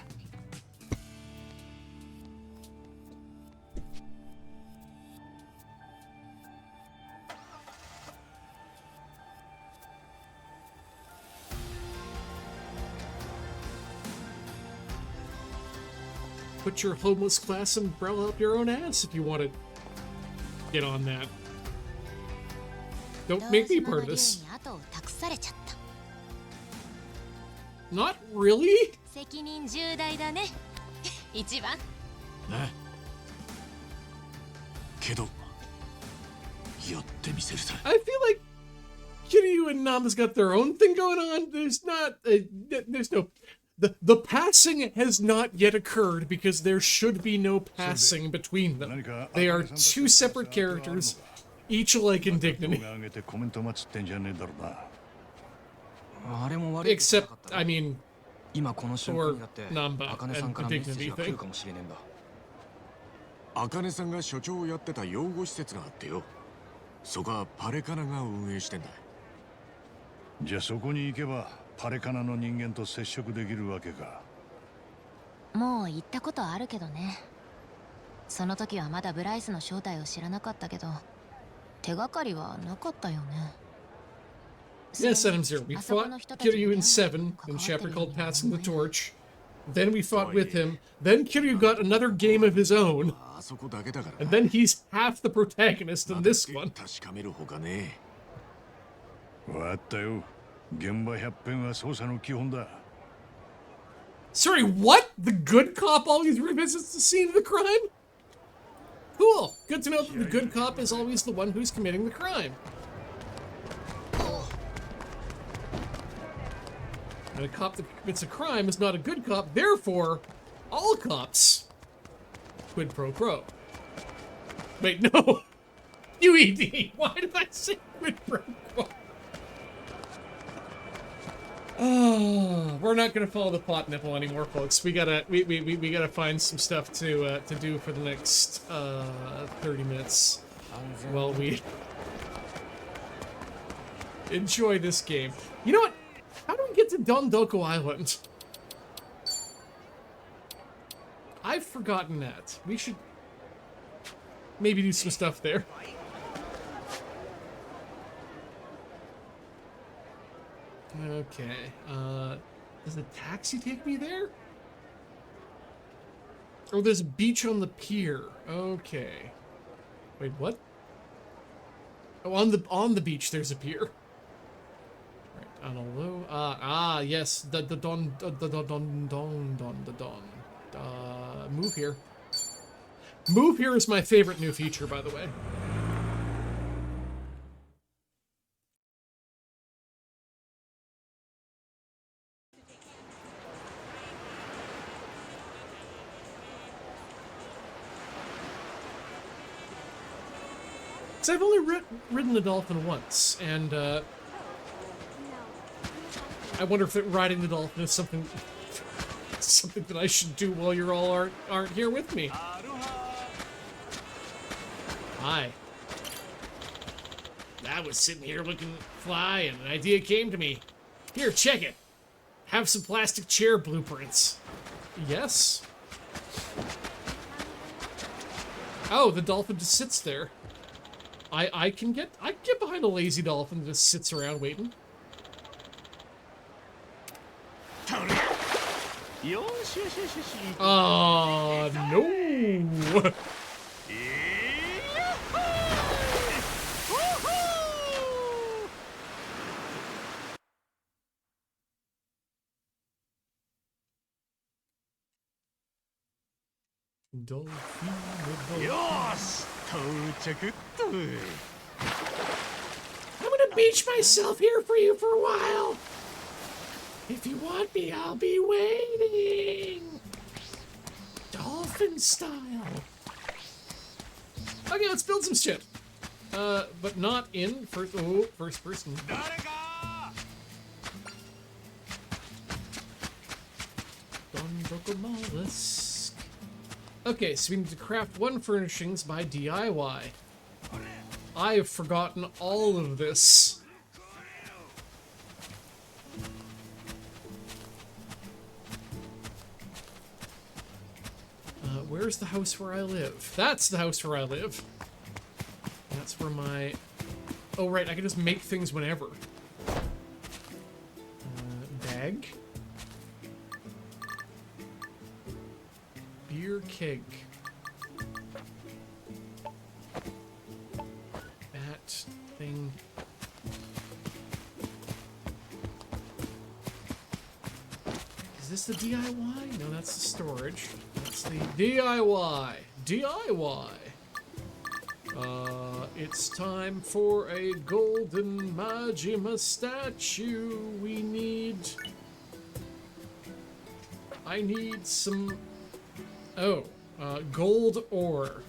A: put your homeless class umbrella up your own ass if you want to get on that. Don't make me part of this.
F: 後を託されちゃった。
A: Not really?
F: 責任重大だね。一番。
D: ね。けど、やってみせるさ。
A: I feel like Kiryu and Nama's got their own thing going on. There's no... The passing has not yet occurred because there should be no passing between them. They are two separate characters, each alike in dignity. Except, I mean, for Namba and the dignity thing.
D: 茜さんが所長をやってた養護施設があってよ。そこはパレカナが運営してんだ。
E: じゃあそこに行けばパレカナの人間と接触できるわけか。
F: もう行ったことあるけどね。その時はまだブライスの正体を知らなかったけど、手がかりはなかったよね。
A: Yes, Adam Zero. We fought Kiryu in 7 in a chapter called Passing the Torch. Then we fought with him. Then Kiryu got another game of his own. And then he's half the protagonist in this one.
E: わかったよ。現場百遍は捜査の基本だ。
A: Sorry, what? The good cop always revisits the scene of the crime? Cool. Good to know that the good cop is always the one who's committing the crime. And a cop that commits a crime is not a good cop, therefore, all cops. Quid pro quo. Wait, no. UED. Why did I say quid pro quo? Oh, we're not gonna follow the plot nipple anymore, folks. We gotta find some stuff to do for the next 30 minutes while we enjoy this game. You know what? How do we get to Dondoko Island? I've forgotten that. We should maybe do some stuff there. Okay, does the taxi take me there? Oh, there's a beach on the pier. Okay. Wait, what? Oh, on the beach there's a pier. Right, on a low, yes, the don. Move here. Move here is my favorite new feature, by the way. I've only ridden the dolphin once, and I wonder if riding the dolphin is something that I should do while you all aren't here with me. Hi. I was sitting here looking fly, and an idea came to me. Here, check it. Have some plastic chair blueprints. Yes. Oh, the dolphin just sits there. I can get behind a lazy dolphin that just sits around waiting. Oh no! I'm gonna beach myself here for you for a while. If you want me, I'll be waiting. Dolphin style. Okay, let's build some shit. But not in first person. Okay, so we need to craft one furnishings by DIY. I have forgotten all of this. Where's the house where I live? That's the house where I live. That's where my... Oh, right, I can just make things whenever. Bag. beer keg. That thing. Is this the DIY? No, that's the storage. That's the DIY. DIY. It's time for a golden Majima statue. We need... I need some... Oh, gold ore.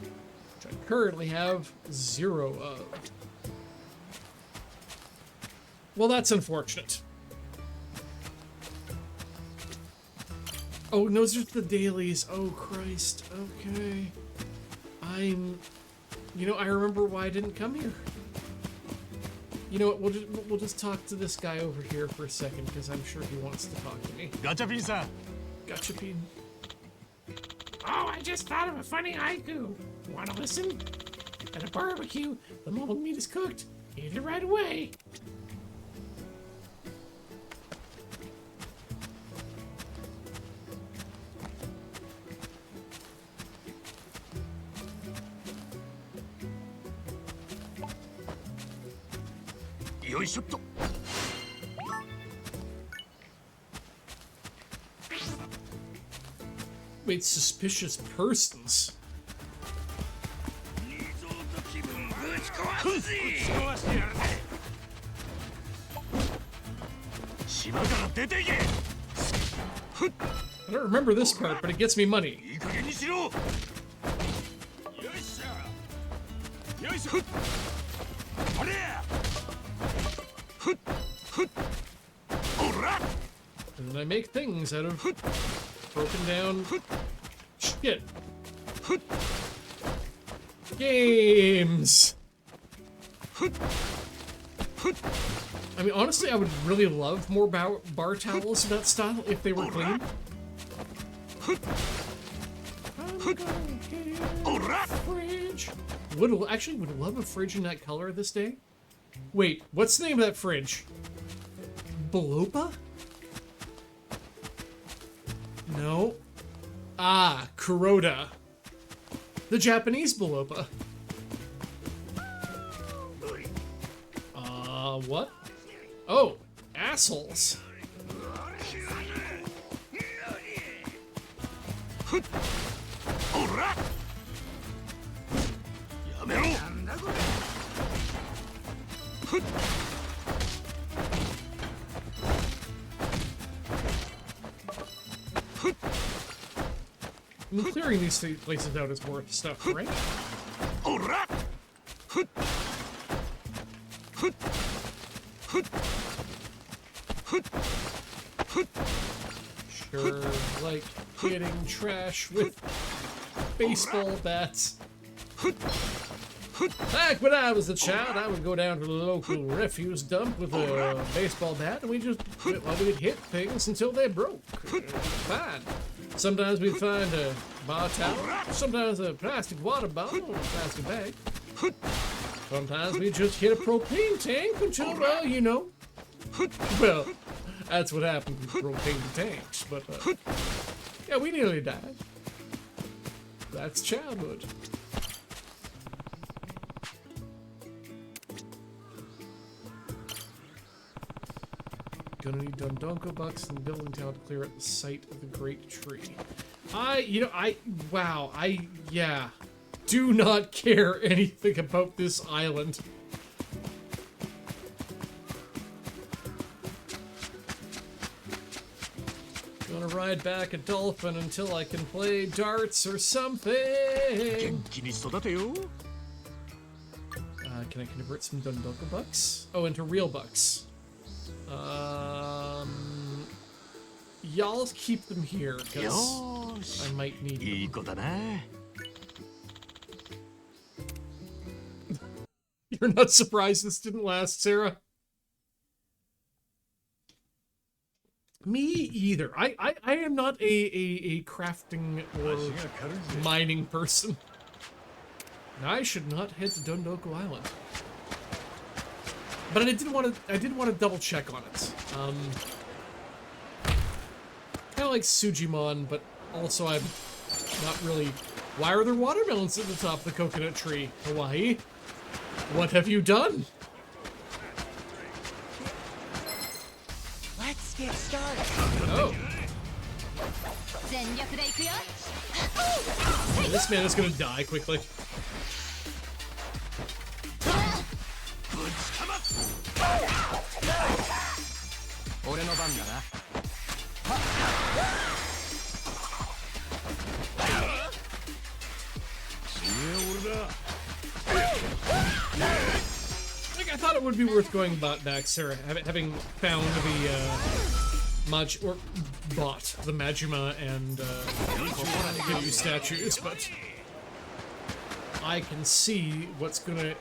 A: Which I currently have 0 of. Well, that's unfortunate. Oh, those are the dailies. Oh, Christ. Okay. You know, I remember why I didn't come here. You know what, we'll just talk to this guy over here for a second, because I'm sure he wants to talk to me.
N: Gachapin-san.
A: Gachapin.
O: Oh, I just thought of a funny haiku. Wanna listen? At a barbecue, the moment meat is cooked, eat it right away.
A: Wait, suspicious persons? I don't remember this part, but it gets me money. And then I make things out of broken down shit. Games. I mean, honestly, I would really love more bar towels of that style if they were clean. Fridge. Would love a fridge in that color this day. Wait, what's the name of that fridge? Balopa? No. Ah, Kuroda. The Japanese Balopa. What? Oh, assholes. Clearing these places out is worth stuff, right? Sure, like hitting trash with baseball bats. Back when I was a child, I would go down to the local refuse dump with a baseball bat, and we'd hit things until they broke. Fine. Sometimes we'd find a bar towel, sometimes a plastic water bottle or a plastic bag. Sometimes we'd just hit a propane tank until, well, you know. Well, that's what happened with propane tanks, but, yeah, we nearly died. That's childhood. Gonna need Dondonko bucks and building tower to clear out the site of the great tree. Yeah. Do not care anything about this island. Gonna ride back a dolphin until I can play darts or something. Can I convert some Dondonko bucks? Oh, into real bucks. Y'all keep them here, because I might need them. You're not surprised this didn't last, Sarah? Me either. I am not a crafting or mining person. I should not head to Dondoko Island. But I did want to double check on it. Kind of like Sujimon, but Also, I'm not really... Why are there watermelons at the top of the coconut tree? Hawaii? What have you done?
H: Let's get started.
A: Oh. This man is gonna die quickly. Like, I thought it would be worth going back, Sarah, having found the bought the Majima and Kiryu statues, but I can see what I'm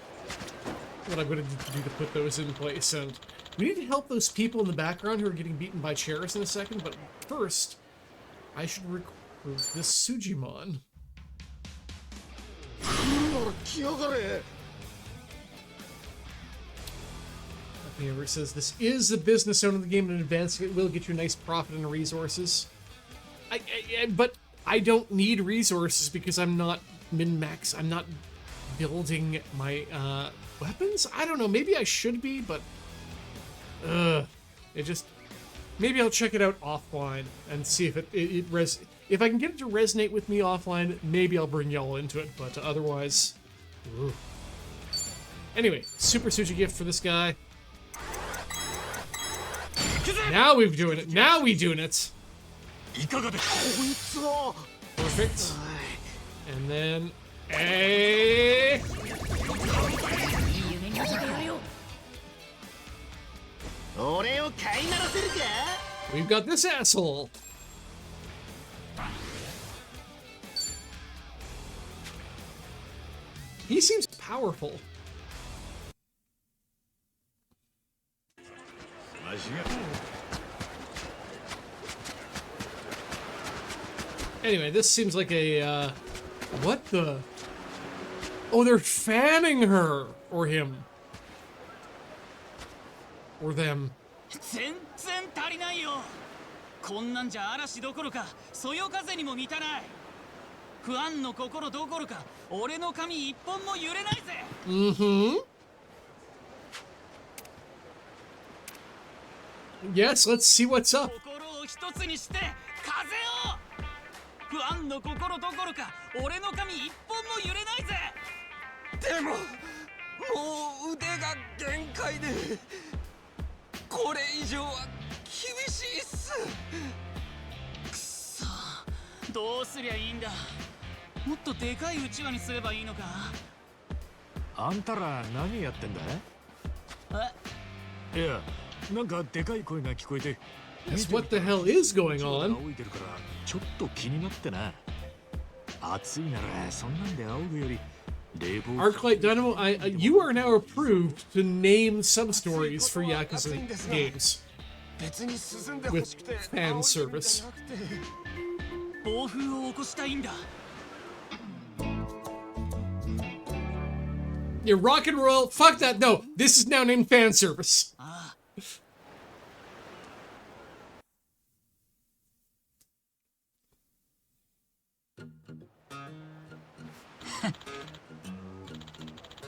A: gonna do to put those in place, and we need to help those people in the background who are getting beaten by chairs in a second, but first, I should recruit this Sujimon. Here it says, this is the business zone of the game, and advancing it will get you a nice profit and resources. But I don't need resources because I'm not min-max. I'm not building my weapons? I don't know, maybe I should be, but maybe I'll check it out offline and see if if I can get it to resonate with me offline, maybe I'll bring y'all into it, but otherwise, ooh. Anyway, Super Suji gift for this guy. Now we're doing it. Now we doing it. Perfect. And then we've got this asshole. He seems powerful. Anyway, this seems like a, what the? Oh, they're fanning her! Or him. Or them.
N: 全然足りないよ。こんなんじゃ嵐どころか、そよ風にも満たない。不安の心どころか、俺の髪一本も揺れないぜ。
A: Yes, let's see what's up.
N: 心を一つにして風を。不安の心どころか、俺の髪一本も揺れないぜ。
G: でも、もう腕が限界で、これ以上は厳しいっす。
N: くそ、どうすりゃいいんだ。もっとでかいうちわにすればいいのか。
D: あんたら何やってんだ？いや、なんかでかい声が聞こえて。
A: Yes, what the hell is going on?
D: ちょっと気になってな。暑いならそんなんで仰ぐより。
A: Arclight Dynamo, you are now approved to name sub-stories for Yakuza games with fan service.
N: 暴風を起こしたいんだ。
A: Yeah, rock and roll. Fuck that. No, this is now named fan service.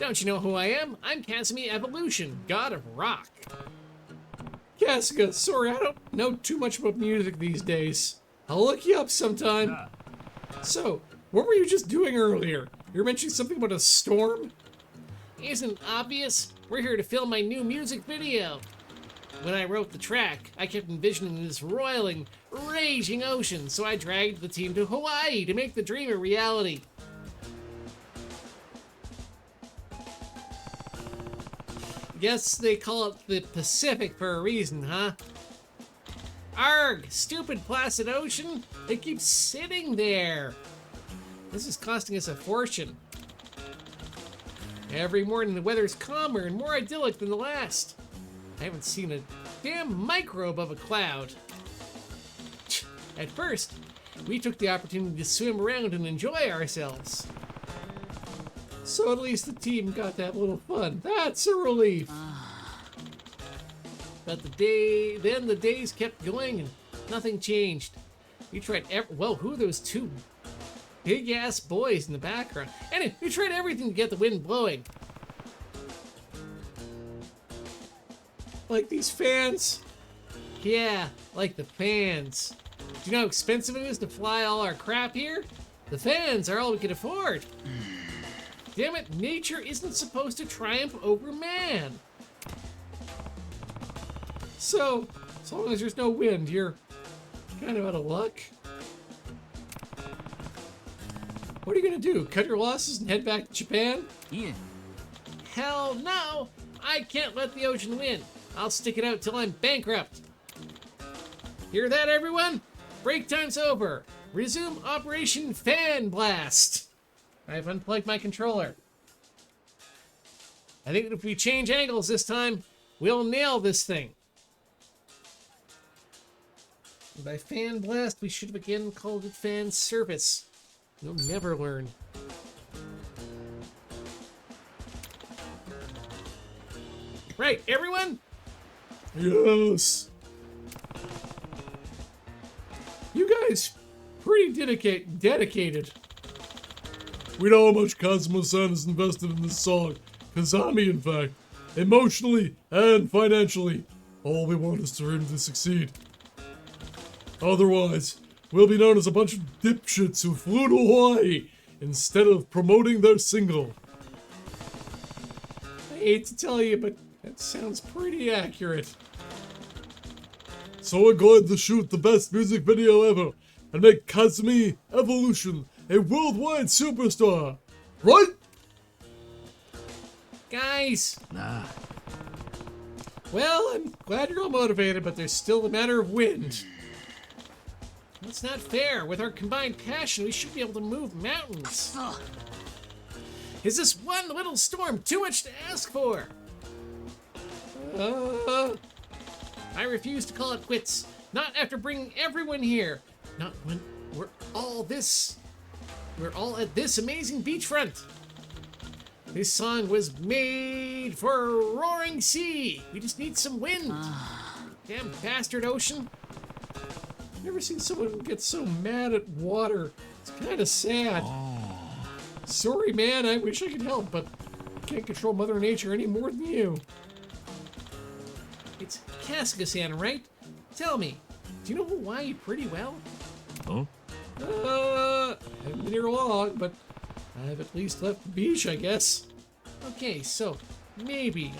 A: Don't you know who I am? I'm Kazumi Evolution, god of rock. Kasuga, sorry, I don't know too much about music these days. I'll look you up sometime. So, what were you just doing earlier? You were mentioning something about a storm?
O: Isn't obvious? We're here to film my new music video. When I wrote the track, I kept envisioning this roiling, raging ocean, so I dragged the team to Hawaii to make the dream a reality. Guess they call it the Pacific for a reason, huh? Arg! Stupid placid ocean! It keeps sitting there! This is costing us a fortune. Every morning the weather's calmer and more idyllic than the last. I haven't seen a damn microbe of a cloud. At first, we took the opportunity to swim around and enjoy ourselves. So at least the team got to have a little fun. That's a relief. But the days kept going and nothing changed. We tried whoa, who are those two big ass boys in the background? Anyway, we tried everything to get the wind blowing. Like these fans? Yeah, like the fans. Do you know how expensive it is to fly all our crap here? The fans are all we can afford. Damn it, nature isn't supposed to triumph over man. So, as long as there's no wind, you're kind of out of luck. What are you gonna do? Cut your losses and head back to Japan?
N: Yeah.
O: Hell no! I can't let the ocean win. I'll stick it out till I'm bankrupt. Hear that, everyone? Break time's over. Resume Operation Fan Blast. I've unplugged my controller. I think if we change angles this time, we'll nail this thing. And by Fan Blast, we should have again called it Fan Service. You'll never learn. Right, everyone?
A: Yes. You guys pretty dedicated. We know how much Kazuma-san has invested in this song. Kazami, in fact. Emotionally and financially. All we want is for him to succeed. Otherwise, we'll be known as a bunch of dipshits who flew to Hawaii instead of promoting their single.
O: I hate to tell you, but that sounds pretty accurate.
A: So we're going to shoot the best music video ever and make Kazumi Evolution a worldwide superstar. Right?
O: Guys!
D: Nah.
O: Well, I'm glad you're all motivated, but there's still a matter of wind. That's not fair. With our combined passion, we should be able to move mountains. Is this one little storm too much to ask for? I refuse to call it quits. Not after bringing everyone here. Not when we're all at this amazing beachfront. This song was made for a roaring sea. We just need some wind. Damn bastard ocean. Never seen someone get so mad at water. It's kind of sad. Sorry, man. I wish I could help, but I can't control Mother Nature any more than you. It's Kasuga-san, right? Tell me, do you know Hawaii pretty well?
M: Huh?
O: Haven't been here long, but I've at least left the beach, I guess. Okay, so maybe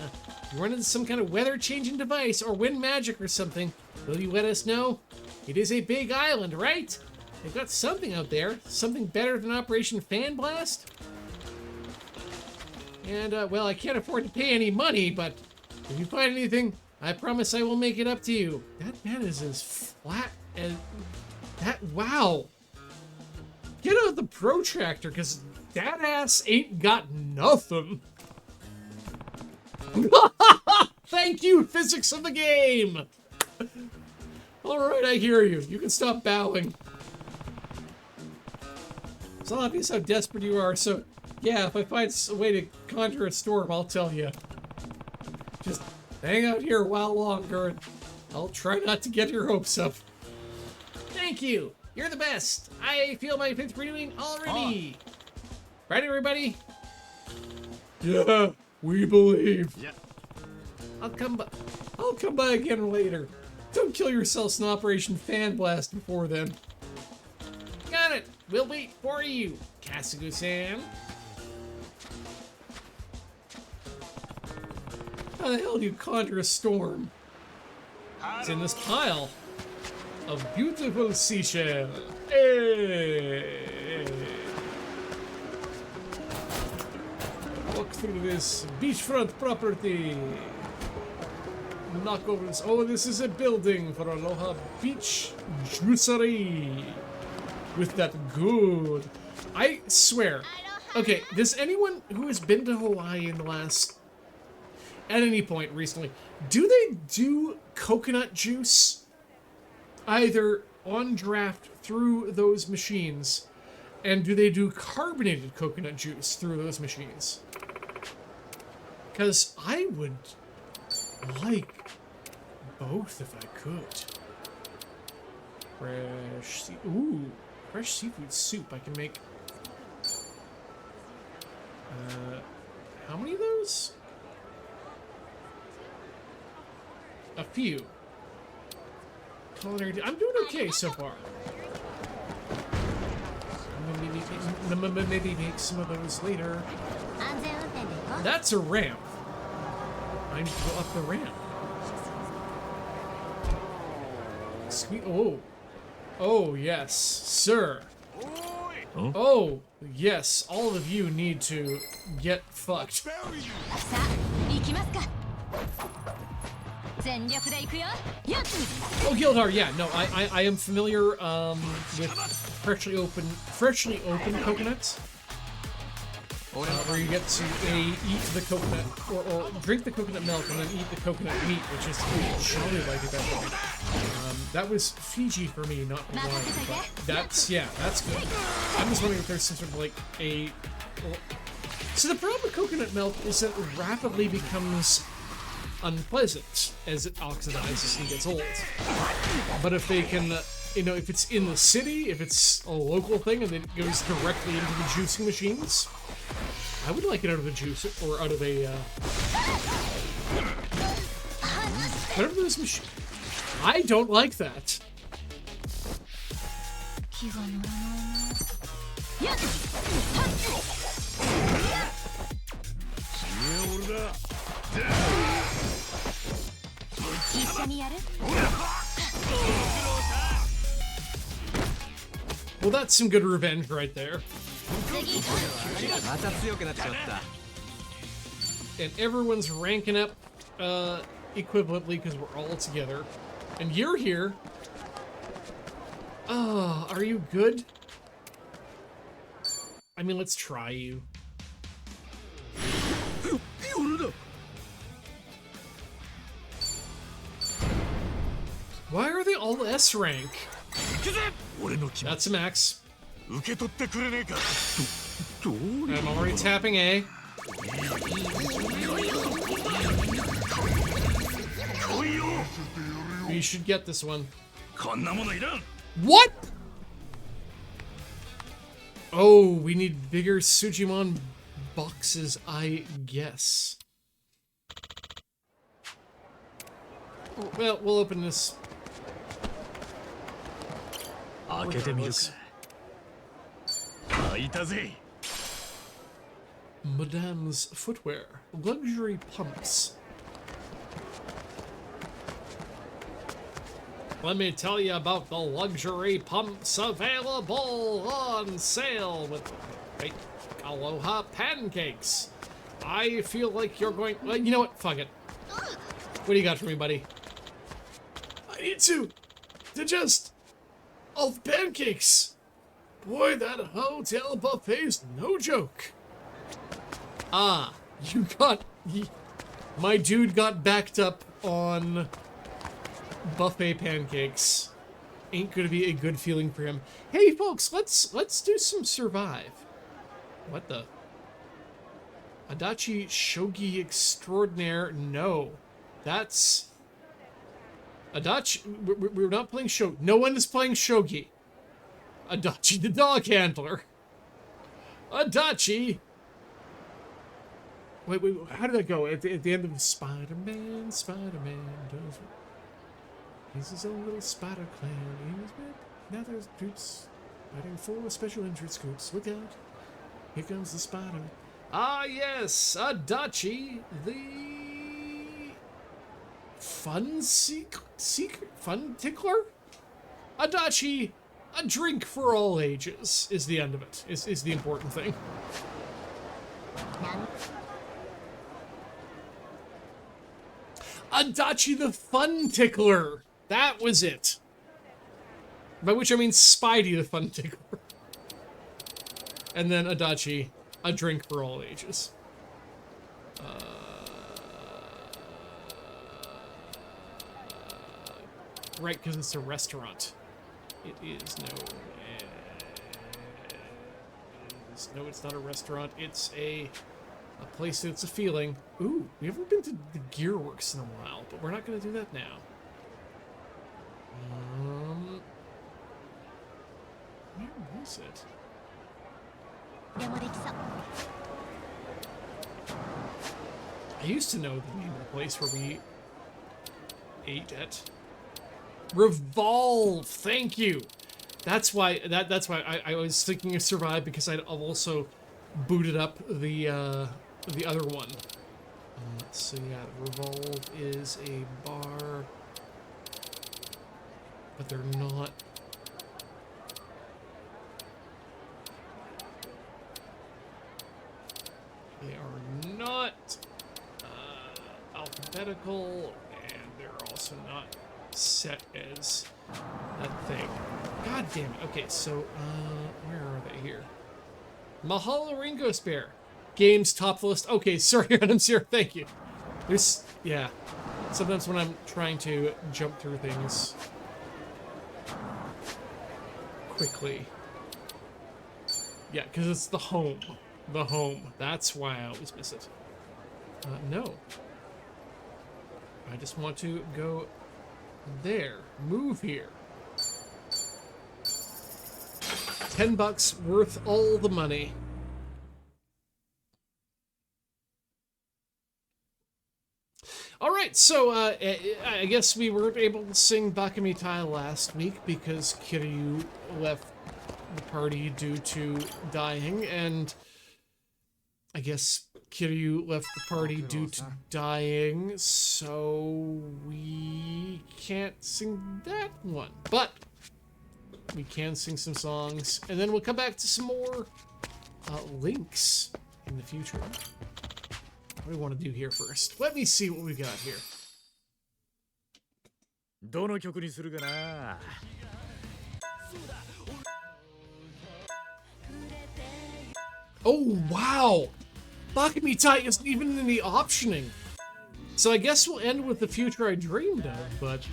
O: you run into some kind of weather changing device or wind magic or something. Will you let us know? It is a big island, right? They've got something out there. Something better than Operation Fan Blast? And, well, I can't afford to pay any money, but if you find anything, I promise I will make it up to you. That man is as flat as... that... wow. Get out the protractor, because that ass ain't got nothing. Thank you, physics of the game. Alright, I hear you. You can stop bowing. It's obvious how desperate you are, so yeah, if I find a way to conjure a storm, I'll tell you. Just hang out here a while longer, and I'll try not to get your hopes up. Thank you. You're the best. I feel my fifth renewing already. Right, everybody?
A: Yeah, we believe.
D: Yeah.
O: I'll come by again later. Don't kill yourselves in Operation Fan Blast before then. Got it. We'll wait for you, Kasuga-san. How the hell do you conjure a storm? It's in this pile of beautiful seashell. Hey! Walk through this beachfront property. Knock over this. Oh, this is a building for Aloha Beach Juicery. With that good. I swear. Okay, does anyone who has been to Hawaii in the last... at any point recently, do they do coconut juice? Either on draft through those machines, and do they do carbonated coconut juice through those machines? Because I would like both if I could.
A: Fresh seafood soup. I can make. How many of those? A few. Culinary. I'm doing okay so far. Maybe make some of those later. That's a ramp. I need to go up the ramp. Sweet. Oh. Oh, yes, sir.
D: Huh?
A: Oh, yes, all of you need to get fucked. Oh, Gildar, yeah, no, I am familiar with freshly open coconuts. Where you get to eat the coconut, or drink the coconut milk and then eat the coconut meat, which is jolly like at that point. That was Fiji for me, not Hawaii, but that's good. I'm just wondering if there's some sort of like a... So the problem with coconut milk is that it rapidly becomes unpleasant as it oxidizes and gets old. But if they can, if it's in the city, if it's a local thing and then it goes directly into the juicing machines, I would like it out of a juicer, or out of a, whatever those machines. I don't like that. Well, that's some good revenge right there. And everyone's ranking up equivalently because we're all together. And you're here. Oh, are you good? I mean, let's try you. Why are they all S rank? That's a max. I'm already tapping A. We should get this one. What? Oh, we need bigger Sujimon boxes, I guess. Well, we'll open this. Madame's footwear. Luxury pumps. Let me tell you about the luxury pumps available on sale with great Aloha pancakes. I feel like you're going... Well, you know what? Fuck it. What do you got for me, buddy? I need to digest all the pancakes. Boy, that hotel buffet's no joke. Ah, you got... My dude got backed up on buffet pancakes. Ain't gonna be a good feeling for him. Hey, folks, let's do some survive. What the? Adachi Shogi Extraordinaire. No. That's... Adachi... We're not playing Shogi. No one is playing Shogi. Adachi the dog handler. Adachi... Wait, how did that go? At the end of Spider-Man does... He's his own little spider clan. Now there's troops fighting for special interest groups. Look out. Here comes the spider. Ah, yes, Adachi, the fun fun tickler? Adachi, a drink for all ages is the end of it, is the important thing. Adachi the fun tickler. That was it. By which I mean Spidey the fun tickler. And then Adachi, a drink for all ages. Right, because it's a restaurant. It is no, it's not a restaurant. It's a place that's a feeling. Ooh, we haven't been to the Gearworks in a while, but we're not going to do that now. Where is it? I used to know the name of the place where we ate at. Revolve. Thank you. That's why I was thinking of Survive, because I've also booted up the other one. So yeah, Revolve is a bar, but they're not. They are not alphabetical, and they're also not set as that thing. God damn it. Okay, so, where are they here? Mahalo Ringo Spare. Games top of the list. Okay, sorry, Adams here. Thank you. There's, yeah. Sometimes when I'm trying to jump through things quickly. Yeah, because it's the home. The home. That's why I always miss it. No. I just want to go there. Move here. $10 worth all the money. All right, so I guess we weren't able to sing Bakamitai last week because Kiryu left the party due to dying, and I guess Kiryu left the party due to dying, so we can't sing that one. But we can sing some songs, and then we'll come back to some more links in the future. What do we want to do here first? Let me see what we got here.
E: どの曲にするかな?
A: Oh, wow! Bakamitai isn't even in the optioning. So I guess we'll end with The Future I Dreamed of, but,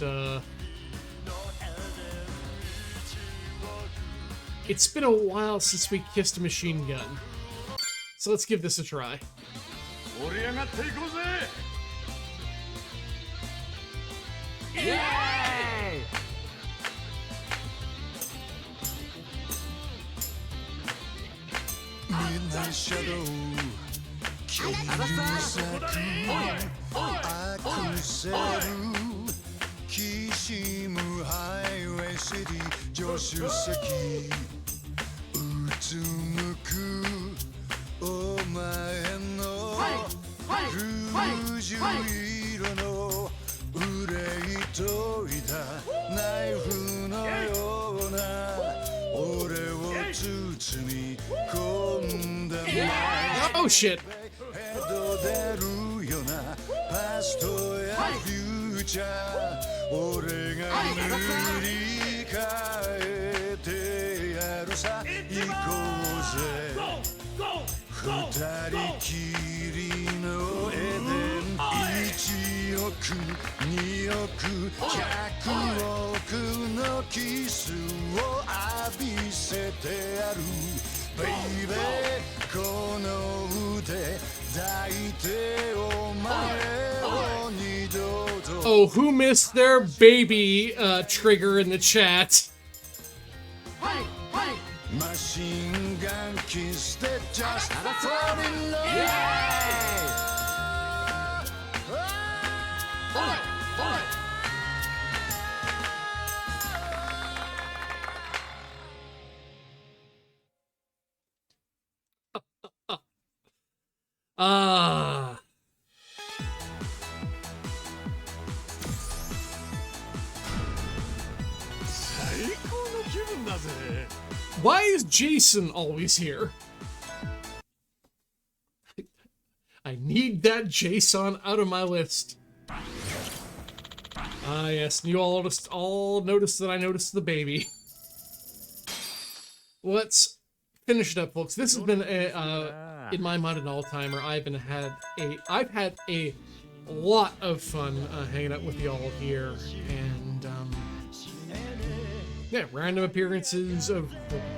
A: it's been a while since we kissed a machine gun. So let's give this a try.
E: Yay!
P: Midnight shadow, Yakuza, きしむハイウェイシティ助手席うつむくお前の不十色の憂いといたナイフのような俺を包み込んだ
A: Oh shit!
P: 出るよなパストやフューチャー俺が塗り替えてやるさ行こうぜ二人きりのエデン1億2億100億のキスを浴びせてやるベイベーこの腕抱いてお前を二度と
A: Oh, who missed their baby trigger in the chat?
P: Machine gun kiss that just fall in love.
A: Ah. Why is Jason always here? I need that Jason out of my list. Ah, yes, you all noticed that I noticed the baby. Let's finish it up, folks. This has been a, in my mind, an all-timer. I've had a lot of fun hanging out with y'all here, and yeah, random appearances of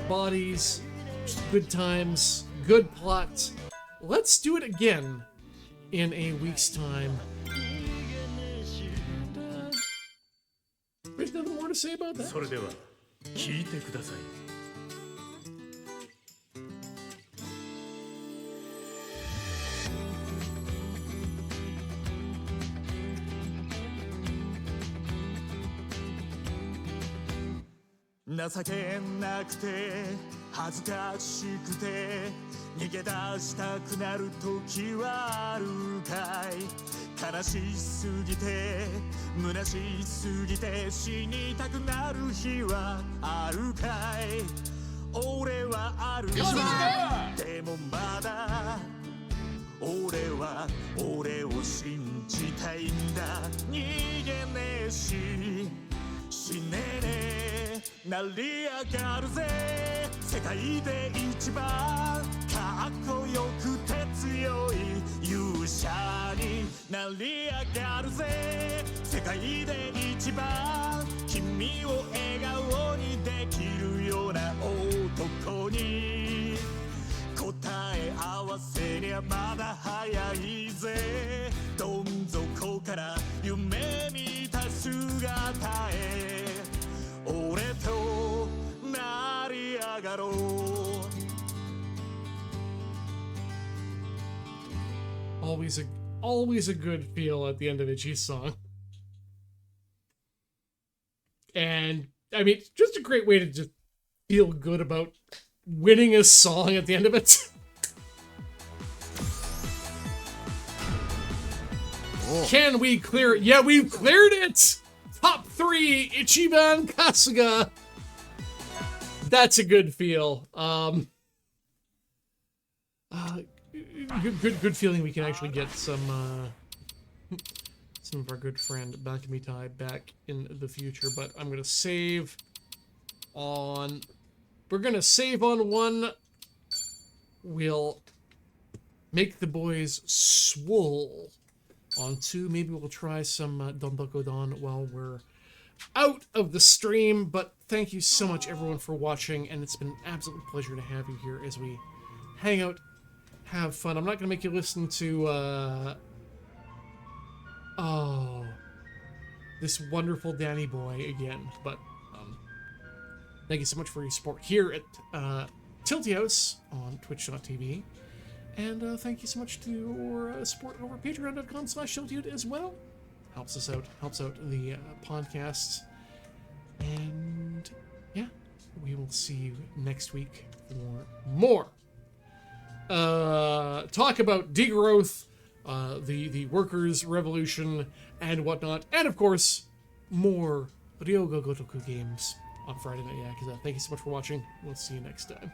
A: bodies, just good times, good plot. Let's do it again in a week's time. There's nothing more to say about that.
E: それでは聞いてください
Q: 情けなくて恥ずかしくて逃げ出したくなる時はあるかい。悲しすぎて虚しすぎて死にたくなる日はあるかい。俺はあるでもまだ俺は俺を信じたいんだ。逃げねえし死ねねえ成り上がるぜ。世界で一番かっこよくて強い勇者になり上がるぜ。世界で一番君を笑顔にできるような男に答え合わせにはまだ早いぜ。どん底から夢見た姿へ俺と成り上がろう。
A: Always a good feel at the end of a G song. And I mean, just a great way to just feel good about winning a song at the end of it. Can we clear it? Yeah, we've cleared it! Top 3, Ichiban Kasuga. That's a good feel. Good feeling we can actually get some of our good friend Bakamitai back in the future. But I'm gonna save on. We're gonna save on one. We'll make the boys swole on 2. Maybe we'll try some Dondokodon while we're out of the stream. But thank you so much, everyone, for watching, and it's been an absolute pleasure to have you here as we hang out, have fun. I'm not gonna make you listen to this wonderful Danny boy again, but thank you so much for your support here at Tilty House on twitch.tv. And thank you so much to your support over patreon.com/tiltyhood as well. Helps us out, helps out the podcast. And yeah, we will see you next week for more talk about degrowth, the workers' revolution, and whatnot. And of course, more Ryoga Gotoku games on Friday Night Yakuza. Thank you so much for watching. We'll see you next time.